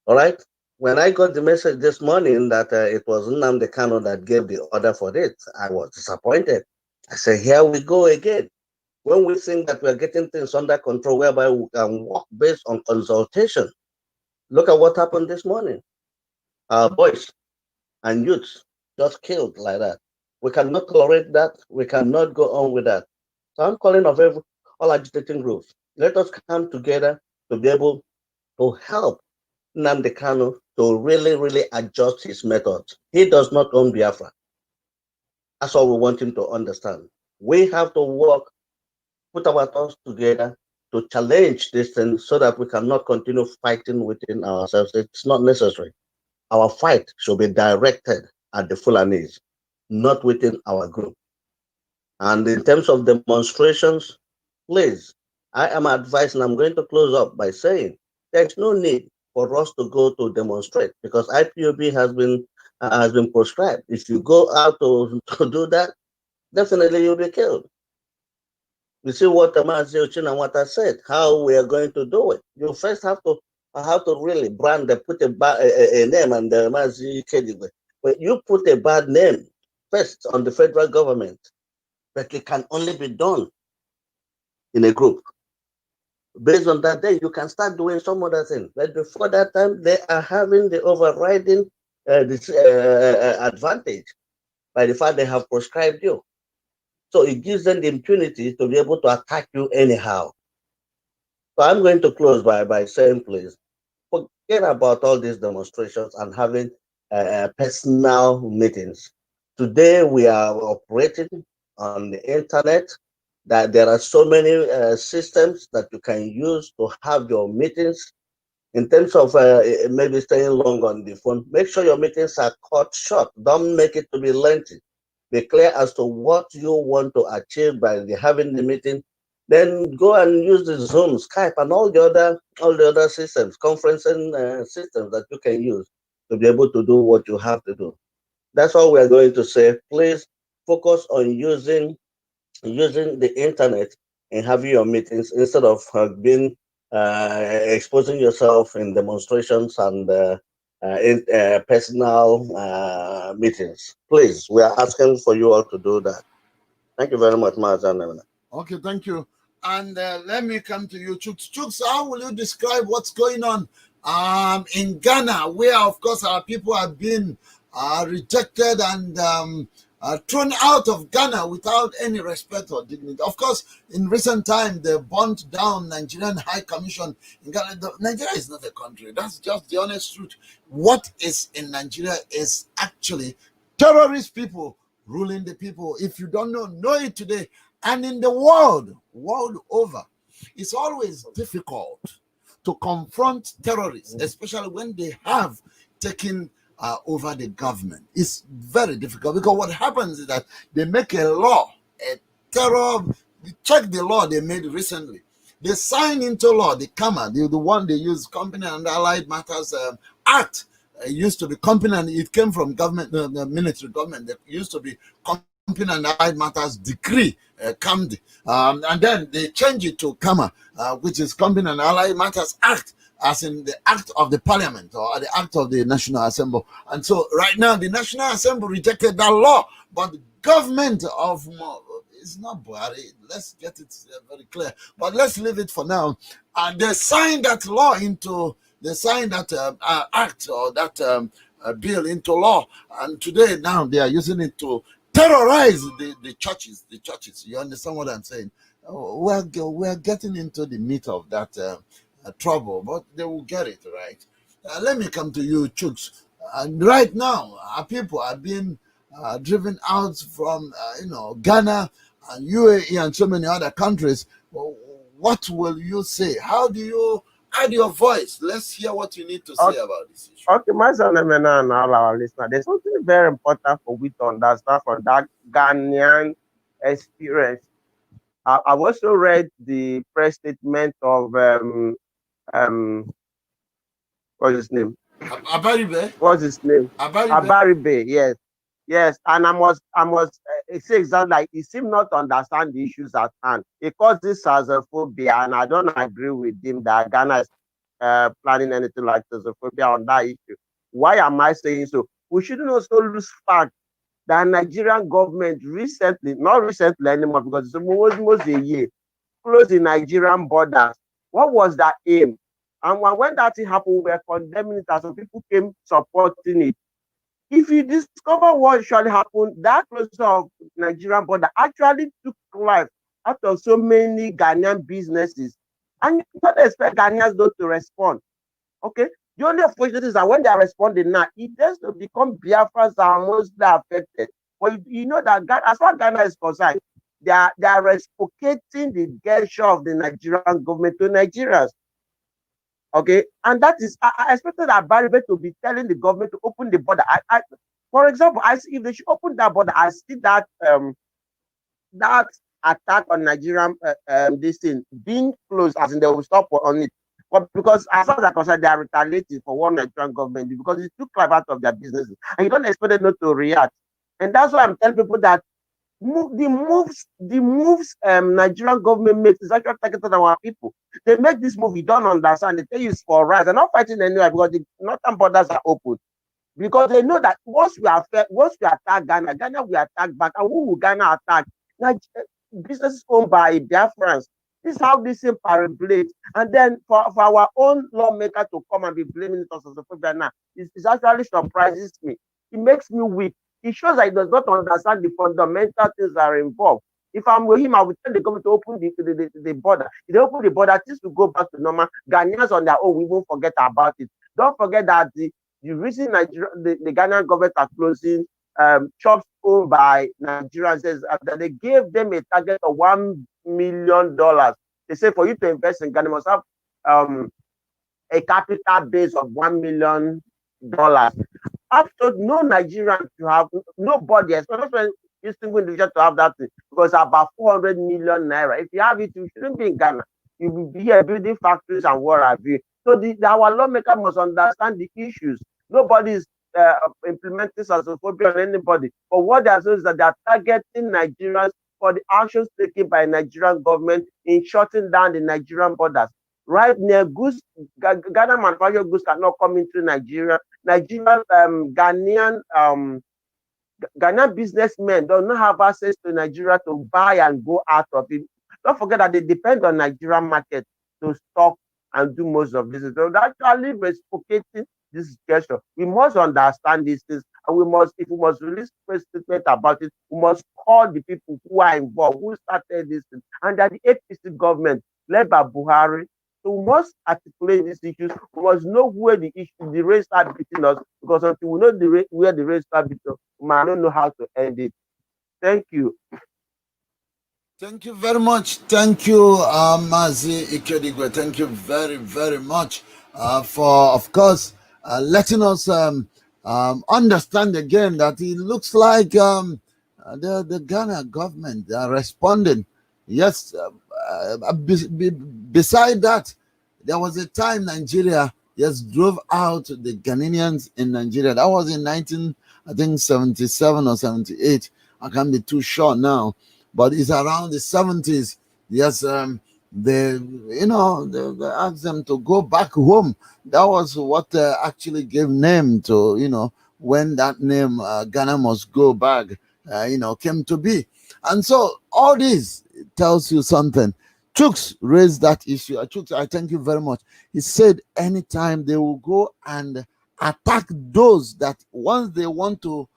All right. When I got the message this morning that it was Nnamdi Kanu that gave the order for it, I was disappointed. I said, here we go again. When we think that we're getting things under control, whereby we can work based on consultation, look at what happened this morning. Our boys and youths just killed like that. We cannot tolerate that. We cannot go on with that. So I'm calling of all agitating groups. Let us come together to be able to help Nnamdi Kanu to really, really adjust his methods. He does not own Biafra. That's all we want him to understand. We have to work, put our thoughts together to challenge this thing so that we cannot continue fighting within ourselves. It's not necessary. Our fight should be directed at the Fulanis, not within our group. And in terms of demonstrations, please, I am advising, I'm going to close up by saying there's no need for us to go to demonstrate because IPOB has been prescribed. If you go out to do that, definitely you'll be killed. You see what Mazi Ochinawata said, how we are going to do it. You first have to really brand put a name and the Mazi Kedigwe. But you put a bad name first on the federal government, but it can only be done in a group. Based on that, then you can start doing some other things. But before that time, they are having the overriding advantage by the fact they have proscribed you. So it gives them the impunity to be able to attack you anyhow. So I'm going to close by saying, please, forget about all these demonstrations and having personal meetings. Today, we are operating on the internet, that there are so many systems that you can use to have your meetings. In terms of maybe staying long on the phone, make sure your meetings are cut short. Don't make it to be lengthy. Be clear as to what you want to achieve by having the meeting. Then go and use the Zoom, Skype, and all the other systems, conferencing systems that you can use to be able to do what you have to do. That's all we are going to say. Please focus on using the internet and having your meetings instead of being exposing yourself in demonstrations and in personal meetings. Please, we are asking for you all to do that. Thank you very much, Mazan. Okay, thank you. And let me come to you, Chooks. Chooks, how will you describe what's going on in Ghana, where, of course, our people have been rejected and thrown out of Ghana without any respect or dignity? Of course, in recent time, they burnt down Nigerian High Commission in Ghana. Nigeria is not a country. That's just the honest truth. What is in Nigeria is actually terrorist people ruling the people. If you don't know it today. And in the world over, it's always difficult to confront terrorists, especially when they have taken over the government. It's very difficult because what happens is that they make a law, a terror. Check the law they made recently. They sign into law the CAMA, the one they use, Company and Allied Matters Act. It used to be company, and it came from government, the military government. There used to be Company and Allied Matters Decree, CAMD, and then they change it to CAMA, which is Company and Allied Matters Act, as in the Act of the Parliament or the Act of the National Assembly. And so right now the National Assembly rejected that law, but the government of it's not Buhari. Let's get it very clear, but let's leave it for now. And they signed that law into. They signed that act or that bill into law, and today now they are using it to terrorize the churches. The churches. You understand what I'm saying? We're getting into the meat of that trouble, but they will get it right. Let me come to you, Chooks. Right now, our people are being driven out from Ghana and UAE and so many other countries. What will you say? How do you add your voice? Let's hear what you need to say about this issue. Okay, my son and all our listeners, there's something very important for we to understand from that Ghanaian experience. I've also read the press statement of what's his name? Abaribe. What's his name? Abaribe. Yes. And I must say exactly like he seemed not to understand the issues at hand. He calls this xenophobia, and I don't agree with him that Ghana is planning anything like xenophobia on that issue. Why am I saying so? We shouldn't also lose fact that Nigerian government not recently anymore, because it's almost a year, closed the Nigerian borders. What was that aim? And when that thing happened, we were condemning it, and some people came supporting it. If you discover what actually happened, that closure of Nigerian border actually took life out of so many Ghanaian businesses. And you don't expect Ghanaians not to respond. Okay? The only unfortunate is that when they are responding now, it tends to become Biafrans that are mostly affected. But you know that as far as Ghana is concerned, they are reciprocating the gesture of the Nigerian government to Nigerians. Okay, and that is I expected Abaribe to be telling the government to open the border. For example, I see if they should open that border, I see that attack on Nigerian this thing being closed, as in they will stop on it. But because as far as I'm concerned, they are retaliating for one Nigerian government because it took life out of their businesses, and you don't expect them not to react. And that's why I'm telling people that the moves Nigerian government makes is actually targeted at our people. They make this move, you don't understand. They tell you it's for rights. They're not fighting anywhere because the northern borders are open. Because they know that once we attack Ghana, Ghana will attack back. And who will Ghana attack? Businesses owned by Biafrans. This is how this thing parabolates. And then for our own lawmaker to come and be blaming it on xenophobia now, it actually surprises me. It makes me weak. It shows that he does not understand the fundamental things that are involved. If I'm with him, I would tell the government to open the border. If they open the border, things will go back to normal. Ghanaians on their own, we won't forget about it. Don't forget that the reason the Ghanaian government are closing shops owned by Nigerians is that they gave them a target of $1 million. They say for you to invest in Ghana, you must have a capital base of $1 million. After no Nigerian to have nobody, especially you single individual to have that thing, because about 400 million naira. If you have it, you shouldn't be in Ghana. You will be here building factories and what have you. So our lawmaker must understand the issues. Nobody is implementing xenophobia on anybody. But what they are saying is that they are targeting Nigerians for the actions taken by Nigerian government in shutting down the Nigerian borders. Right near goods, Ghana manufactured goods cannot come into Nigeria. Nigerian Ghanaian businessmen do not have access to Nigeria to buy and go out of it. Don't forget that they depend on Nigerian market to stock and do most of this. So that's actually reciprocating this gesture. We must understand these things, and if we must release a statement about it, we must call the people who are involved, who started this thing, and that the APC government led by Buhari. So we must articulate these issues. We must know where the race start beating us, because until we know where the race start beating us, we might not know how to end it. Thank you. Thank you very much. Thank you, Mazi Ikedigwe. Thank you very, very much for, of course, letting us understand again that it looks like the Ghana government are responding. Yes, beside that, there was a time Nigeria drove out the Ghanaians in Nigeria. That was in 1977 or 78. I can't be too sure now, but it's around the 70s. Yes, they asked them to go back home. That was what actually gave name to, when that name Ghana must go back, came to be. And so all this tells you something. Chooks raised that issue. Chooks, I thank you very much. He said anytime they will go and attack those that once they want to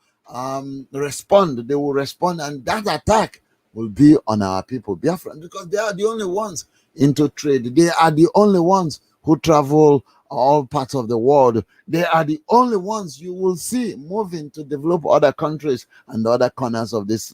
respond, they will respond, and that attack will be on our people, Biafra, because they are the only ones into trade. They are the only ones who travel all parts of the world. They are the only ones you will see moving to develop other countries and other corners of this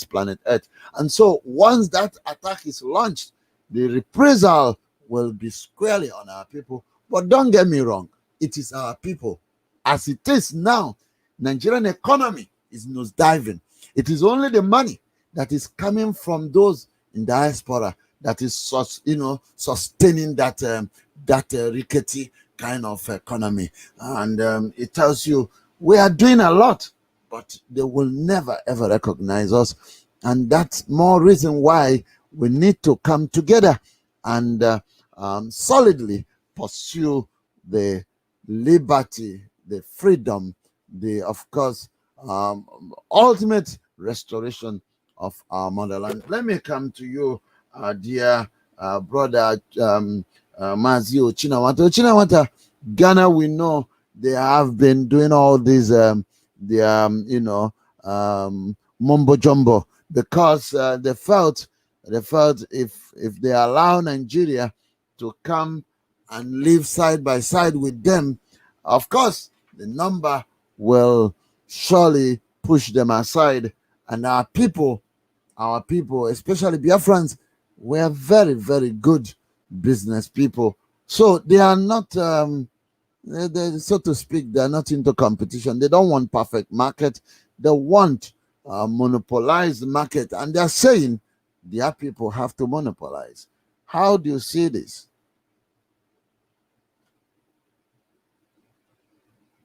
planet Earth. And so once that attack is launched, the reprisal will be squarely on our people. But don't get me wrong, it is our people. As it is now, Nigerian economy is nosediving. It is only the money that is coming from those in diaspora that is sustaining that rickety kind of economy. And it tells you we are doing a lot, but they will never ever recognize us. And that's more reason why we need to come together and solidly pursue the liberty, the freedom, the, of course, ultimate restoration of our motherland. Let me come to you, dear brother Mazio Chinawata. Chinawata, Ghana, we know they have been doing all these mumbo jumbo because they felt if they allow Nigeria to come and live side by side with them, of course the number will surely push them aside. And our people, especially Biafrans, were very, very good business people. So they are not, so to speak, they are not into competition. They don't want perfect market. They want monopolized market, and they are saying their people have to monopolize. How do you see this?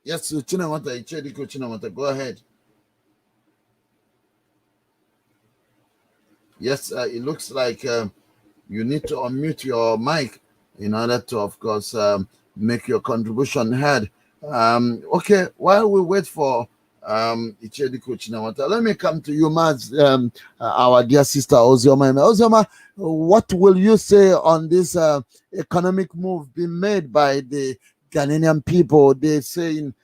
Yes, Chinamata, go ahead. Yes, it looks like you need to unmute your mic in order to, of course, make your contribution heard. Okay, while we wait for Ichediku Chinamata, let me come to you, Maz, our dear sister Ozioma. Ozioma, what will you say on this economic move being made by the Ghanaian people? They're saying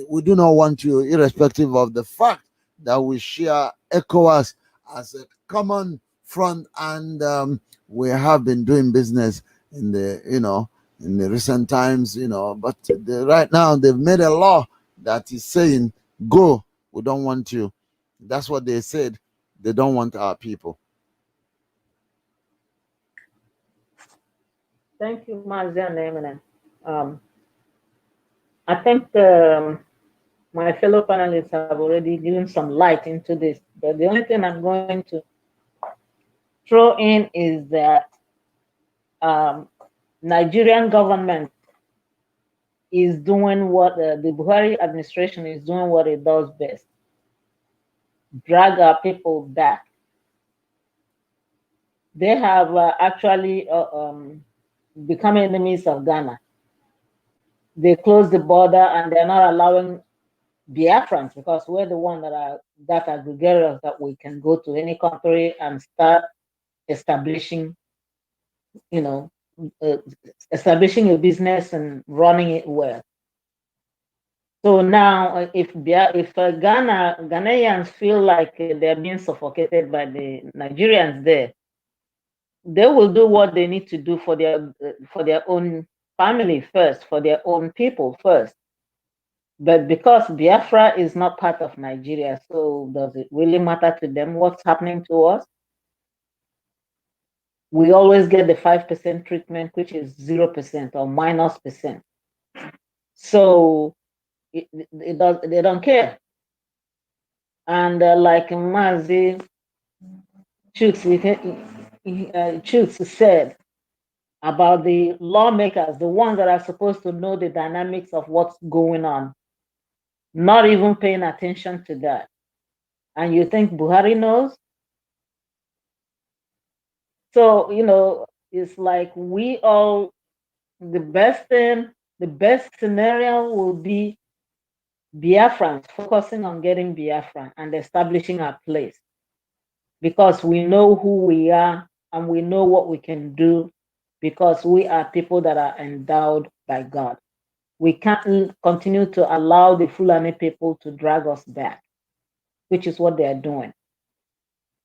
we do not want you, irrespective of the fact that we share ECOWAS as a common front, and we have been doing business in the in the recent times, but right now they've made a law that is saying, go, we don't want you. That's what they said. They don't want our people. Thank you, Mazian Eminem. I think my fellow panelists have already given some light into this, but the only thing I'm going to throw in is that Nigerian government is doing what the Buhari administration is doing what it does best: drag our people back. They have actually become enemies of Ghana. They closed the border and they're not allowing Biafrans, because we're the one that are gregarious, that we can go to any country and start establishing, establishing a business and running it well. So now, if Ghanaians feel like they're being suffocated by the Nigerians there, they will do what they need to do for their own family first, for their own people first. But because Biafra is not part of Nigeria, so does it really matter to them what's happening to us? We always get the 5% treatment, which is 0% or -%. So they don't care. And like Mazi Chutz said about the lawmakers, the ones that are supposed to know the dynamics of what's going on, not even paying attention to that. And you think Buhari knows? So, it's like the best scenario will be Biafrans focusing on getting Biafra and establishing our place, because we know who we are and we know what we can do, because we are people that are endowed by God. We can't continue to allow the Fulani people to drag us back, which is what they're doing.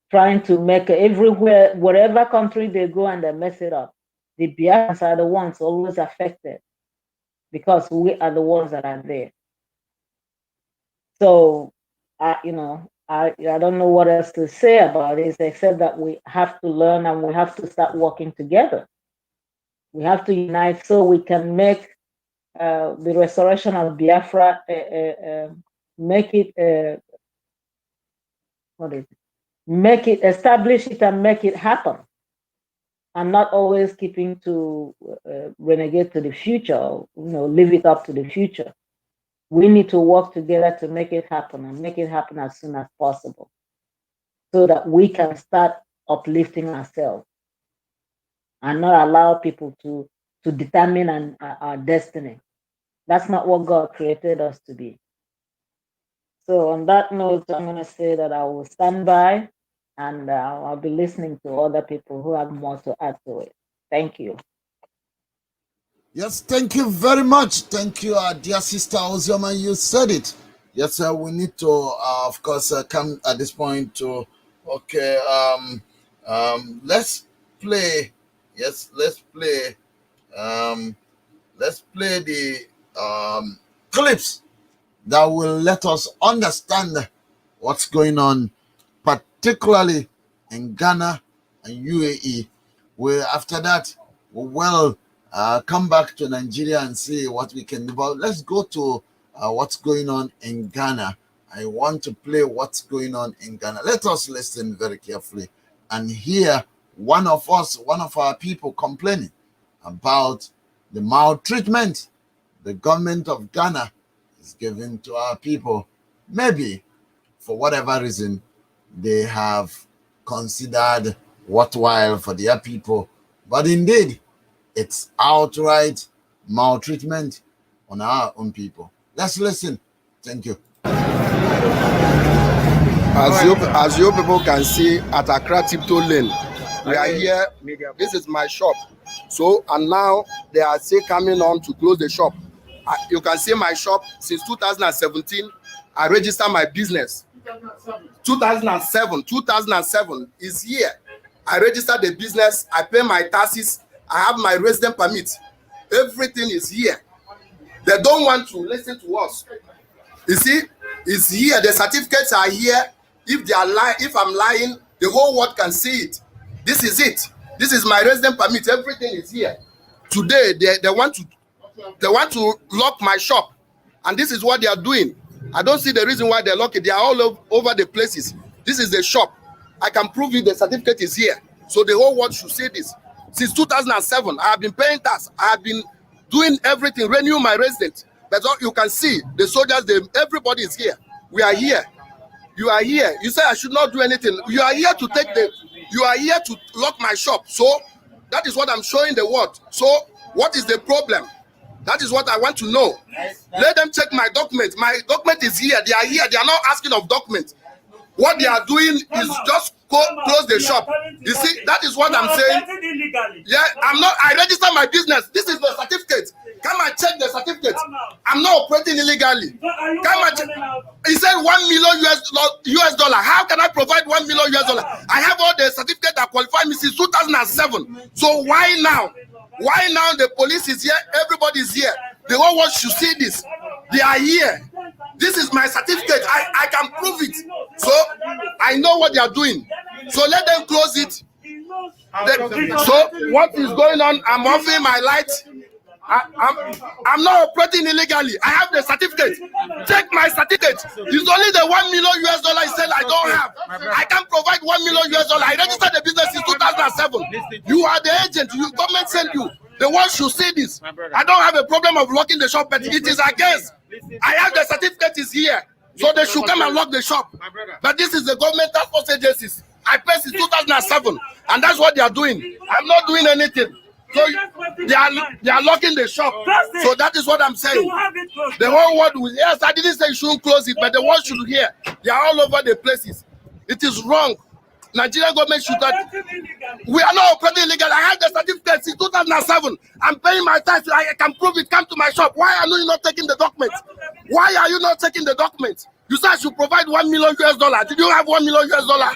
Trying to make everywhere, wherever country they go and they mess it up, the Biafrans are the ones always affected, because we are the ones that are there. So, I don't know what else to say about it, except that we have to learn and we have to start working together. We have to unite so we can make the restoration of Biafra, establish it and make it happen, and not always keeping to renegade to the future, leave it up to the future. We need to work together to make it happen, and make it happen as soon as possible, so that we can start uplifting ourselves and not allow people to determine our destiny. That's not what God created us to be. So on that note, I'm going to say that I will stand by, and I'll be listening to other people who have more to add to it. Thank you. Yes, thank you very much. Thank you, dear sister Ozioma. You said it. Yes, we need to, of course, come at this point to, okay, let's play. Yes, let's play. Let's play the clips that will let us understand what's going on, particularly in Ghana and UAE. Where after that, we will come back to Nigeria and see what we can do. But let's go to what's going on in Ghana. I want to play what's going on in Ghana. Let us listen very carefully and hear one of our people complaining about the maltreatment the government of Ghana is giving to our people. Maybe for whatever reason they have considered worthwhile for their people, but indeed it's outright maltreatment on our own people. Let's listen. Thank you. As you people can see at Accra Tiptoe Lane, we are here. This is my shop. So, and now they are still coming on to close the shop. You can see my shop since 2017. I registered my business. 2007 is here. I registered the business. I pay my taxes. I have my resident permit. Everything is here. They don't want to listen to us. You see, it's here. The certificates are here. If they are lying, if I'm lying, the whole world can see it. This is it. This is my resident permit. Everything is here. Today, they want to lock my shop, and this is what they are doing. I don't see the reason why they lock it. They are all over the places. This is the shop. I can prove you the certificate is here. So the whole world should see this. Since 2007, I have been paying tax. I have been doing everything, renewing my residence. But you can see the soldiers, everybody is here. We are here. You are here. You say I should not do anything. You are here to you are here to lock my shop. So that is what I'm showing the world. So what is the problem? That is what I want to know. Let them check my document. My document is here. They are here. They are not asking of documents. What they are doing is just close the shop. You see, that is what I'm saying. Yeah, I register my business. This is the certificate. Come and check the certificate. I'm not operating illegally. Come and check. He said $1 million US dollar. How can I provide $1 million US dollar? I have all the certificates that qualify me since 2007. So why now? Why now the police is here? Everybody is here. The whole world should see this. They are here. This is my certificate. I can prove it. So I know what they are doing. So let them close it. So what is going on? I'm offering my light. I'm not operating illegally. I have the certificate. Check my certificate. It's only the $1 million US dollar I said I don't have. I can provide $1 million US dollar. I registered the business in 2007. You are the agent. Your government sent you. The world should see this. I don't have a problem of locking the shop, but it is against. I have the certificate is here. So they should come and lock the shop. But this is the government task force agencies. I paid since 2007. And that's what they are doing. I'm not doing anything. So they are locking the shop. So that is what I'm saying. The whole world will, yes, I didn't say you shouldn't close it, but the world should hear. They are all over the places. It is wrong. Nigerian government should not. We are not operating illegal. I have the certificate since 2007. I'm paying my tax. I can prove it. Come to my shop. Why are you not taking the document? Why are you not taking the document? You said I should provide $1 million US dollar. Did you have $1 million US dollar?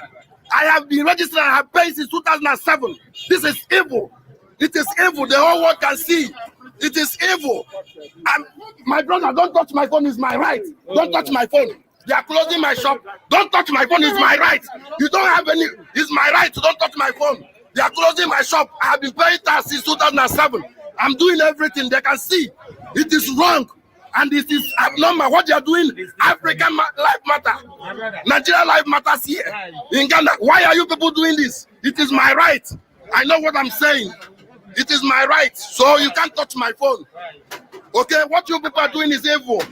I have been registered. I have paid since 2007. This is evil. It is evil. The whole world can see. It is evil. My brother, don't touch my phone. It's my right. Don't touch my phone. They are closing my shop. Don't touch my phone. It's my right. You don't have any. It's my right. Don't touch my phone. They are closing my shop. I have been paying tax since 2007. I'm doing everything. They can see. It is wrong. And it is abnormal. What they are doing, African life matter. Nigeria life matters here. In Ghana. Why are you people doing this? It is my right. I know what I'm saying. It is my right. So you can't touch my phone. Okay, what you people are doing is evil.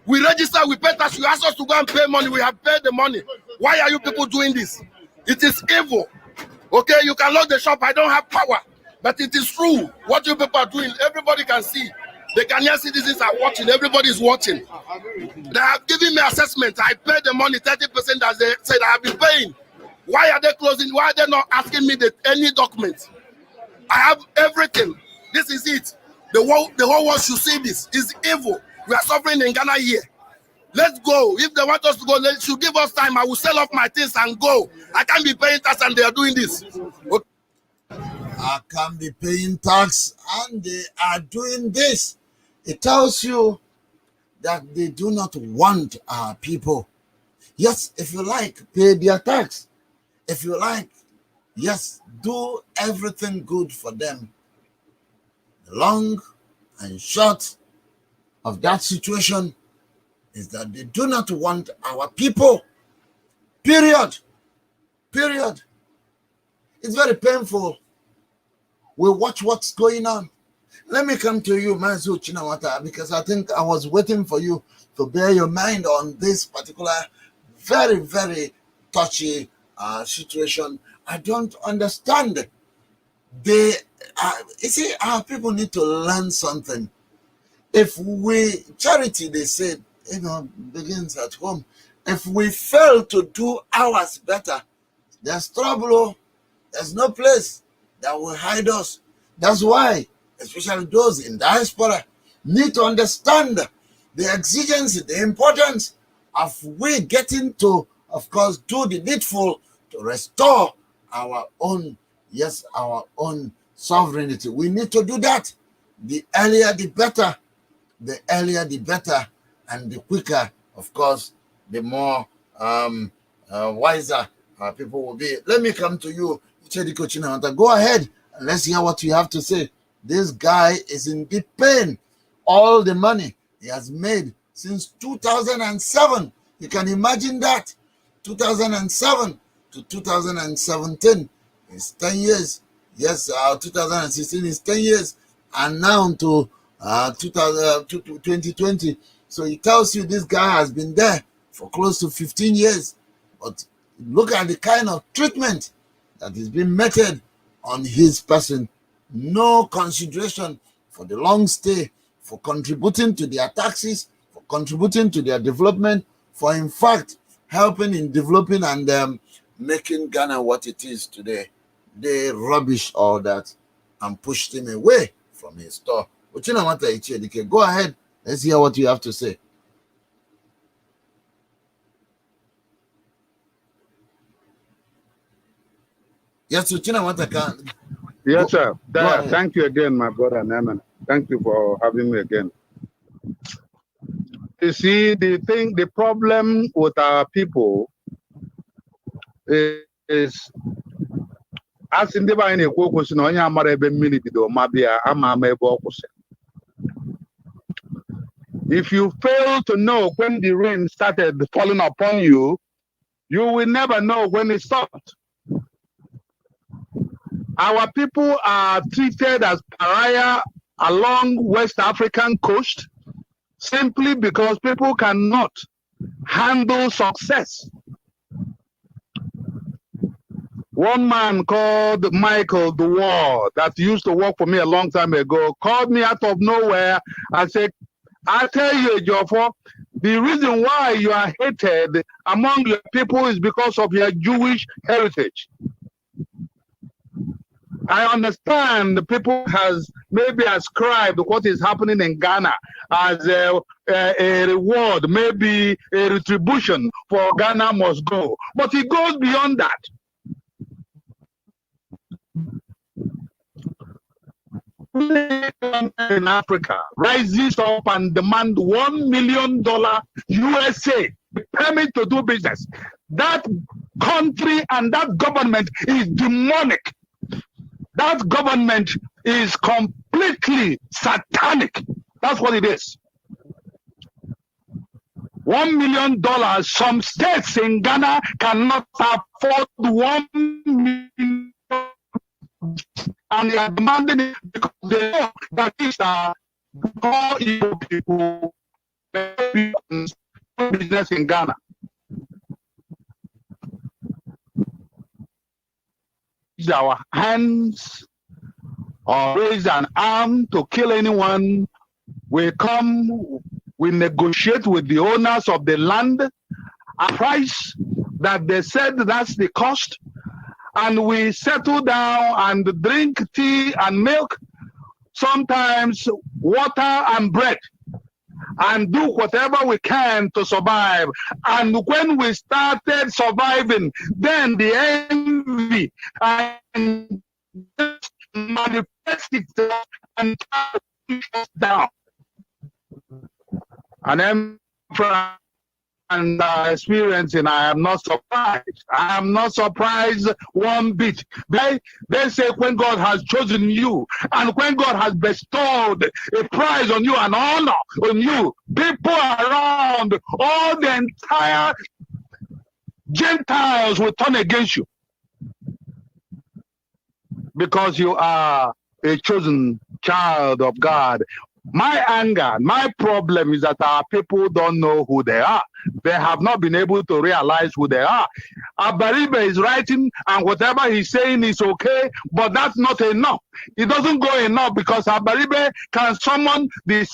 We register, we pay tax, you ask us to go and pay money, we have paid the money. Why are you people doing this? It is evil. Okay, you can lock the shop, I don't have power. But it is true. What you people are doing, everybody can see. The Ghanaian citizens are watching, everybody is watching. They have given me assessment. I paid the money, 30% as they said I have been paying. Why are they closing? Why are they not asking me any document? I have everything. This is it. The whole world should see this. It's evil. We are suffering in Ghana here. Let's go. If they want us to go, they should give us time. I will sell off my things and go. I can't be paying tax and they are doing this. Okay. I can't be paying tax and they are doing this. It tells you that they do not want our people. Yes, if you like, pay their tax. If you like, yes, do everything good for them. The long and short of that situation is that they do not want our people. Period. Period. It's very painful. We watch what's going on. Let me come to you, Mazu Chinawata, because I think I was waiting for you to bear your mind on this particular very, very touchy situation. I don't understand. You see, our people need to learn something. If we, charity, they said, begins at home. If we fail to do ours better, there's trouble. There's no place that will hide us. That's why, especially those in diaspora, need to understand the exigency, the importance of we getting to, of course, do the needful to restore our own, yes, our own sovereignty. We need to do that. The earlier, the better. The earlier, the better. And the quicker, of course, the more wiser people will be. Let me come to you, Chediko Chinawata. Go ahead and let's hear what you have to say. This guy is in deep pain. All the money he has made since 2007. You can imagine that. 2007 to 2017 is 10 years. Yes, 2016 is 10 years. And now to 2020. So it tells you this guy has been there for close to 15 years. But look at the kind of treatment that is being meted on his person. No consideration for the long stay, for contributing to their taxes, for contributing to their development, for in fact helping in developing and making Ghana what it is today. They rubbish all that and pushed him away from his store. Go ahead. Let's hear what you have to say. Yes, Yes, sir. Thank you again, my brother Neman. Thank you for having me again. You see, the problem with our people is as in the Bible, if you fail to know when the rain started falling upon you, you will never know when it stopped. Our people are treated as pariah along West African coast simply because people cannot handle success. One man called Michael Dewar that used to work for me a long time ago called me out of nowhere and said, I tell you, Jofo, the reason why you are hated among your people is because of your Jewish heritage. I understand the people has maybe ascribed what is happening in Ghana as a reward, maybe a retribution for Ghana must go. But it goes beyond that. In Africa rises up and demand $1 million USA permit to do business. That country and that government is demonic. That government is completely satanic. That's what it is. $1 million. Some states in Ghana cannot afford $1 million. And they are demanding it because they know that these are poor Igbo people business in Ghana. Use our hands or raise an arm to kill anyone. We come, we negotiate with the owners of the land a price that they said that's the cost. And we settle down and drink tea and milk, sometimes water and bread, and do whatever we can to survive. And when we started surviving, then the envy and manifest itself and push us down. And then and are experiencing, I am not surprised. I am not surprised one bit. They say when God has chosen you and when God has bestowed a prize on you, an honor on you, people around, all the entire Gentiles will turn against you because you are a chosen child of God. My anger, my problem is that our people don't know who they are. They have not been able to realize who they are. Abaribe is writing, and whatever he's saying is okay, but that's not enough. It doesn't go enough because Abaribe can summon the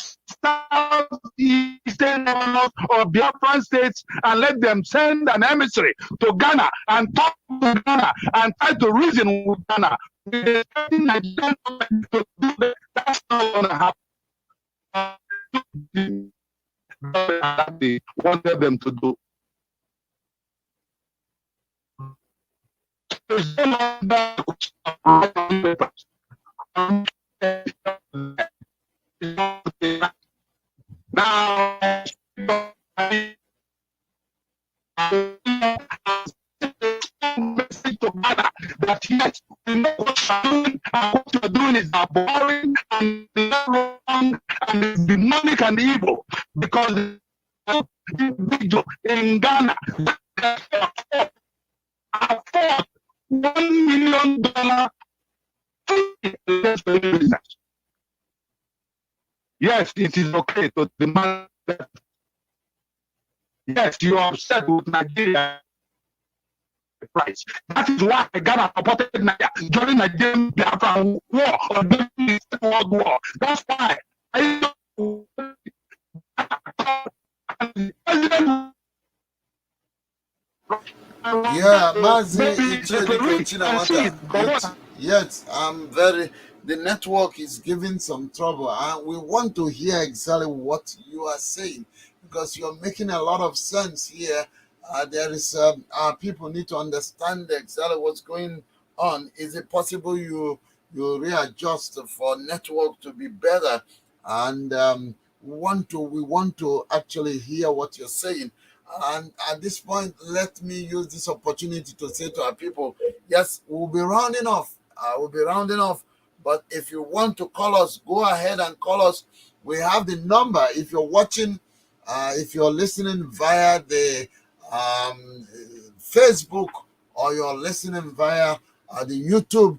southeastern governors of Biafran states and let them send an emissary to Ghana and talk to Ghana and try to reason with Ghana. That's not going to happen. They wanted them to do. Now, message to Ghana that yes, you know what you're doing, and what you're doing is boring and wrong and it's demonic and evil because the individual in Ghana afford $1 million business. Yes, it is okay to demand that. Yes, you are upset with Nigeria price. That is why Ghana supported Nigeria during Nigerian Biafra war or during the Second World War. That's why Yeah, Mazi Chinawata. Yes, I'm very. The network is giving some trouble, and we want to hear exactly what you are saying because you're making a lot of sense here. There is our people need to understand exactly what's going on. Is it possible you readjust for network to be better? And we want to actually hear what you're saying. And at this point, let me use this opportunity to say to our people, yes, we'll be rounding off. But if you want to call us, go ahead and call us. We have the number. If you're watching, if you're listening via the Facebook or you're listening via the YouTube,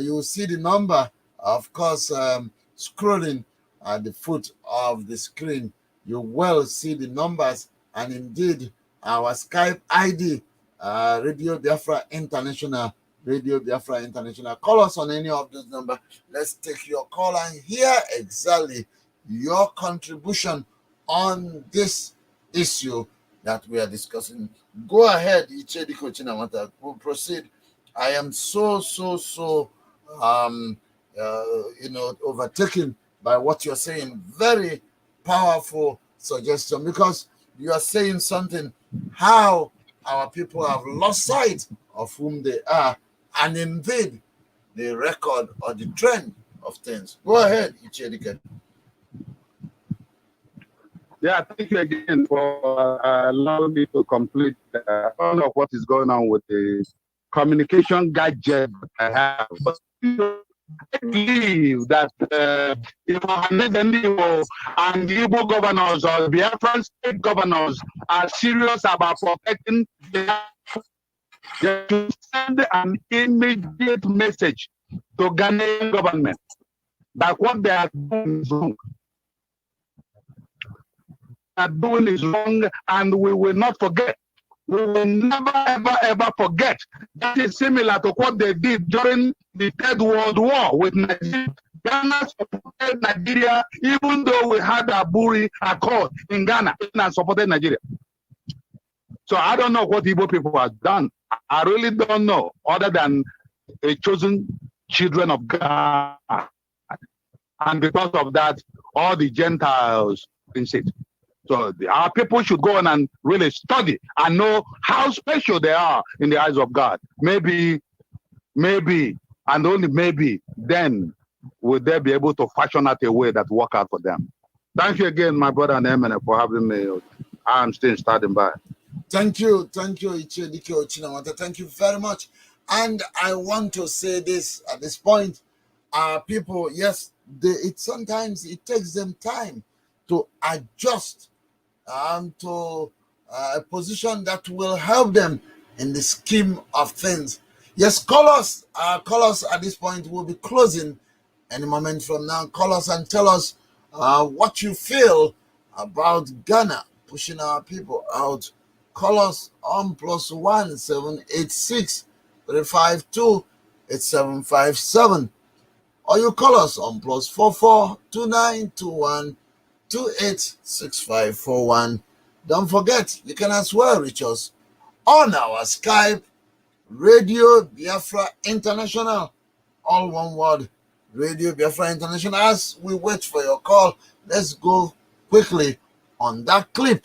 you will see the number. Of course, scrolling at the foot of the screen, you will see the numbers. And indeed, our Skype ID, Radio Biafra International, Radio Biafra International. Call us on any of those numbers. Let's take your call and hear exactly your contribution on this issue that we are discussing. Go ahead, Ichediko Chinawata. We'll proceed. I am so overtaken by what you're saying. Very powerful suggestion because you are saying something how our people have lost sight of whom they are and indeed the record or the trend of things. Go ahead, Ichedike. Yeah, thank you again for allowing me to complete all of what is going on with the communication gadget I have. But I believe that Igbo and the Igbo governors or Biafran state governors are serious about protecting their. They should send an immediate message to Ghanaian government that what they are doing is wrong. Doing is wrong, and we will not forget. We will never, ever forget. That is similar to what they did during the Third World War with Nigeria. Ghana supported Nigeria, even though we had a Buri Accord in Ghana and supported Nigeria. So I don't know what Igbo people have done. I really don't know, other than a chosen children of God. And because of that, all the Gentiles in it. So our people should go on and really study and know how special they are in the eyes of God. Maybe, and only maybe, then will they be able to fashion out a way that work out for them. Thank you again, my brother and Eminem, for having me. I'm still standing by. Thank you, Ichedike Ochinamata. Thank you very much. And I want to say this at this point. People, yes, sometimes it takes them time to adjust to a position that will help them in the scheme of things. Yes, call us at this point. We'll be closing any moment from now. Call us and tell us what you feel about Ghana pushing our people out. Call us on +1 786 352 8757, or you call us on +44 2921 286541. Don't forget, you can as well reach us on our Skype, Radio Biafra International, all one word, Radio Biafra International. As we wait for your call, let's go quickly on that clip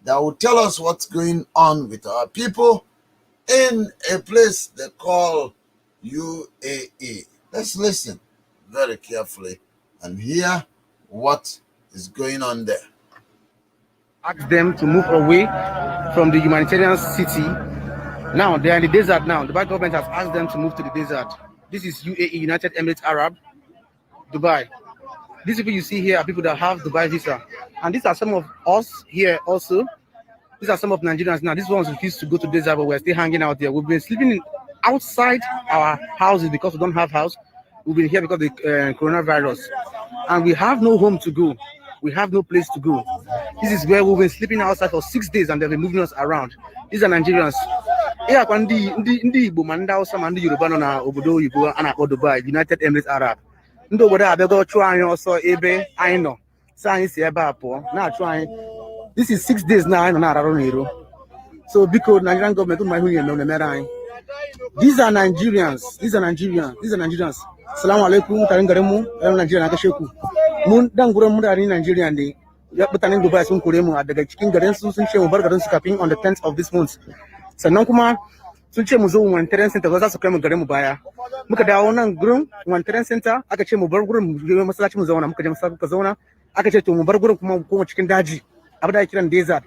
that will tell us what's going on with our people in a place they call UAE. Let's listen very carefully and hear what is going on there. Ask them to move away from the humanitarian city. Now they are in the desert now. The Dubai government has asked them to move to the desert. This is UAE, United Emirates Arab, Dubai. These people you see here are people that have Dubai visa. And these are some of us here also. These are some of Nigerians now. These ones refuse to go to the desert, but we're still hanging out there. We've been sleeping outside our houses because we don't have house. We've been here because of the coronavirus. And we have no home to go. We have no place to go. This is where we've been sleeping outside for 6 days and they've been moving us around. These are Nigerians. Dubai, United Emirates Arab. This is 6 days now. So because Nigerian government, these are Nigerians. Assalamu alaikum, Karingaremu, Nigerian Akashoku. Mun Dangura Mudari Nigerian Day. Yaputaning Dubai Sun Kuremu at the Chicken Garden Susan Bargadan Scaping on the 10th of this month. So Nankuma Sunche Muzo one Terence Center was also coming Garemu Baya. Mukadaona Grum, one Terence Center, Akachemu Burgrum, Masachi Muzona, Mukajam Kazona, Akachetu Burgrum, Chicken Daji, Abadakiran Desert.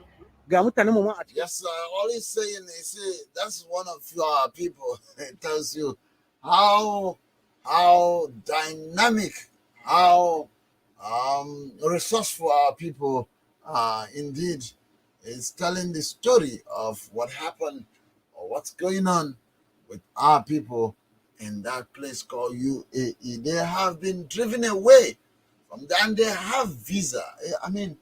Yes, all he's saying is that's one of your people. It tells you how dynamic, how resourceful our people indeed is telling the story of what happened or what's going on with our people in that place called UAE. They have been driven away from there and they have visa. I mean,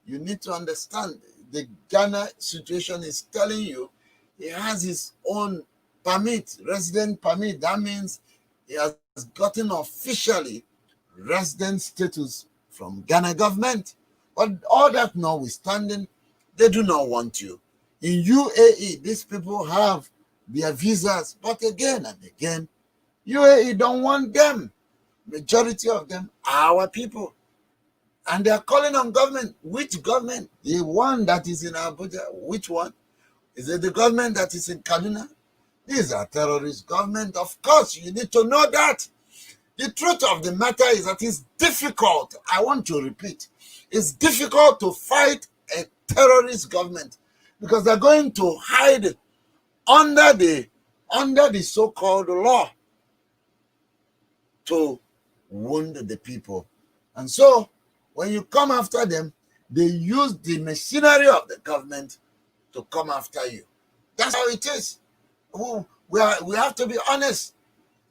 you need to understand the Ghana situation is telling you he has his own permit, resident permit. That means he has gotten officially resident status from Ghana government. But all that notwithstanding, they do not want you. In UAE, these people have their visas, but again and again, UAE don't want them. Majority of them are our people. And they are calling on government. Which government? The one that is in Abuja. Which one? Is it the government that is in Kaduna? These are terrorist government. Of course, you need to know that. The truth of the matter is that it's difficult. I want to repeat. It's difficult to fight a terrorist government because they're going to hide under the so-called law to wound the people. And so, when you come after them, they use the machinery of the government to come after you. That's how it is. We have to be honest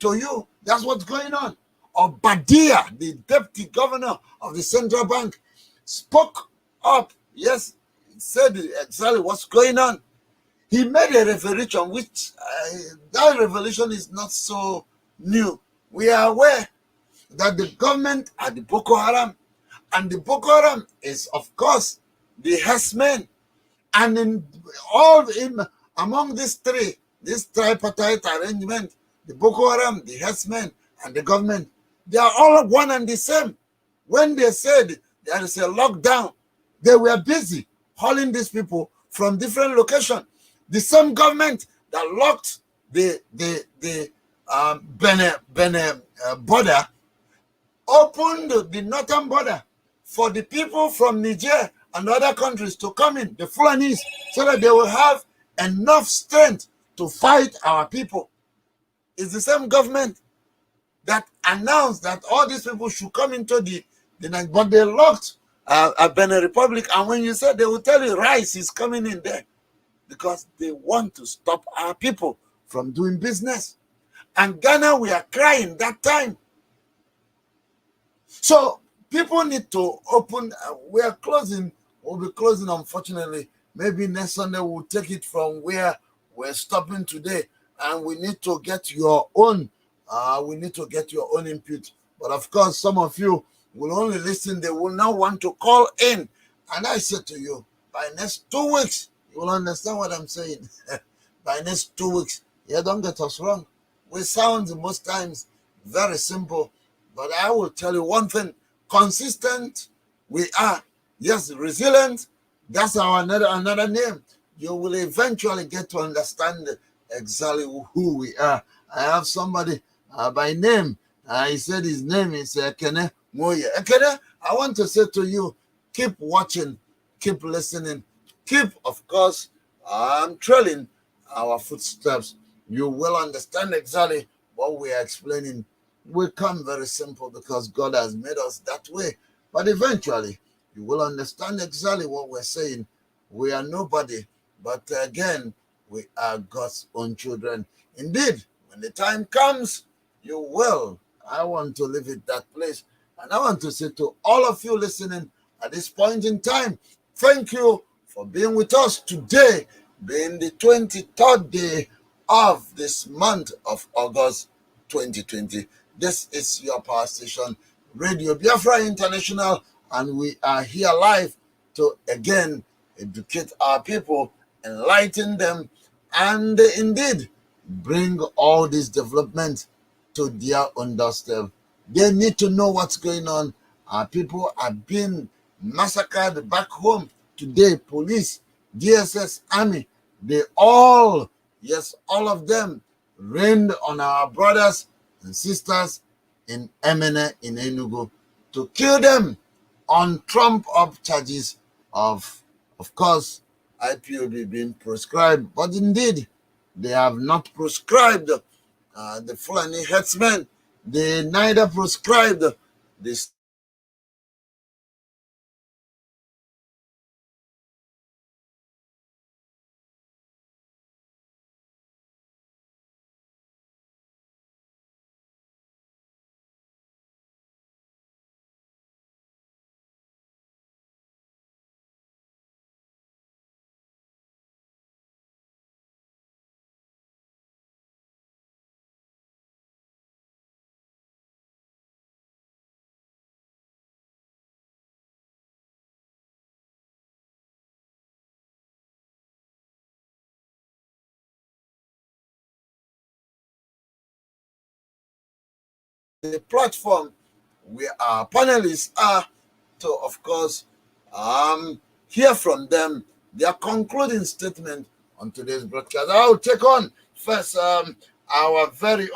to you. That's what's going on. Obadia, the deputy governor of the central bank, spoke up. Yes, he said exactly what's going on. He made a revelation, which that revelation is not so new. We are aware that the government are the Boko Haram. And the Boko Haram is, of course, the herdsmen. And among these three, this tripartite arrangement, the Boko Haram, the herdsmen, and the government, they are all one and the same. When they said there is a lockdown, they were busy hauling these people from different locations. The same government that locked the Benin border opened the northern border for the people from Niger and other countries to come in, the Fulanis, so that they will have enough strength to fight our people. It's the same government that announced that all these people should come into the night, but they locked Benin Republic. And when you said, they will tell you rice is coming in there because they want to stop our people from doing business. And Ghana, we are crying that time. So people need to open. We are closing. We'll be closing, unfortunately. Maybe next Sunday we'll take it from where we're stopping today, and we need to get your own. We need to get your own input. But of course, some of you will only listen. They will not want to call in. And I said to you, by next 2 weeks, you will understand what I'm saying. By next 2 weeks, yeah, don't get us wrong. We sound most times very simple, but I will tell you one thing: consistent we are. Yes, resilient. That's our another name. You will eventually get to understand exactly who we are. I have somebody by name. He said his name is Ekene Moye. Ekene, I want to say to you, keep watching, keep listening, keep, of course, trailing our footsteps. You will understand exactly what we are explaining. We come very simple because God has made us that way. But eventually, you will understand exactly what we're saying. We are nobody, but again, we are God's own children. Indeed, when the time comes, you will. I want to live it that place. And I want to say to all of you listening at this point in time, thank you for being with us today, being the 23rd day of this month of August 2020. This is your power station, Radio Biafra International, and we are here live to again educate our people, enlighten them, and indeed bring all this development to their own doorstep. They need to know what's going on. Our people are being massacred back home today. Police, DSS, army, they all, yes, all of them rained on our brothers and sisters in Emene, in Enugu, to kill them on trump-up charges of course, IPOB being prescribed. But indeed, they have not prescribed the Fulani herdsmen. They neither prescribed this. The platform where our panelists are to, of course, hear from them their concluding statement on today's broadcast. I will take on first our very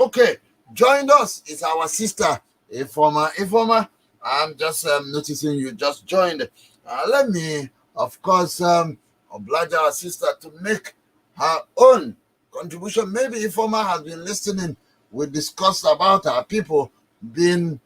joined us is our sister Ifoma. I'm just noticing you just joined. Let me, of course, oblige our sister to make her own contribution. Maybe Ifoma has been listening. We discussed about our people being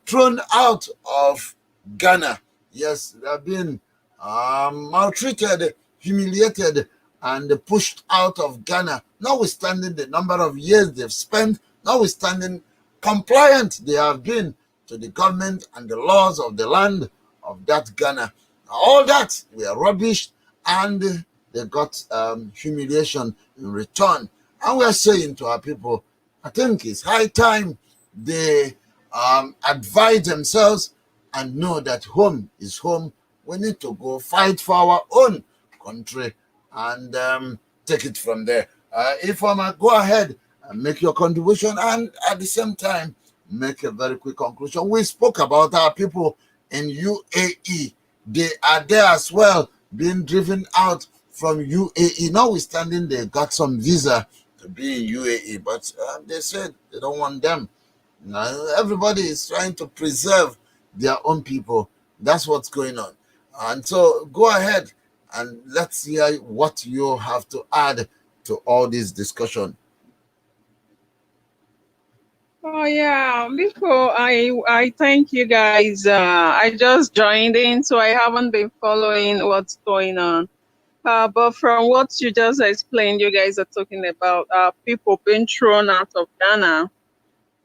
thrown out of Ghana. Yes, they have been maltreated, humiliated, and pushed out of Ghana, notwithstanding the number of years they've spent, notwithstanding compliant they have been to the government and the laws of the land of that Ghana. All that were rubbish, and they got humiliation in return. And we are saying to our people, I think it's high time they advise themselves and know that home is home. We need to go fight for our own country and take it from there. If I might go ahead and make your contribution, and at the same time make a very quick conclusion. We spoke about our people in UAE. They are there as well, being driven out from UAE, notwithstanding they got some visa to be in UAE, but they said they don't want them. Everybody is trying to preserve their own people. That's what's going on. And so go ahead and let's hear what you have to add to all this discussion. Oh yeah, before I thank you guys. I just joined in, so I haven't been following what's going on. But from what you just explained, you guys are talking about people being thrown out of Ghana.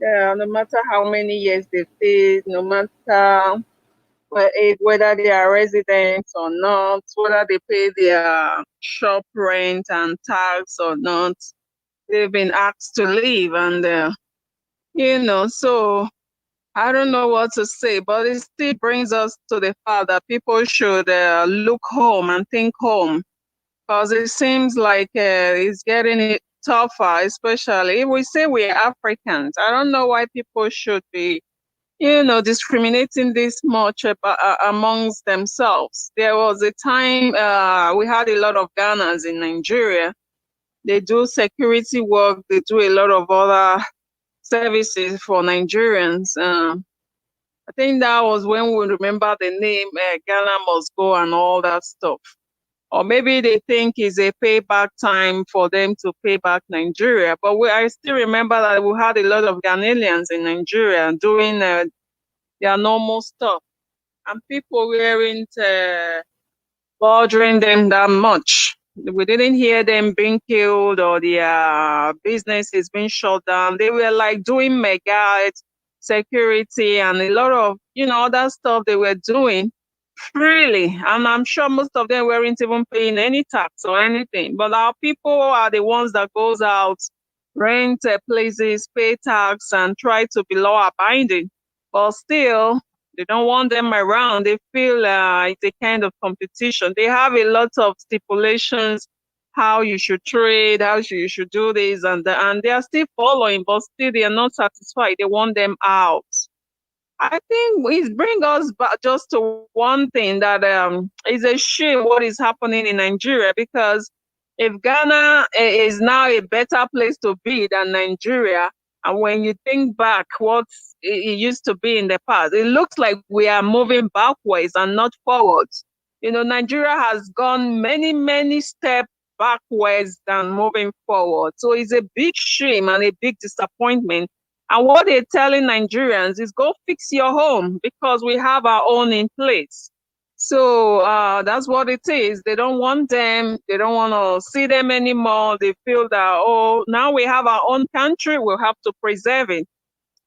Yeah, no matter how many years they stayed, no matter whether they are residents or not, whether they pay their shop rent and tax or not, they've been asked to leave, and so I don't know what to say, but it still brings us to the fact that people should look home and think home, because it seems like it's getting it tougher, especially if we say we're Africans. I don't know why people should be, discriminating this much amongst themselves. There was a time we had a lot of Ghanaians in Nigeria. They do security work, they do a lot of other services for Nigerians. I think that was when we remember the name Ghana Must Go and all that stuff. Or maybe they think it's a payback time for them to pay back Nigeria. But I still remember that we had a lot of Ghanaians in Nigeria doing their normal stuff. And people weren't bothering them that much. We didn't hear them being killed or their businesses being shut down. They were like doing mega security and a lot of, other stuff they were doing freely. And I'm sure most of them weren't even paying any tax or anything. But our people are the ones that goes out, rent places, pay tax, and try to be law abiding. But still, they don't want them around. They feel it's a kind of competition. They have a lot of stipulations, how you should trade, how you should do this and that, and they are still following, but still they are not satisfied. They want them out. I think it brings us back just to one thing, that it's a shame what is happening in Nigeria, because if Ghana is now a better place to be than Nigeria, and when you think back what it used to be in the past, it looks like we are moving backwards and not forwards. Nigeria has gone many, many steps backwards than moving forward. So it's a big shame and a big disappointment. And what they're telling Nigerians is go fix your home, because we have our own in place. So that's what it is. They don't want them. They don't want to see them anymore. They feel that, now we have our own country, we'll have to preserve it.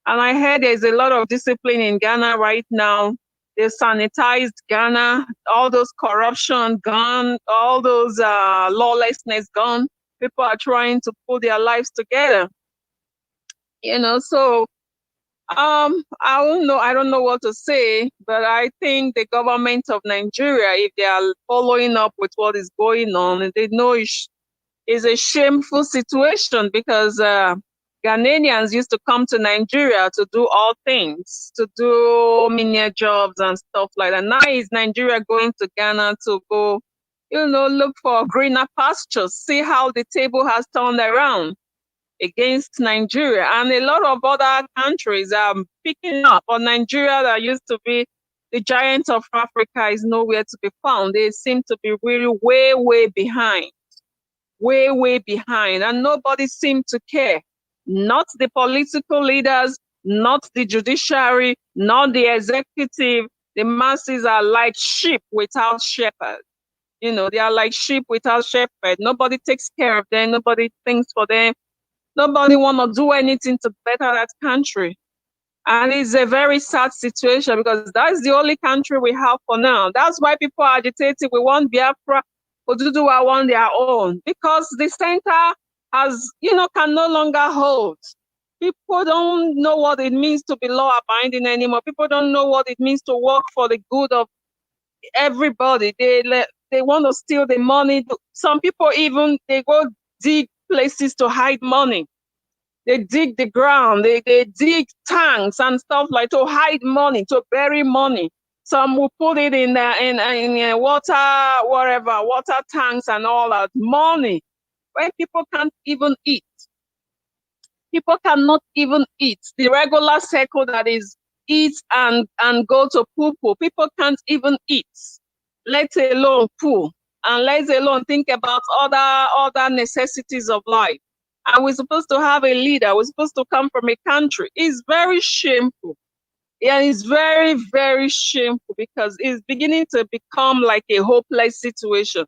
And I heard there's a lot of discipline in Ghana right now. They sanitized Ghana, all those corruption gone, all those lawlessness gone. People are trying to pull their lives together. So I don't know what to say, but I think the government of Nigeria, if they are following up with what is going on, they know it's a shameful situation, because Ghanaians used to come to Nigeria to do all things, to do menial jobs and stuff like that. Now is Nigeria going to Ghana to go, look for greener pastures, see how the table has turned around against Nigeria. And a lot of other countries are picking up. But Nigeria, that used to be the giant of Africa, is nowhere to be found. They seem to be really way, way behind. Way, way behind. And nobody seems to care. Not the political leaders, not the judiciary, not the executive. The masses are like sheep without shepherd. They are like sheep without shepherd. Nobody takes care of them. Nobody thinks for them. Nobody want to do anything to better that country. And it's a very sad situation, because that's the only country we have for now. That's why people are agitating. We want Biafra, Oduduwa want their own, because the center can no longer hold. People don't know what it means to be law abiding anymore. People don't know what it means to work for the good of everybody. They want to steal the money. Some people even, they go dig places to hide money. They dig the ground, they dig tanks and stuff like to hide money, to bury money. Some will put it in water, whatever, water tanks and all that. Money, when people can't even eat. People cannot even eat. The regular cycle that is eat and go to poo-poo. People can't even eat. let alone poor, and let alone think about other necessities of life. And we're supposed to have a leader. We're supposed to come from a country. It's very shameful. Yeah, it's very, very shameful because it's beginning to become like a hopeless situation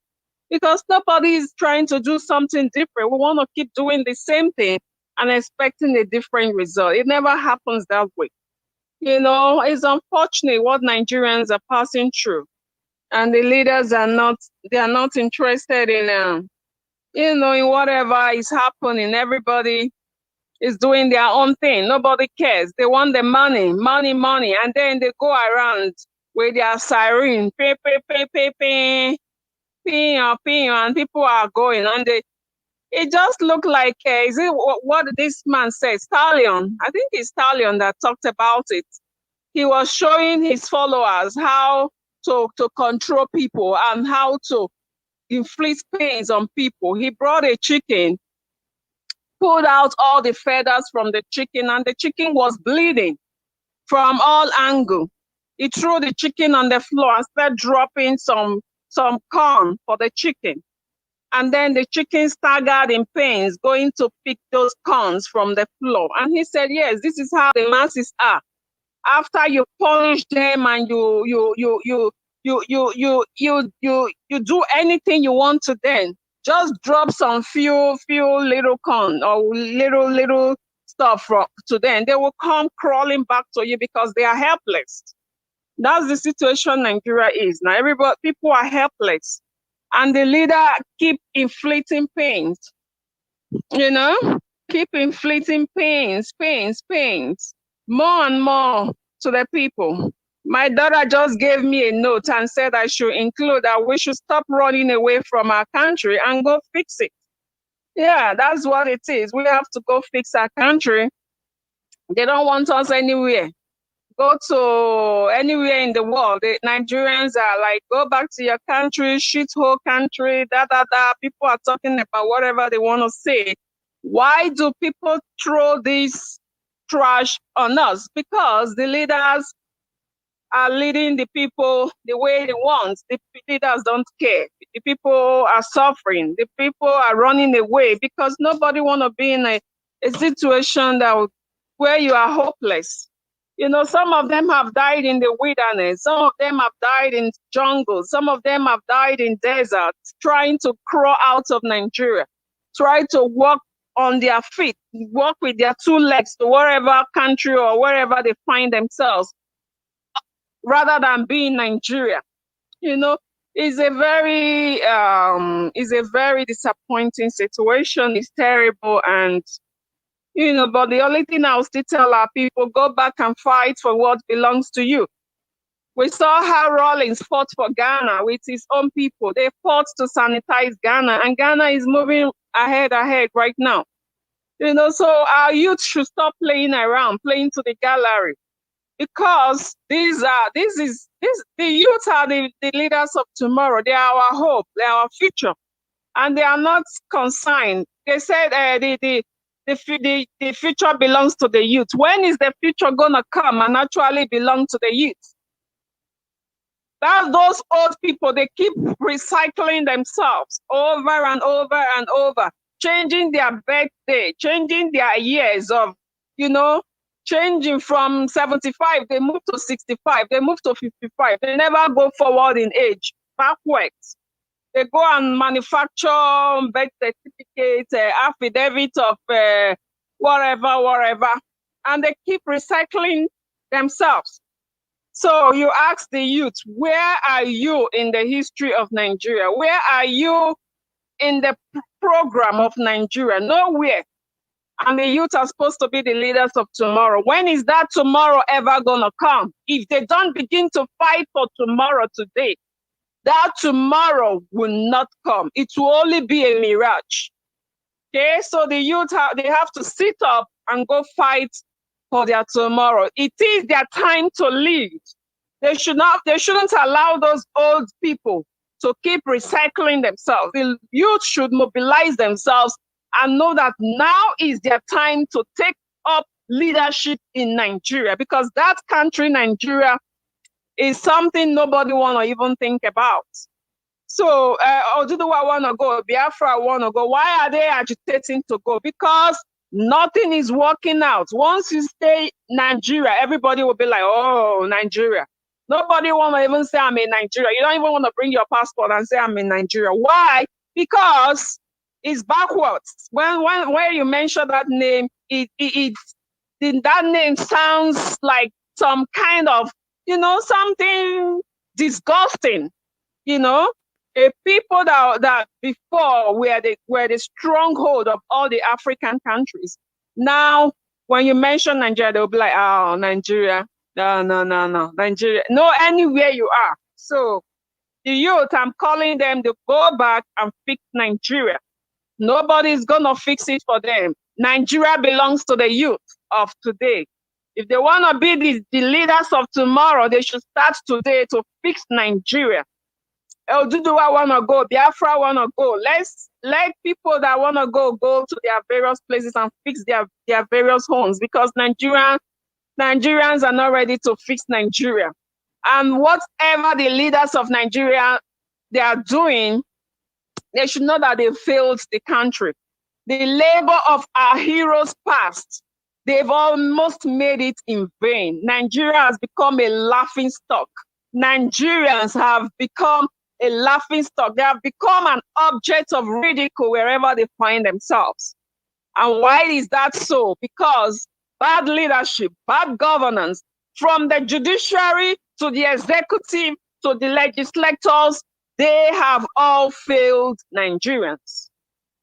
because nobody is trying to do something different. We want to keep doing the same thing and expecting a different result. It never happens that way. You know, it's unfortunate what Nigerians are passing through, and the leaders are not interested in, you know, in whatever is happening. Everybody is doing their own thing. Nobody cares. They want the money, money, money. And then they go around with their siren, pay, pay, pay, pay, pay, pay, pay, and people are going. And it just looked like, is it what this man said? Stallion. I think it's Stallion that talked about it. He was showing his followers how to control people and how to inflict pains on people. He brought a chicken, pulled out all the feathers from the chicken, and the chicken was bleeding from all angles. He threw the chicken on the floor and started dropping some corn for the chicken. And then the chicken staggered in pains, going to pick those corns from the floor. And he said, yes, this is how the masses are. After you polish them and you do anything you want to them, just drop some few little corn or little stuff to them. They will come crawling back to you because they are helpless. That's the situation Nigeria is now. People are helpless, and the leader keep inflicting pains. You know, keep inflicting pains, more and more to the people. My daughter just gave me a note and said I should include that we should stop running away from our country and go fix it. Yeah, that's what it is. We have to go fix our country. They don't want us anywhere. Go to anywhere in the world. The Nigerians are like, go back to your country, shithole country, da. People are talking about whatever they want to say. Why do people throw this trash on us? Because the leaders are leading the people the way they want. The leaders don't care. The people are suffering. The people are running away because nobody want to be in a situation where you are hopeless. You know, some of them have died in the wilderness. Some of them have died in jungles. Some of them have died in deserts, trying to crawl out of Nigeria, try to walk on their feet, walk with their two legs to wherever country or wherever they find themselves, rather than be in Nigeria. You know, it's a very disappointing situation. It's terrible, and you know, but the only thing I'll still tell our people, go back and fight for what belongs to you. We saw how Rawlings fought for Ghana with his own people. They fought to sanitize Ghana, and Ghana is moving ahead right now. You know, so our youth should stop playing around, playing to the gallery, because the youth are the leaders of tomorrow. They are our hope, they are our future, and they are not consigned. They said the future belongs to the youth. When is the future gonna come and actually belong to the youth? That those old people, they keep recycling themselves over and over and over, changing their birthday, changing their years of, you know, changing from 75, they move to 65, they move to 55. They never go forward in age, backwards. They go and manufacture birth certificates, affidavit of whatever, and they keep recycling themselves. So you ask the youth, where are you in the history of Nigeria? Where are you in the program of Nigeria? Nowhere. And the youth are supposed to be the leaders of tomorrow. When is that tomorrow ever gonna come? If they don't begin to fight for tomorrow today, that tomorrow will not come. It will only be a mirage. Okay, so the youth they have to sit up and go fight for their tomorrow. It is their time to lead. They shouldn't allow those old people to keep recycling themselves. The youth should mobilize themselves and know that now is their time to take up leadership in Nigeria, because that country, Nigeria, is something nobody want to even think about. So, Oduduwa want to go, Biafra want to go. Why are they agitating to go? Because nothing is working out. Once you stay Nigeria, everybody will be like, oh, Nigeria. Nobody want to even say I'm in Nigeria. You don't even want to bring your passport and say I'm in Nigeria. Why? Because it's backwards. When you mention that name, that name sounds like some kind of, something disgusting, a people that before were the stronghold of all the African countries. Now, when you mention Nigeria, they'll be like, oh, Nigeria. No, Nigeria. No, anywhere you are. So the youth, I'm calling them to go back and fix Nigeria. Nobody's going to fix it for them. Nigeria belongs to the youth of today. If they want to be the leaders of tomorrow, they should start today to fix Nigeria. Oduduwa want to go, Biafra want to go. Let people that want to go to their various places and fix their various homes, because Nigerians are not ready to fix Nigeria. And whatever the leaders of Nigeria they are doing, they should know that they failed the country. The labor of our heroes past, they've almost made it in vain. Nigeria has become a laughing stock. Nigerians have become a laughing stock. They have become an object of ridicule wherever they find themselves. And why is that so? Because bad leadership, bad governance, from the judiciary to the executive to the legislators, they have all failed Nigerians.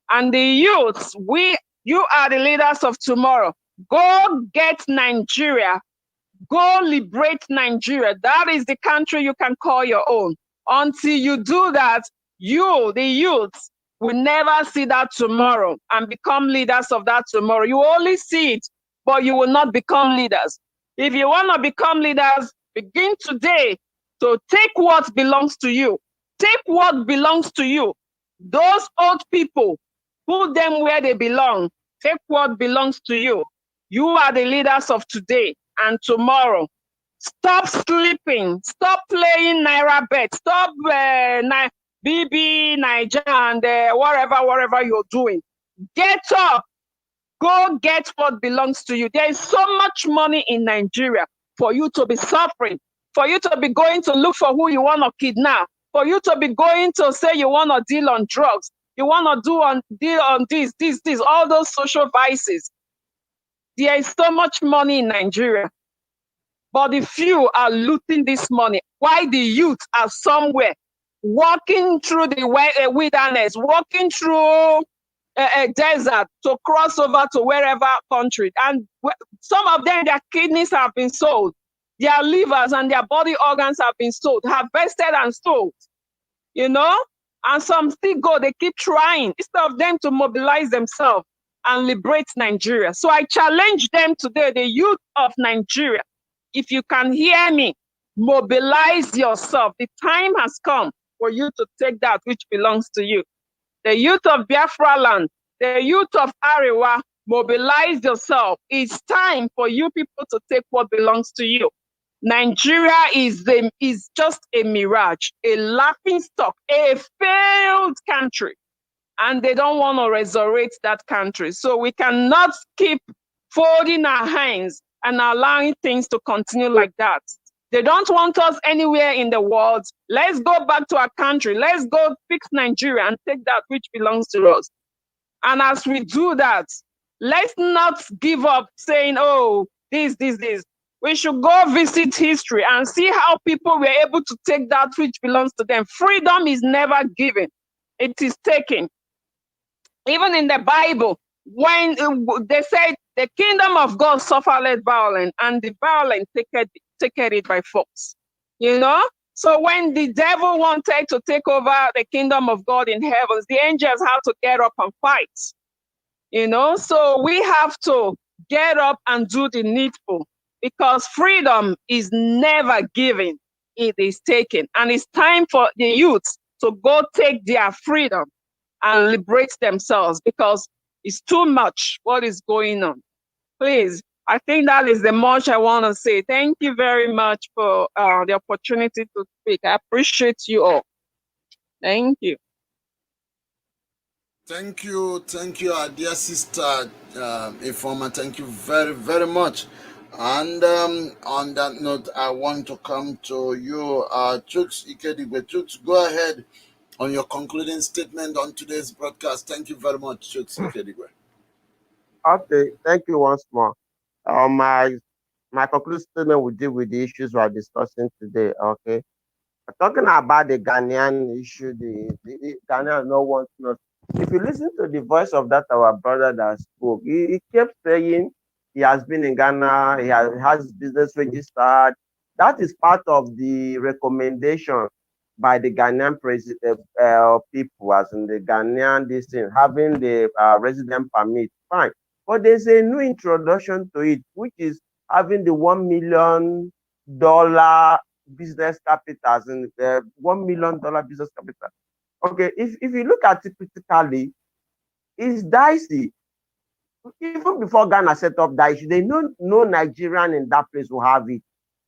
And the youths, you are the leaders of tomorrow. Go get Nigeria. Go liberate Nigeria. That is the country you can call your own. Until you do that, you, the youths, will never see that tomorrow and become leaders of that tomorrow. You only see it, but you will not become leaders. If you want to become leaders, begin today to take what belongs to you. Take what belongs to you. Those old people, put them where they belong. Take what belongs to you. You are the leaders of today and tomorrow. Stop sleeping. Stop playing Naira Bet. Stop BB, Niger, and whatever you're doing. Get up. Go get what belongs to you. There is so much money in Nigeria for you to be suffering, for you to be going to look for who you want to kidnap, for you to be going to say you want to deal on drugs, you want to deal on this, all those social vices. There is so much money in Nigeria, but the few are looting this money. Why the youth are somewhere, walking through the wilderness, walking through a desert to cross over to wherever country. And some of them, their kidneys have been sold. Their livers and their body organs have been sold, harvested and sold, and some still go, they keep trying instead of them to mobilize themselves and liberate Nigeria. So I challenge them today, the youth of Nigeria, if you can hear me, mobilize yourself. The time has come for you to take that which belongs to you. The youth of Biafra land, the youth of Arewa, mobilize yourself. It's time for you people to take what belongs to you. Nigeria is just a mirage, a laughing stock, a failed country. And they don't want to resurrect that country. So we cannot keep folding our hands and allowing things to continue like that. They don't want us anywhere in the world. Let's go back to our country. Let's go fix Nigeria and take that which belongs to us. And as we do that, let's not give up saying, oh, this. We should go visit history and see how people were able to take that which belongs to them. Freedom is never given. It is taken. Even in the Bible, when they said the kingdom of God suffered violence and the violent take it by force, So when the devil wanted to take over the kingdom of God in heavens, the angels had to get up and fight, So we have to get up and do the needful, because freedom is never given, it is taken. And it's time for the youth to go take their freedom and liberate themselves, because it's too much what is going on. Please I think that is the much I want to say. Thank you very much for the opportunity to speak. I appreciate you all. Thank you. Thank you, our dear sister Informer. Thank you very, very much. And on that note, I want to come to you, Chooks Ikedigwe. Chooks, go ahead on your concluding statement on today's broadcast. Thank you very much, Chooks Ikedigwe. Okay, thank you once more. My conclusion statement will deal with the issues we are discussing today. Okay, talking about the Ghanaian issue, the Ghanaian no one knows. If you listen to the voice of that our brother that spoke, he kept saying he has been in Ghana, he has business registered. That is part of the recommendation by the Ghanaian president people, as in the Ghanaian this thing, having the resident permit. Fine. But there's a new introduction to it, which is having the $1 million business capital, as in the $1 million business capital. Okay, if you look at it critically, it's dicey. Even before Ghana set up that issue, they know no Nigerian in that place will have it.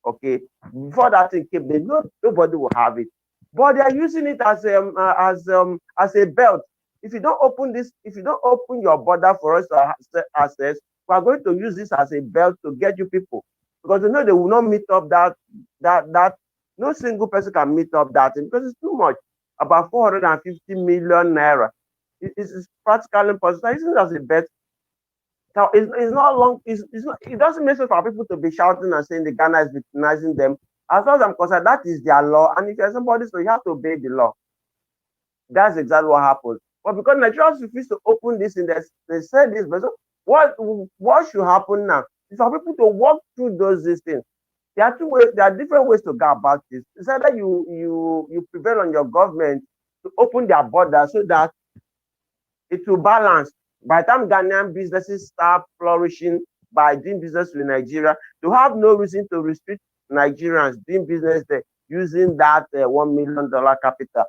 Okay, before that thing came, they know nobody will have it. But they are using it as a belt. If you don't open this, if you don't open your border for us to access, we are going to use this as a belt to get you people, because they know they will not meet up that no single person can meet up that thing, because it's too much. About 450 million naira. It's practically impossible. Using it as a bet. So it's not long. It doesn't make sense for people to be shouting and saying the Ghana is victimizing them. As far as I'm concerned, that is their law, and if you're somebody, so you have to obey the law. That's exactly what happened. But because Nigerians refuse to open this in this, they said this, but so what should happen now is for people to walk through those things. There are two ways. There are different ways to go about this. It's either you prevail on your government to open their border so that it will balance. By the time Ghanaian businesses start flourishing by doing business with Nigeria, to have no reason to restrict Nigerians doing business there using that $1 million capital.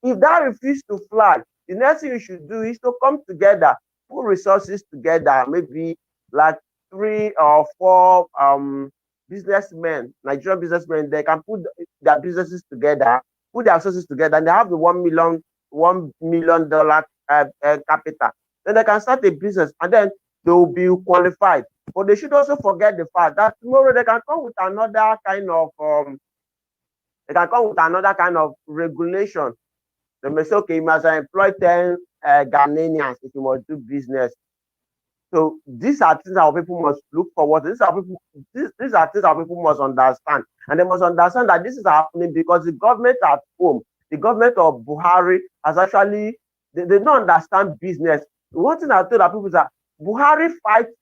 If that refuses to fly, the next thing you should do is to come together, put resources together, maybe like 3 or 4 businessmen, Nigerian businessmen, they can put their businesses together, put their resources together, and they have the $1 million capital. Then they can start a business, and then they will be qualified. But they should also forget the fact that tomorrow they can come with another kind of regulation. They may say, okay, you must employ 10 Ghanaians if you must do business. So these are things that people must look forward to. These are things that people must understand. And they must understand that this is happening because the government at home, the government of Buhari has actually, they don't understand business. One thing I told people is that Buhari fights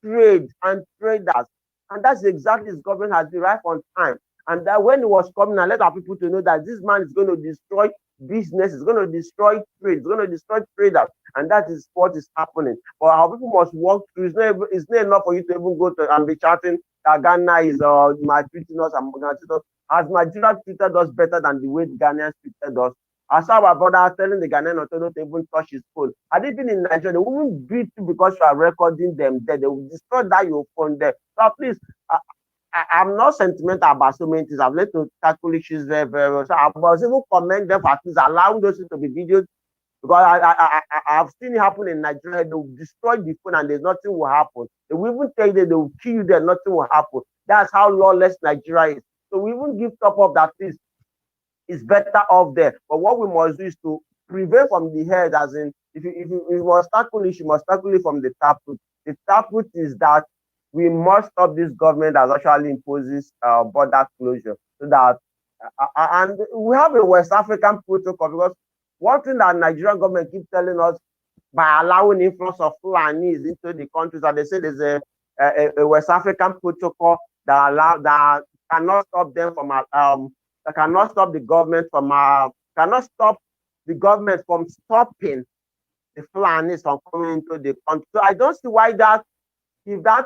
trade and traders. And that's exactly his government has been right on time. And that when it was coming, I let our people to know that this man is going to destroy business, is going to destroy trade, is going to destroy traders, and that is what is happening. But our people must walk through. It's not enough for you to even go to and be chatting that Ghana is maltreating us and has Nigeria treated us better than the way the Ghanaians treated us. I saw my brother telling the Ghanaian authority to even touch his phone. Had it been in Nigeria, they wouldn't beat you because you are recording them there. They will destroy that your phone there. So please, I'm not sentimental about so many things. I've learned to tackle issues very, very well. So I was even commend them for at least allowing those things to be videos, because I've seen it happen in Nigeria. They will destroy the phone and there's nothing will happen. They will even tell you that they will kill you there, nothing will happen. That's how lawless Nigeria is. So we even give top up that this is better off there. But what we must do is to prevail from the head, as in if you must tackle it, you must tackle it from the taproot. The taproot is that we must stop this government that actually imposes border closure, so that and we have a West African protocol, because one thing that Nigerian government keeps telling us by allowing influx of Fulanis into the countries, that they say there's a West African protocol that cannot stop them from that cannot stop the government from stopping the Fulanis from coming into the country. So I don't see why that, if that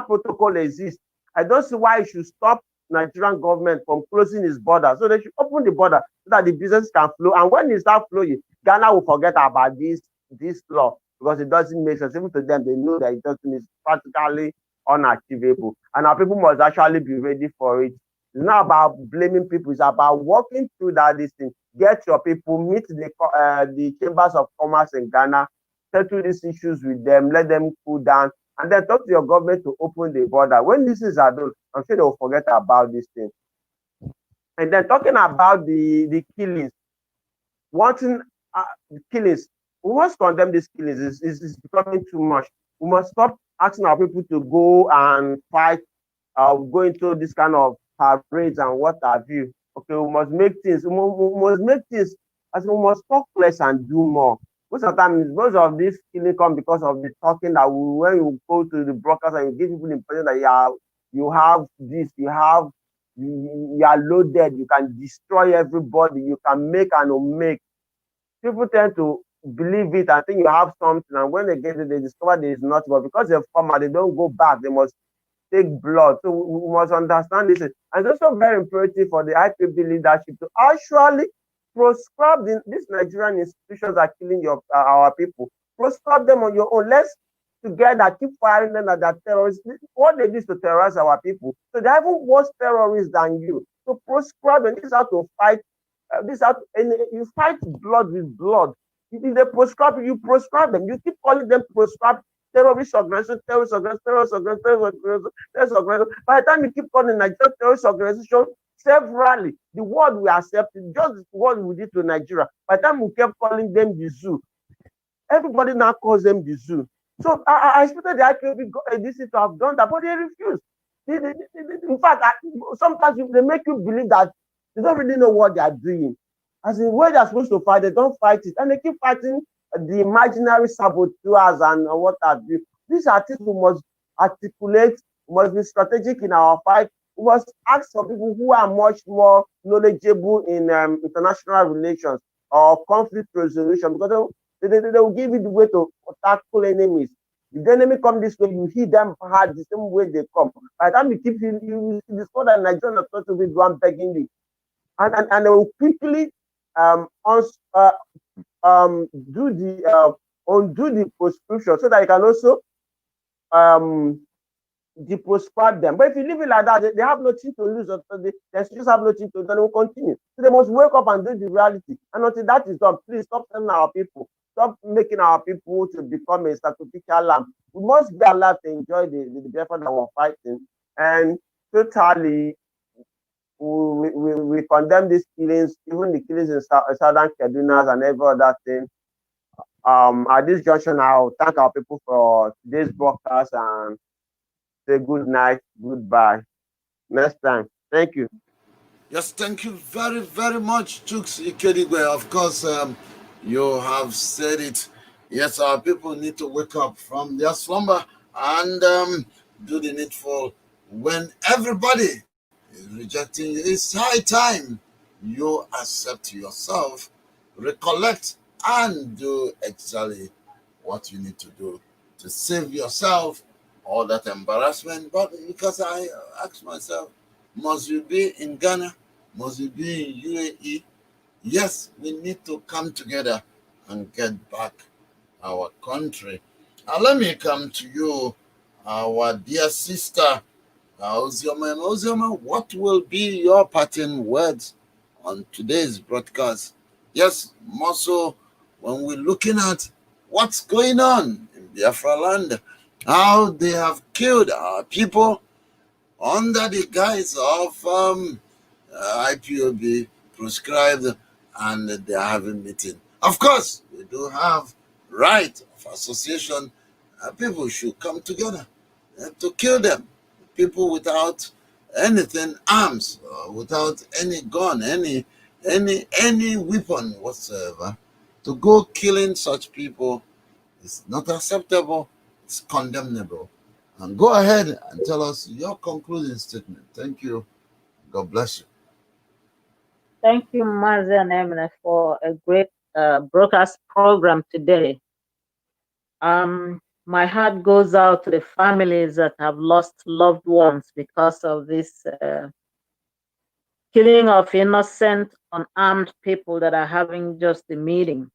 protocol exists, I don't see why it should stop Nigerian government from closing its border. So they should open the border so that the business can flow. And when it starts flowing, Ghana will forget about this law, because it doesn't make sense. Even to them, they know that it doesn't, it's practically unachievable. And our people must actually be ready for it. It's not about blaming people, it's about working through that this thing. Get your people, meet the chambers of commerce in Ghana, settle these issues with them, let them cool down, and then talk to your government to open the border. When these things are done, I'm sure they will forget about this thing. And then talking about the killings, wanting killings, we must condemn these killings. It's becoming too much. We must stop asking our people to go and fight, go into this kind of parades and what have you. Okay, we must make things. We must make things. As we must talk less and do more. Most of the time, most of this killing come because of the talking that when you go to the broadcast and you give people the impression that you have this, you are loaded, you can destroy everybody, you can make and unmake. People tend to believe it and think you have something, and when they get it, they discover there is nothing. But because they're former, they don't go back. They must take blood. So we must understand this. And it's also very imperative for the IPB leadership to actually proscribe these Nigerian institutions that are killing our people. Proscribe them on your own. Let's together keep firing them at that terrorists. What they do is to terrorize our people. So they're even worse terrorists than you. So proscribe them. This is how to fight. You fight blood with blood. If they proscribe you proscribe them. You keep calling them proscribed terrorist organization, terrorist organization. By the time you keep calling Nigeria terrorist organization, severally, the word we accepted, just what we did to Nigeria. By the time we kept calling them the zoo, everybody now calls them the zoo. So I expected the IPOB this to have done that, but they refused. In fact, sometimes they make you believe that they don't really know what they are doing. As in, where they're supposed to fight, they don't fight it, and they keep fighting the imaginary saboteurs and what have you. These are things we must articulate, we must be strategic in our fight. We must ask for people who are much more knowledgeable in international relations or conflict resolution, because they will give you the way to tackle enemies. If the enemy come this way, you hit them hard the same way they come. By the time you keep you discover that Nigerian authorities will be the one begging you, and they will quickly undo the prescription so that you can also deproscribe them. But if you leave it like that, they have nothing to lose. They just have nothing to do, and they will continue. So they must wake up and do the reality. And until that is done, please stop telling our people, stop making our people to become a sacrificial lamb. We must be allowed to enjoy the effort that we're fighting. And totally, we condemn these killings, even the killings in southern Kaduna and every other thing. At this junction, I'll thank our people for today's broadcast and say good night, goodbye. Next time. Thank you. Yes, thank you very, very much, Chuks Ikedigwe. Of course, you have said it. Yes, our people need to wake up from their slumber and do the needful. When everybody is rejecting you, it's high time you accept yourself, recollect, and do exactly what you need to do to save yourself all that embarrassment. But because I ask myself, must we be in Ghana? Must we be in UAE? Yes, we need to come together and get back our country. Now let me come to you, our dear sister, Ozioma. Ozioma, what will be your parting words on today's broadcast? Yes, more so when we're looking at what's going on in Biafra land, how they have killed our people under the guise of IPOB prescribed, and they are having meeting. Of course, we do have right of association. People should come together to kill them. People without anything, arms, without any gun, any weapon whatsoever, to go killing such people is not acceptable. It's condemnable. And go ahead and tell us your concluding statement. Thank you. God bless you. Thank you, Mazen Emine, for a great broadcast program today. My heart goes out to the families that have lost loved ones because of this killing of innocent, unarmed people that are having just the meeting.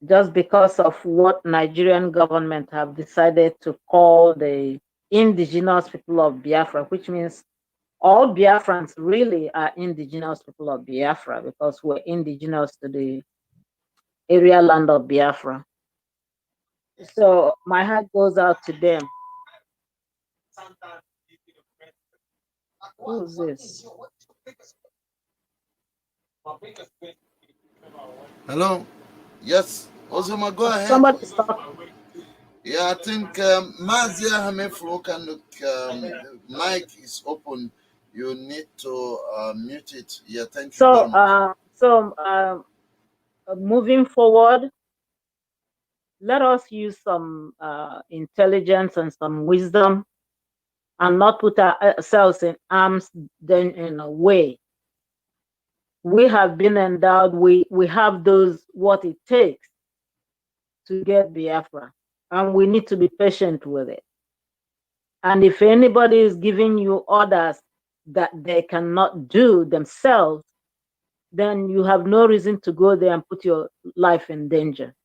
just because of what Nigerian government have decided to call the indigenous people of Biafra, which means all Biafrans really are indigenous people of Biafra because we're indigenous to the area land of Biafra. So my heart goes out to them. Who's this? Hello. Yes. Ozoma, go ahead. Somebody's talking. Yeah, I think Mazia Hameflo can look. Mic is open. You need to mute it. Yeah, thank you very much. Moving forward, let us use some intelligence and some wisdom, and not put ourselves in arms then in a way. We have been endowed. We have those what it takes to get Biafra, and we need to be patient with it. And if anybody is giving you orders that they cannot do themselves, then you have no reason to go there and put your life in danger.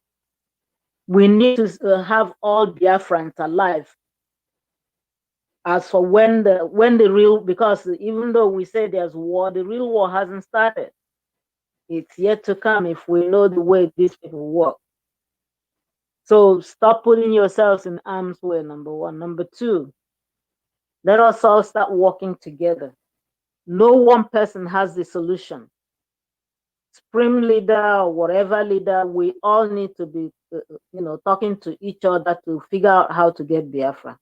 We need to have all Biafrans alive. As for when the real, because even though we say there's war, the real war hasn't started. It's yet to come if we know the way these people work. So stop putting yourselves in harm's way, number one. Number two, let us all start working together. No one person has the solution. Supreme leader or whatever leader, we all need to be, talking to each other to figure out how to get Biafra.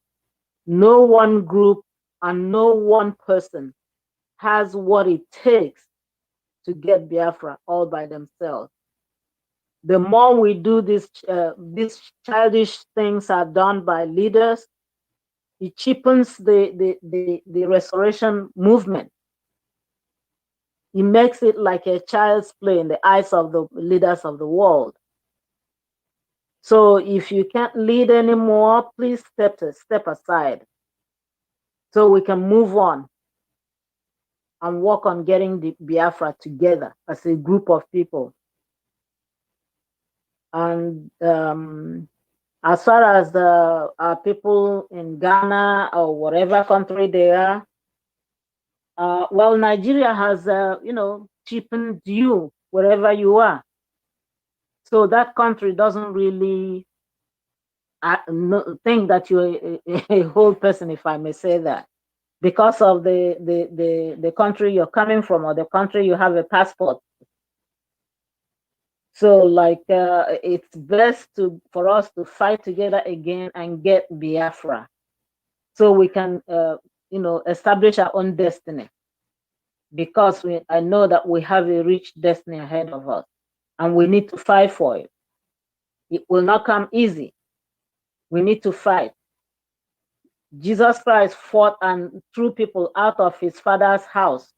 No one group and no one person has what it takes to get Biafra all by themselves. The more we do this, these childish things are done by leaders, it cheapens the restoration movement. It makes it like a child's play in the eyes of the leaders of the world. So if you can't lead anymore, please step aside so we can move on and work on getting the Biafra together as a group of people. And as far as the people in Ghana or whatever country they are, well, Nigeria has, cheapened you wherever you are. So that country doesn't really think that you're a whole person, if I may say that, because of the country you're coming from or the country you have a passport. So, it's best for us to fight together again and get Biafra, so we can, establish our own destiny. Because I know that we have a rich destiny ahead of us, and we need to fight for it. It will not come easy. We need to fight. Jesus Christ fought and threw people out of his Father's house.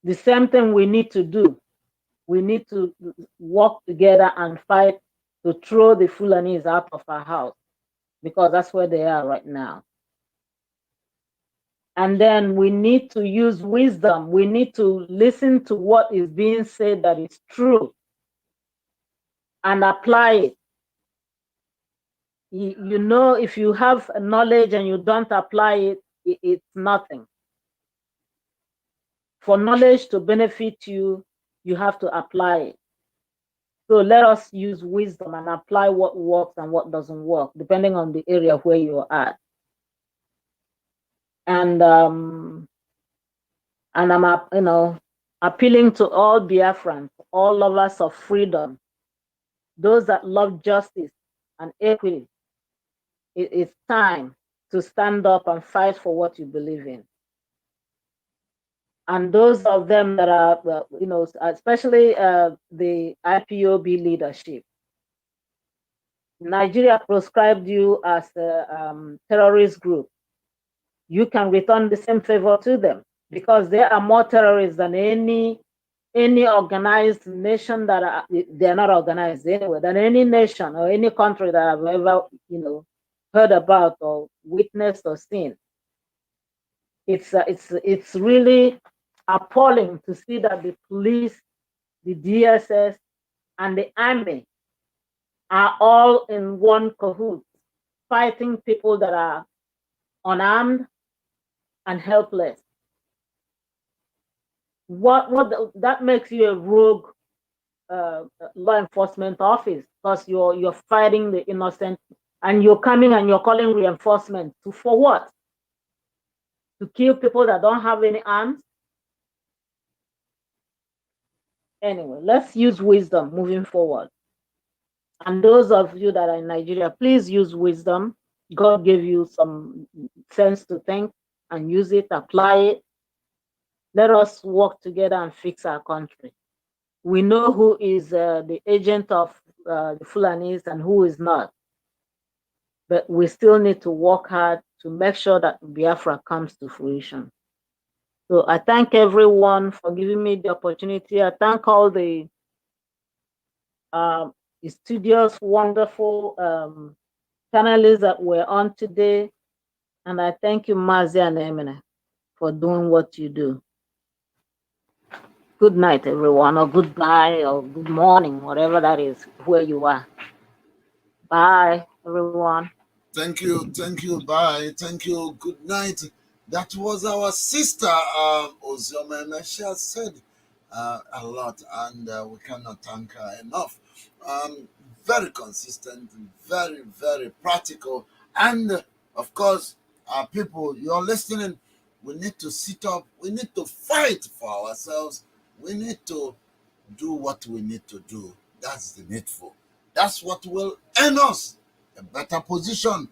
The same thing we need to do. We need to work together and fight to throw the Fulanis out of our house, because that's where they are right now. And then we need to use wisdom. We need to listen to what is being said that is true and apply it. If you have knowledge and you don't apply it, it's nothing. For knowledge to benefit you, you have to apply it. So let us use wisdom and apply what works and what doesn't work, depending on the area where you're at. And I'm appealing to all Biafrans, all lovers of freedom, those that love justice and equity. It's time to stand up and fight for what you believe in. And those of them that are, especially the IPOB leadership, Nigeria proscribed you as a terrorist group. You can return the same favor to them, because they are more terrorists than any organized nation they're not organized anyway, than any nation or any country that I've ever, heard about or witnessed or seen. It's really appalling to see that the police the DSS, and the army are all in one cahoot, fighting people that are unarmed and helpless. That makes you a rogue law enforcement office, because you're fighting the innocent, and you're coming and you're calling reinforcement for what? To kill people that don't have any arms? Anyway, let's use wisdom moving forward. And those of you that are in Nigeria, please use wisdom. God gave you some sense to think, and use it, apply it. Let us work together and fix our country. We know who is the agent of the Fulanis and who is not. But we still need to work hard to make sure that Biafra comes to fruition. So I thank everyone for giving me the opportunity. I thank all the studios, wonderful panelists that were on today. And I thank you, Mazi and Emine, for doing what you do. Good night, everyone, or goodbye, or good morning, whatever that is, where you are. Bye, everyone. Thank you, bye, thank you, good night. That was our sister, Ozioma. She has said a lot, and we cannot thank her enough. Very consistent, very, very practical, and of course, people, you're listening, we need to sit up, we need to fight for ourselves, we need to do what we need to do. That's the needful. That's what will earn us a better position,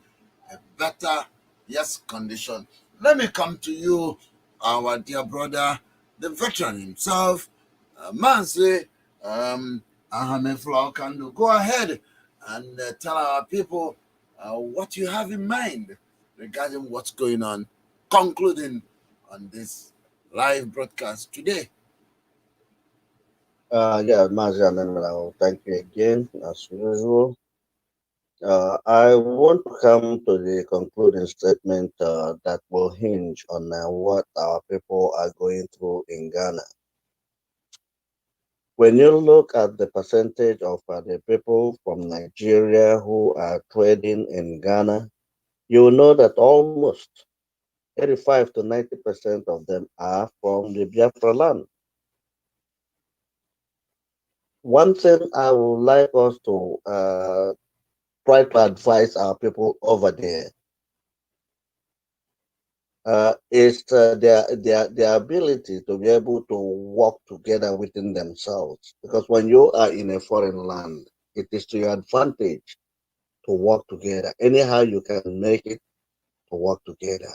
a better, yes, condition. Let me come to you, our dear brother, the veteran himself, Mansi Ahame Flaukandu. Go ahead and tell our people what you have in mind regarding what's going on, concluding on this live broadcast today. Yeah, Mazi, thank you again, as usual. I want to come to the concluding statement that will hinge on what our people are going through in Ghana. When you look at the percentage of the people from Nigeria who are trading in Ghana, you know that almost 85 to 90% of them are from the Biafra land. One thing I would like us to try to advise our people over there is their ability to be able to work together within themselves. Because when you are in a foreign land, it is to your advantage to work together. Anyhow you can make it to work together.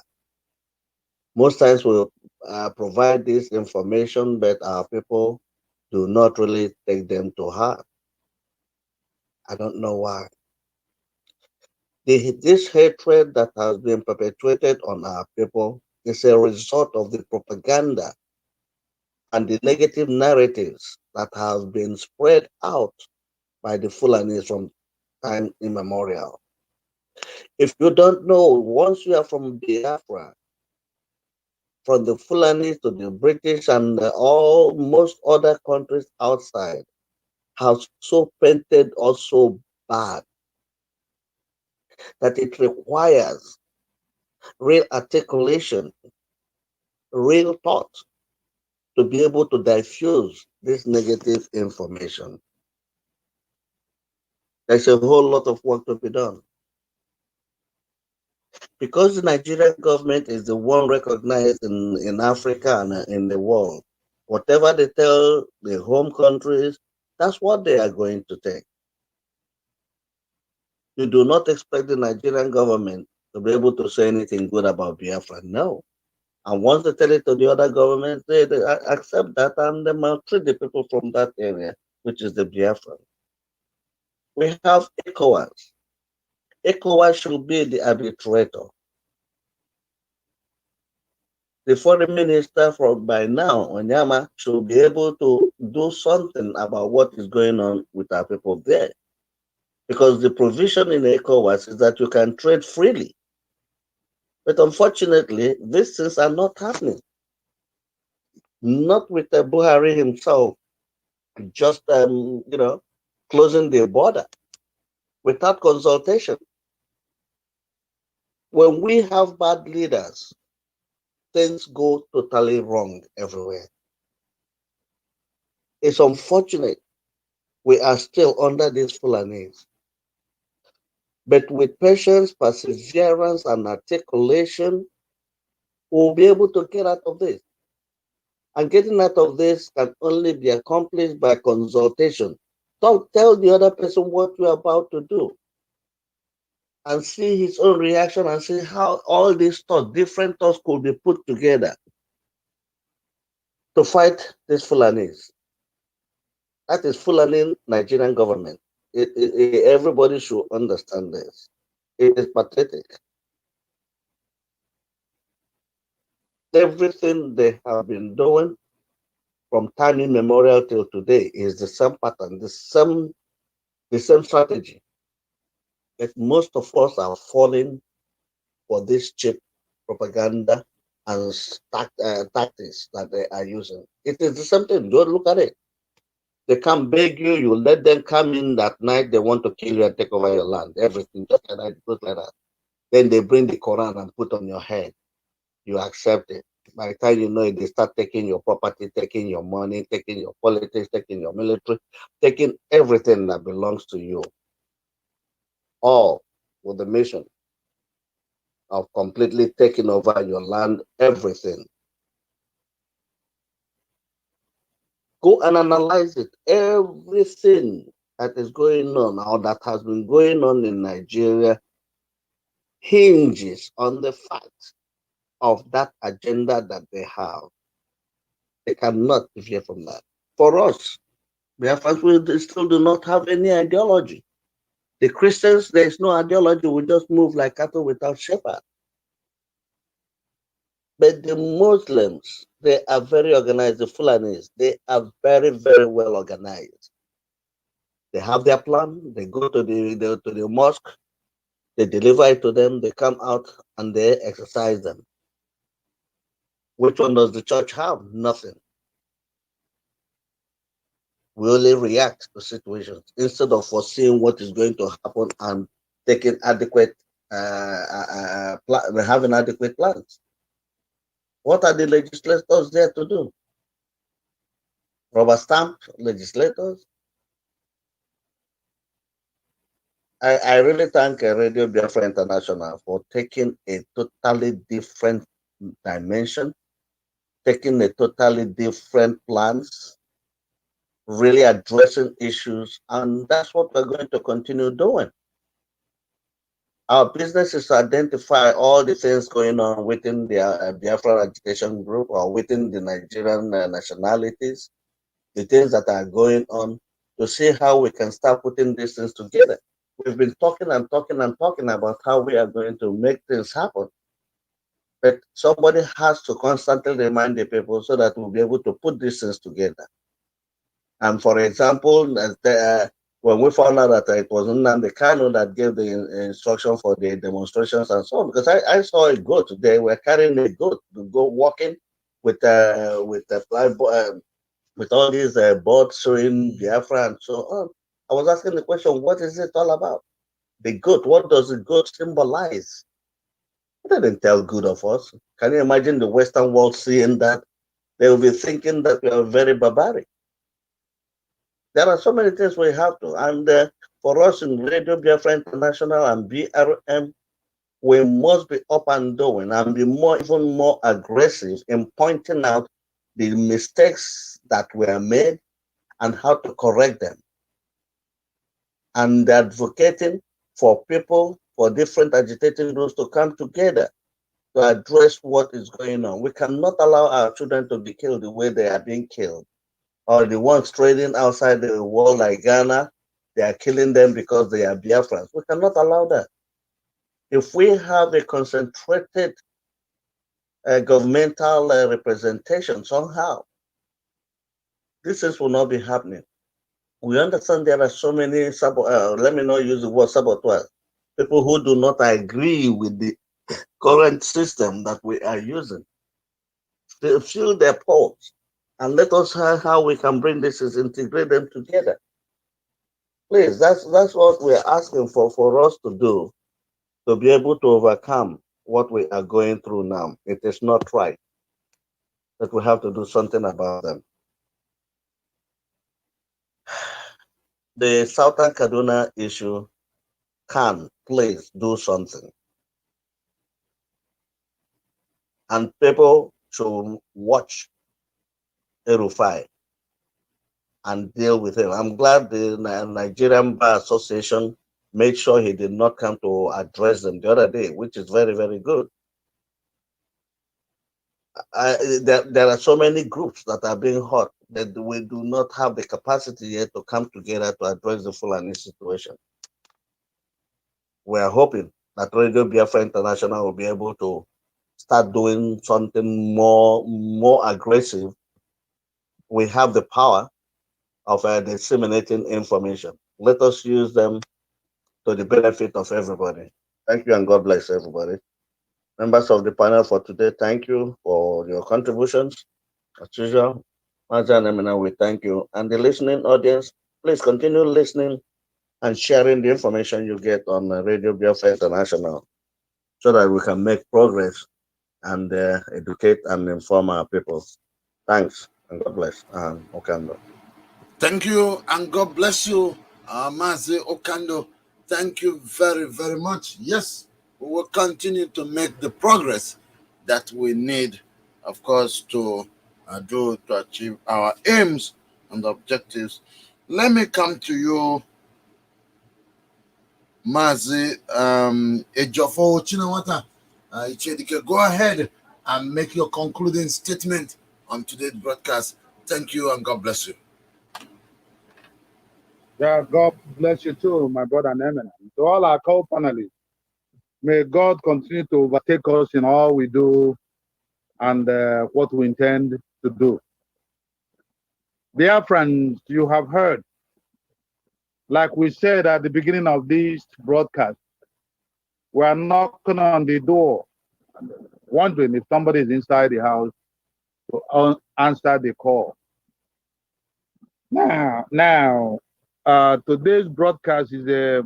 Most times we provide this information, but our people do not really take them to heart. I don't know why. This hatred that has been perpetuated on our people is a result of the propaganda and the negative narratives that has been spread out by the Fulanis from time immemorial. If you don't know, once you are from Biafra, from the Fulanis to the British and all most other countries outside, have so painted or so bad that it requires real articulation, real thought to be able to diffuse this negative information. There's a whole lot of work to be done. Because the Nigerian government is the one recognized in Africa and in the world, whatever they tell the home countries, that's what they are going to take. You do not expect the Nigerian government to be able to say anything good about Biafra, no. And once they tell it to the other governments, they accept that and they maltreat the people from that area, which is the Biafra. We have ECOWAS. ECOWAS should be the arbitrator. The foreign minister from by now, Onyama, should be able to do something about what is going on with our people there. Because the provision in ECOWAS is that you can trade freely. But unfortunately, these things are not happening. Not with the Buhari himself just closing the border without consultation. When we have bad leaders, things go totally wrong everywhere. It's unfortunate we are still under these Fulanis. But with patience, perseverance, and articulation, we'll be able to get out of this. And getting out of this can only be accomplished by consultation. Don't tell the other person what you're about to do and see his own reaction and see how all these thoughts, different thoughts, could be put together to fight these Fulanis. That is Fulani Nigerian government. Everybody should understand this. It is pathetic. Everything they have been doing from time immemorial till today is the same pattern, the same strategy. But most of us are falling for this cheap propaganda and tactics that they are using. It is the same thing. Don't look at it. They come beg you, you let them come in that night, they want to kill you and take over your land, everything, just like that. Then they bring the Quran and put on your head. You accept it. By the time you know it, they start taking your property, taking your money, taking your politics, taking your military, taking everything that belongs to you. All with the mission of completely taking over your land, everything. Go and analyze it. Everything that is going on or that has been going on in Nigeria hinges on the fact of that agenda that they have. They cannot deviate from that. For us, Biafrans, we still do not have any ideology. The Christians, there is no ideology. We just move like cattle without shepherd. But the Muslims, they are very organized. The Fulanis, they are very, very well organized. They have their plan. They go to the mosque. They deliver it to them. They come out and they exercise them. Which one does the church have? Nothing. We only react to situations instead of foreseeing what is going to happen and taking adequate, having adequate plans. What are the legislators there to do? Rubber stamp legislators? I really thank Radio Biafra International for taking a totally different dimension, taking a totally different plans, really addressing issues, and that's what we're going to continue doing. Our business is to identify all the things going on within the Biafra agitation group or within the Nigerian nationalities, the things that are going on, to see how we can start putting these things together. We've been talking and talking and talking about how we are going to make things happen. But somebody has to constantly remind the people so that we'll be able to put these things together. And for example, when we found out that it was Nnamdi Kanu that gave the instruction for the demonstrations and so on, because I saw a goat. They were carrying a goat to go walking with all these boards showing Biafra and so on. I was asking the question, what is it all about? The goat, what does the goat symbolize? They didn't tell good of us. Can you imagine the Western world seeing that? They will be thinking that we are very barbaric. There are so many things we have to, and for us in Radio Biafra International and BRM, we must be up and doing and be even more aggressive in pointing out the mistakes that were made and how to correct them. And advocating for people, for different agitating groups to come together to address what is going on. We cannot allow our children to be killed the way they are being killed. Or the ones trading outside the world like Ghana, they are killing them because they are Biafrans. We cannot allow that. If we have a concentrated governmental representation somehow, this will not be happening. We understand there are so many, let me not use the word saboteurs, people who do not agree with the current system that we are using. They fill their polls and let us see how we can bring this and integrate them together. Please, that's what we're asking for us to do, to be able to overcome what we are going through now. It is not right that we have to do something about them. The Southern Kaduna issue can please do something. And people should watch El-Rufai and deal with him. I'm glad the Nigerian Bar Association made sure he did not come to address them the other day, which is very, very good. There are so many groups that are being hurt that we do not have the capacity yet to come together to address the Fulani situation. We are hoping that Radio Biafra International will be able to start doing something more aggressive. We have the power of disseminating information. Let us use them to the benefit of everybody. Thank you and God bless everybody. Members of the panel for today, thank you for your contributions. As usual, Maza and Emina, we thank you. And the listening audience, please continue listening and sharing the information you get on Radio Biafra International so that we can make progress and educate and inform our people. Thanks and God bless. Okando. Thank you and God bless you, Mazi Okando. Thank you very, very much. Yes, we will continue to make the progress that we need, of course, to do to achieve our aims and objectives. Let me come to you, Mazi Ejofo Chinawata. Go ahead and make your concluding statement on today's broadcast. Thank you and God bless you. Yeah, God bless you too, my brother Nemen. To all our co-panelists, may God continue to overtake us in all we do and what we intend to do. Dear friends, you have heard, like we said at the beginning of this broadcast, we are knocking on the door, wondering if somebody is inside the house to answer the call. Now, today's broadcast is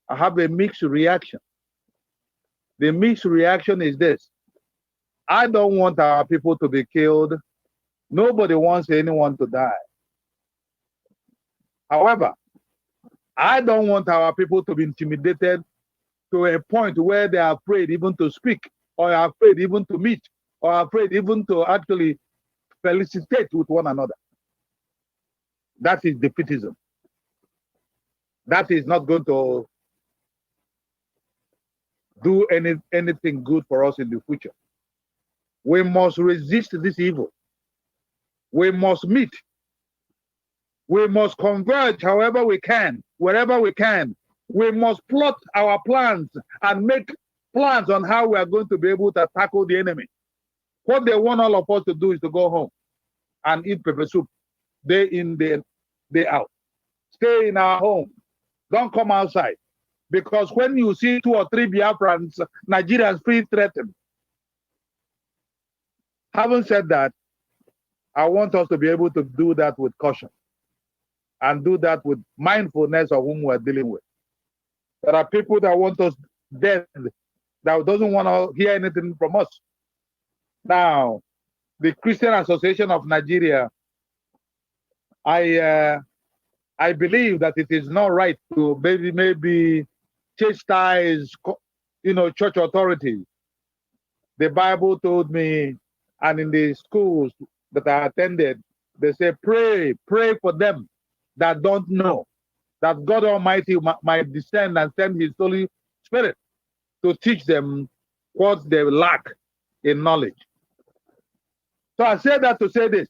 I have a mixed reaction. The mixed reaction is this: I don't want our people to be killed. Nobody wants anyone to die. However, I don't want our people to be intimidated to a point where they are afraid even to speak, or are afraid even to meet, or are afraid even to actually felicitate with one another. That is defeatism. That is not going to do anything good for us in the future. We must resist this evil. We must meet. We must converge however we can, wherever we can. We must plot our plans and make plans on how we are going to be able to tackle the enemy. What they want all of us to do is to go home and eat pepper soup day in, day out. Stay in our home. Don't come outside. Because when you see 2 or 3 Biafrans, Nigerians feel threatened. Having said that, I want us to be able to do that with caution and do that with mindfulness of whom we're dealing with. There are people that want us dead, that doesn't want to hear anything from us. Now, the Christian Association of Nigeria, I believe that it is not right to maybe chastise, church authorities. The Bible told me, and in the schools that I attended, they say, pray for them that don't know, that God Almighty might descend and send His Holy Spirit to teach them what they lack in knowledge. So I say that to say this: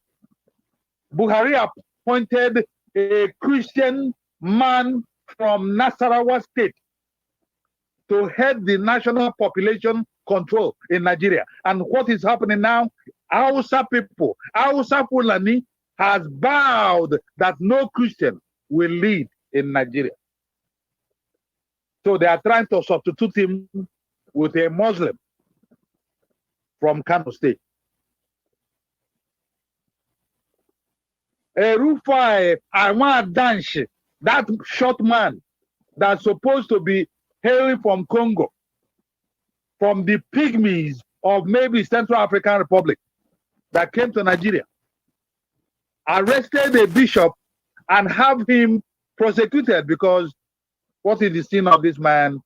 Buhari appointed a Christian man from Nasarawa State to head the national population control in Nigeria. And what is happening now? Hausa people, Hausa Fulani has vowed that no Christian will lead in Nigeria. So they are trying to substitute him with a Muslim from Kano State. Rufai Ahmad Danshi, that short man that's supposed to be hailing from Congo, from the pygmies of maybe Central African Republic that came to Nigeria, arrested a bishop and have him prosecuted because what is the sin of this man?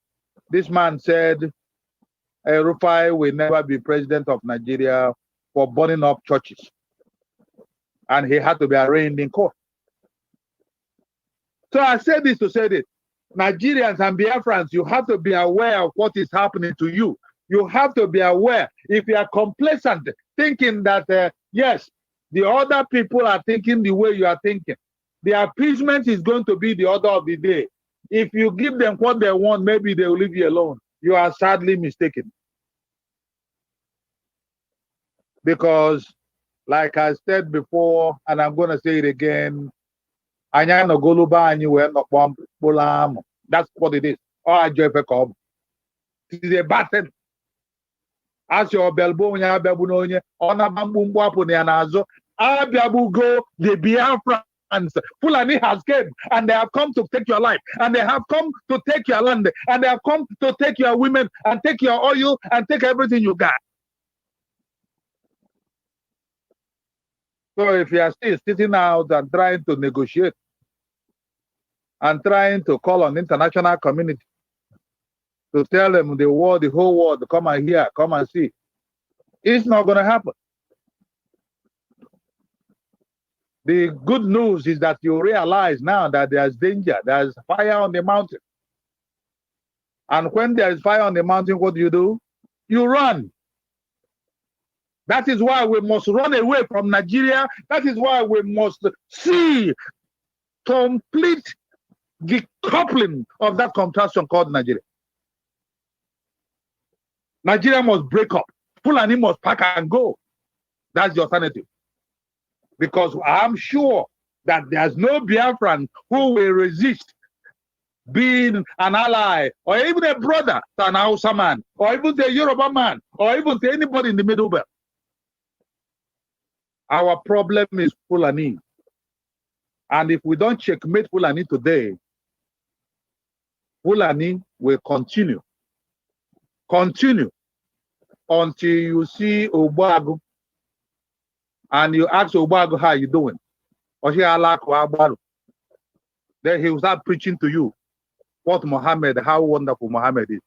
This man said Rufai will never be president of Nigeria for burning up churches. And he had to be arraigned in court. So I say this to say this. Nigerians and Biafrans, you have to be aware of what is happening to you. You have to be aware. If you are complacent, thinking that, yes, the other people are thinking the way you are thinking, the appeasement is going to be the order of the day. If you give them what they want, maybe they will leave you alone. You are sadly mistaken. Because, like I said before, and I'm going to say it again, that's what it is. It is a bad thing. As your Belbonia, Babunonia, Onabambuapuneanazo, Abiabugo, the Biafrans, Fulani has came and they have come to take your life, and they have come to take your land, and they have come to take your women, and take your oil, and take everything you got. So if you are still sitting out and trying to negotiate and trying to call on international community to tell them the world, the whole world, come and hear, come and see, it's not going to happen. The good news is that you realize now that there's danger, there's fire on the mountain. And when there is fire on the mountain, what do? You run. That is why we must run away from Nigeria. That is why we must see complete decoupling of that contraction called Nigeria. Nigeria must break up. Fulani must pack and go. That's the alternative. Because I'm sure that there's no Biafran who will resist being an ally or even a brother to an Hausa man or even to a Yoruba man or even to anybody in the Middle Belt. Our problem is Fulani. And if we don't checkmate Fulani today, Fulani will continue until you see Obagu and you ask Obagu, how you doing? Or then he will start preaching to you what Muhammad, how wonderful Muhammad is.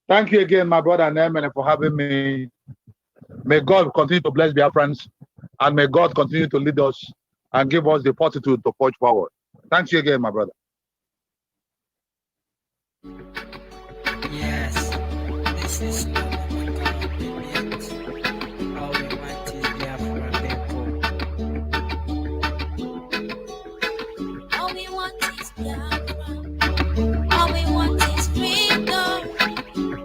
Thank you again, my brother Neman, for having me. May God continue to bless Biafrans, and may God continue to lead us and give us the fortitude to push forward. Thank you again, my brother. Yes, this is not what God did. All we want is Biafra people. All we want is Biafra. All we want is freedom.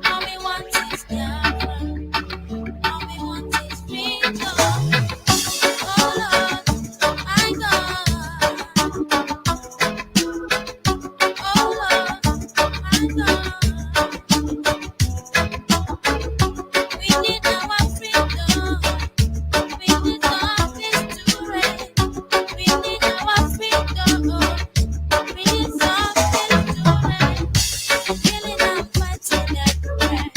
All we want is Biafra. All we want is freedom. Oh Lord, my God. Oh Lord, my God. We need our freedom. We need justice to reign. We need our freedom. We need justice to reign. Killing and fighting everywhere.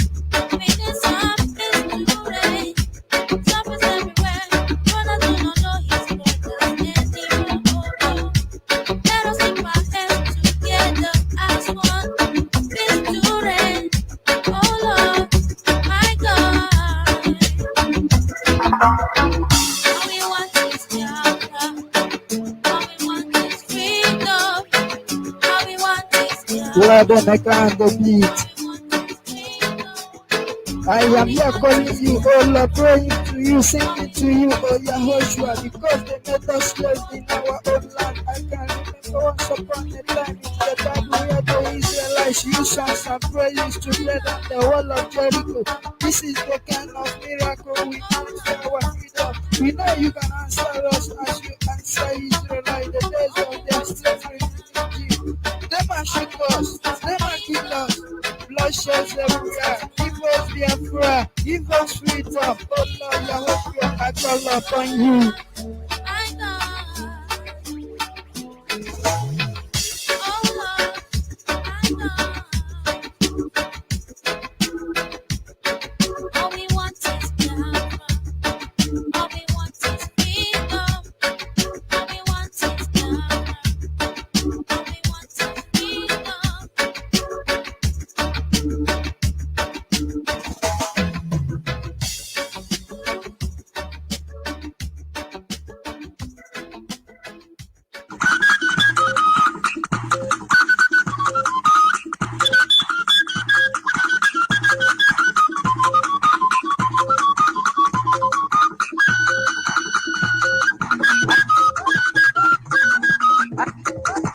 We need justice to reign. Justice everywhere. Brothers do not know his brothers anymore. Let us keep our hands together as one. Peace to reign. Oh Lord, my God. All we want is Biafra. All we want is freedom. All we want is Biafra. Let them make on the beat. I am here calling you, oh Lord, praying to you, singing to you, oh Yahushua, because they made us slaves in our own land. I can remember once upon a time in the Bible where the Israelites used songs and praises to play down the wall of Jericho. This is the kind of miracle we need for our freedom. We know you can answer us as you answer Israelite the days of their slavery in Egypt. They might shoot us, they might kill us, bloodshed everywhere. Give us Biafra, give us freedom. Oh Lord, Yahushua, I I call upon you. All we want is Biafra. All we want is freedom. All we want is Biafra. All we want is freedom.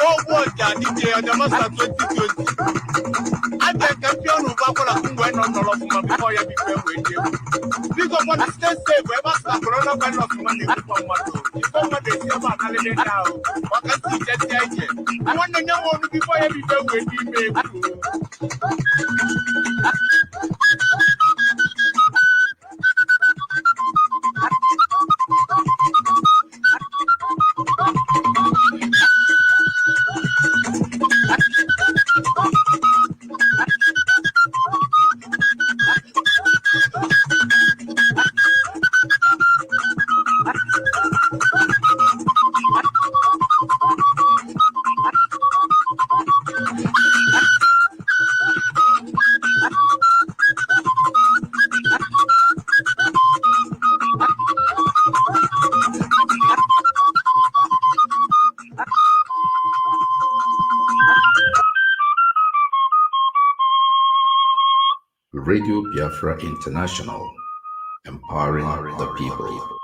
Oh, what DJ Adamasa 2020. I take a piano Bakola Kungwen on the Lofuma before you became with you. This of one stay safe, wherever the coronavirus money from Mato. If someone is here about holiday now, what can see that agent? I want to know before you became with you. Radio Biafra International, empowering the people.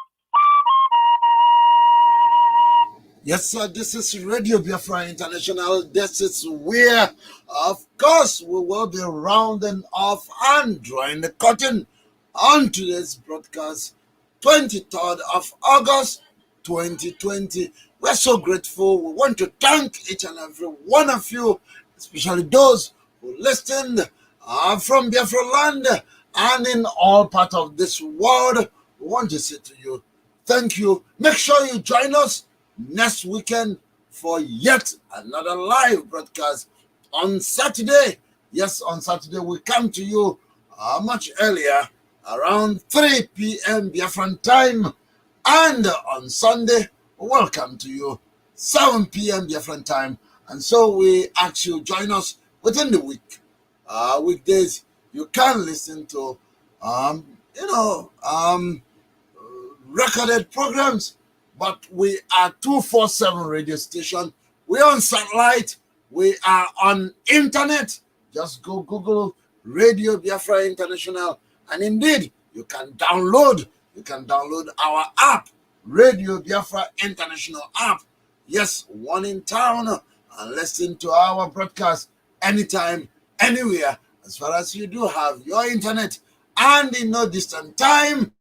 Yes, sir, this is Radio Biafra International. This is where, of course, we will be rounding off and drawing the curtain on today's broadcast, 23rd of August, 2020. We're so grateful. We want to thank each and every one of you, especially those who listened from Biafra land and in all parts of this world. We want to say to you, thank you. Make sure you join us next weekend for yet another live broadcast on Saturday. Yes, on Saturday we come to you much earlier, around 3 p.m. Biafran time, and on Sunday we welcome to you 7 p.m. Biafran time. And so we ask you join us within the week. Weekdays you can listen to recorded programs, but we are 247 radio station. We're on satellite. We are on internet. Just go Google Radio Biafra International, and indeed you can download our app, Radio Biafra International app. Yes, one in town, and listen to our broadcast anytime, anywhere, as far as you do have your internet. And in no distant time,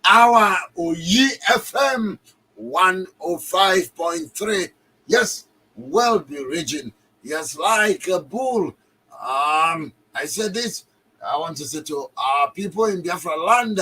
our Oyi FM 105.3, yes, will be raging. Yes, like a bull. I said this, I want to say to our people in Biafra land,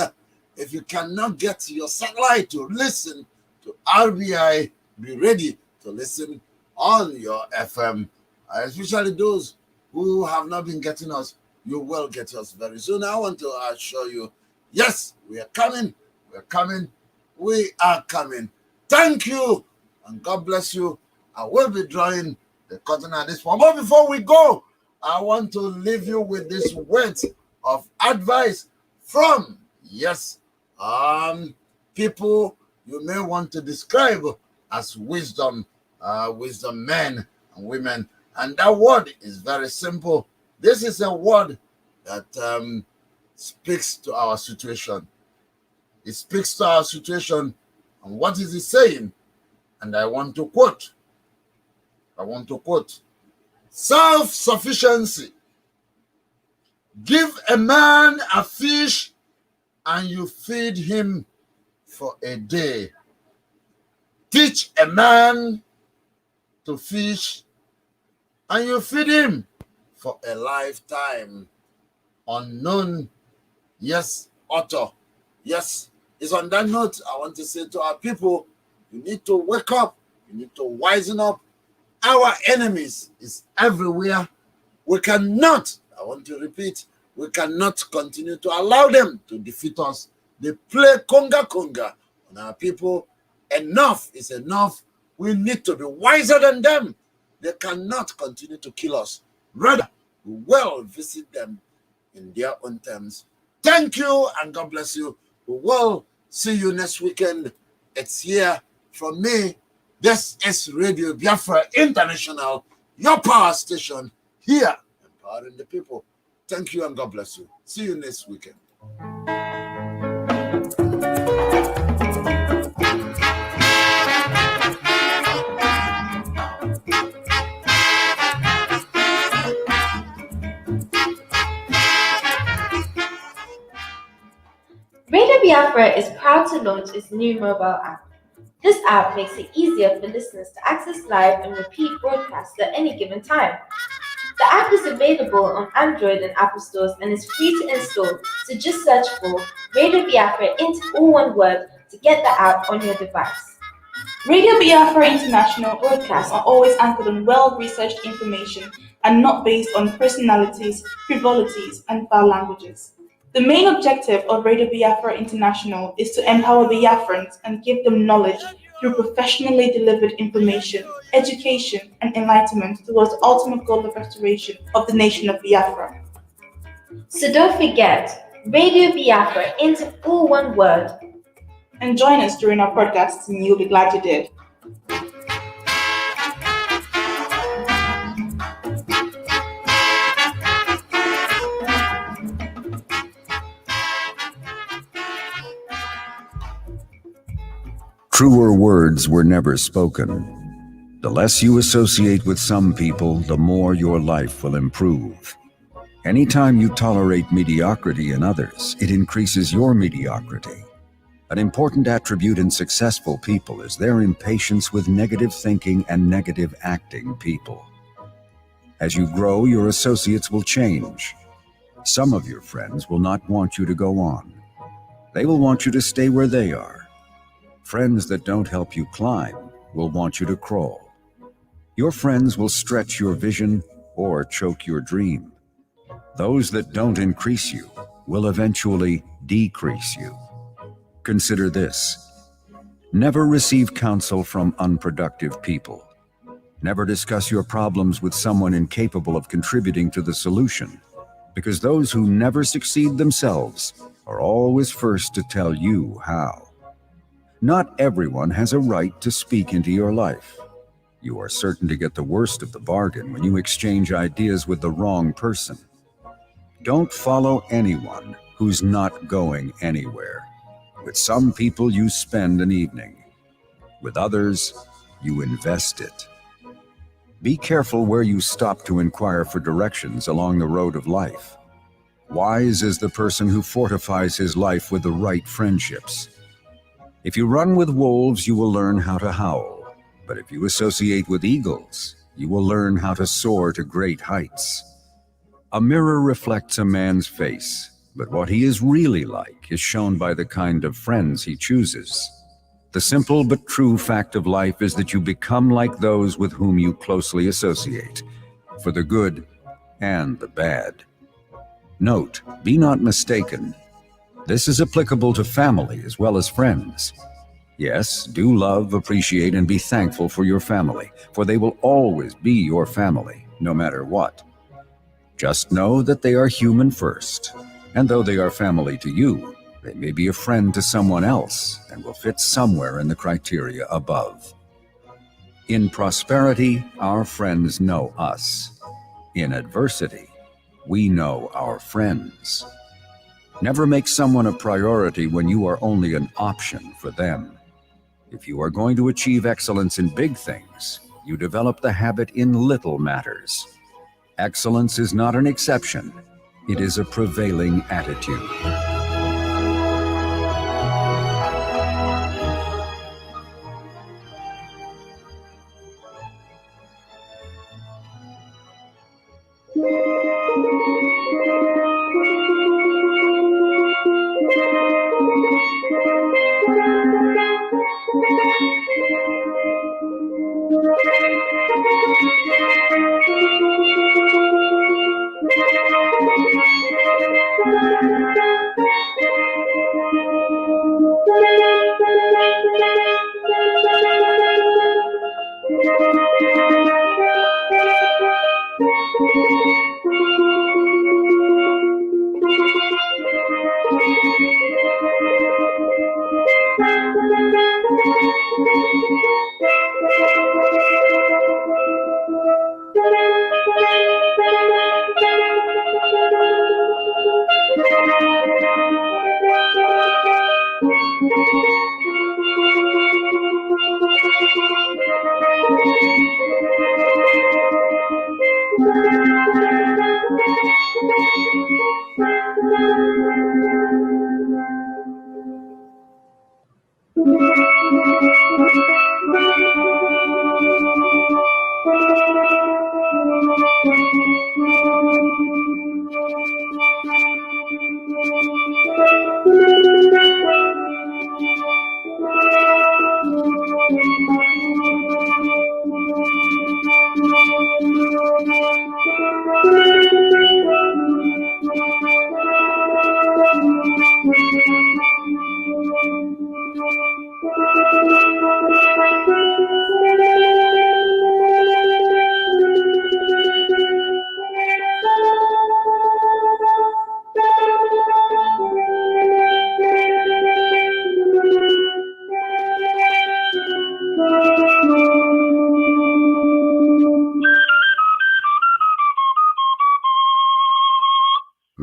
if you cannot get your satellite to listen to RBI, be ready to listen on your FM, especially those who have not been getting us. You will get us very soon. I want to assure you, yes, we are coming. We're coming. We are coming. Thank you, and God bless you. I will be drawing the curtain at this point. But before we go, I want to leave you with this words of advice from, people you may want to describe as wisdom men and women. And that word is very simple. This is a word that speaks to our situation. It speaks to our situation. And what is it saying? And I want to quote. Self-sufficiency. Give a man a fish and you feed him for a day. Teach a man to fish and you feed him for a lifetime. Unknown, author. Yes, It's on that note, I want to say to our people, you need to wake up, you need to wisen up. Our enemies is everywhere. We cannot, I want to repeat, we cannot continue to allow them to defeat us. They play conga conga on our people. Enough is enough. We need to be wiser than them. They cannot continue to kill us. Rather, we will visit them in their own terms. Thank you and God bless you. We will see you next weekend. It's here from me. This is Radio Biafra International, your power station here, empowering the people. Thank you and God bless you. See you next weekend. Radio Biafra is proud to launch its new mobile app. This app makes it easier for listeners to access live and repeat broadcasts at any given time. The app is available on Android and Apple stores and is free to install, so just search for Radio Biafra into all one word to get the app on your device. Radio Biafra International broadcasts are always anchored on well-researched information and not based on personalities, frivolities, and foul languages. The main objective of Radio Biafra International is to empower Biafrans and give them knowledge through professionally delivered information, education, and enlightenment towards the ultimate goal of restoration of the nation of Biafra. So don't forget, Radio Biafra into all one word. And join us during our podcasts, and you'll be glad you did. Truer words were never spoken. The less you associate with some people, the more your life will improve. Anytime you tolerate mediocrity in others, it increases your mediocrity. An important attribute in successful people is their impatience with negative thinking and negative acting people. As you grow, your associates will change. Some of your friends will not want you to go on. They will want you to stay where they are. Friends that don't help you climb will want you to crawl. Your friends will stretch your vision or choke your dream. Those that don't increase you will eventually decrease you. Consider this. Never receive counsel from unproductive people. Never discuss your problems with someone incapable of contributing to the solution, because those who never succeed themselves are always first to tell you how. Not everyone has a right to speak into your life. You are certain to get the worst of the bargain when you exchange ideas with the wrong person. Don't follow anyone who's not going anywhere. With some people, you spend an evening. With others, you invest it. Be careful where you stop to inquire for directions along the road of life. Wise is the person who fortifies his life with the right friendships. If you run with wolves, you will learn how to howl. But if you associate with eagles, you will learn how to soar to great heights. A mirror reflects a man's face, but what he is really like is shown by the kind of friends he chooses. The simple but true fact of life is that you become like those with whom you closely associate, for the good and the bad. Note, be not mistaken. This is applicable to family as well as friends. Yes, do love, appreciate, and be thankful for your family, for they will always be your family, no matter what. Just know that they are human first, and though they are family to you, they may be a friend to someone else and will fit somewhere in the criteria above. In prosperity, our friends know us. In adversity, we know our friends. Never make someone a priority when you are only an option for them. If you are going to achieve excellence in big things, you develop the habit in little matters. Excellence is not an exception, it is a prevailing attitude.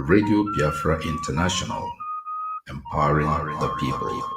Radio Biafra International, empowering the people.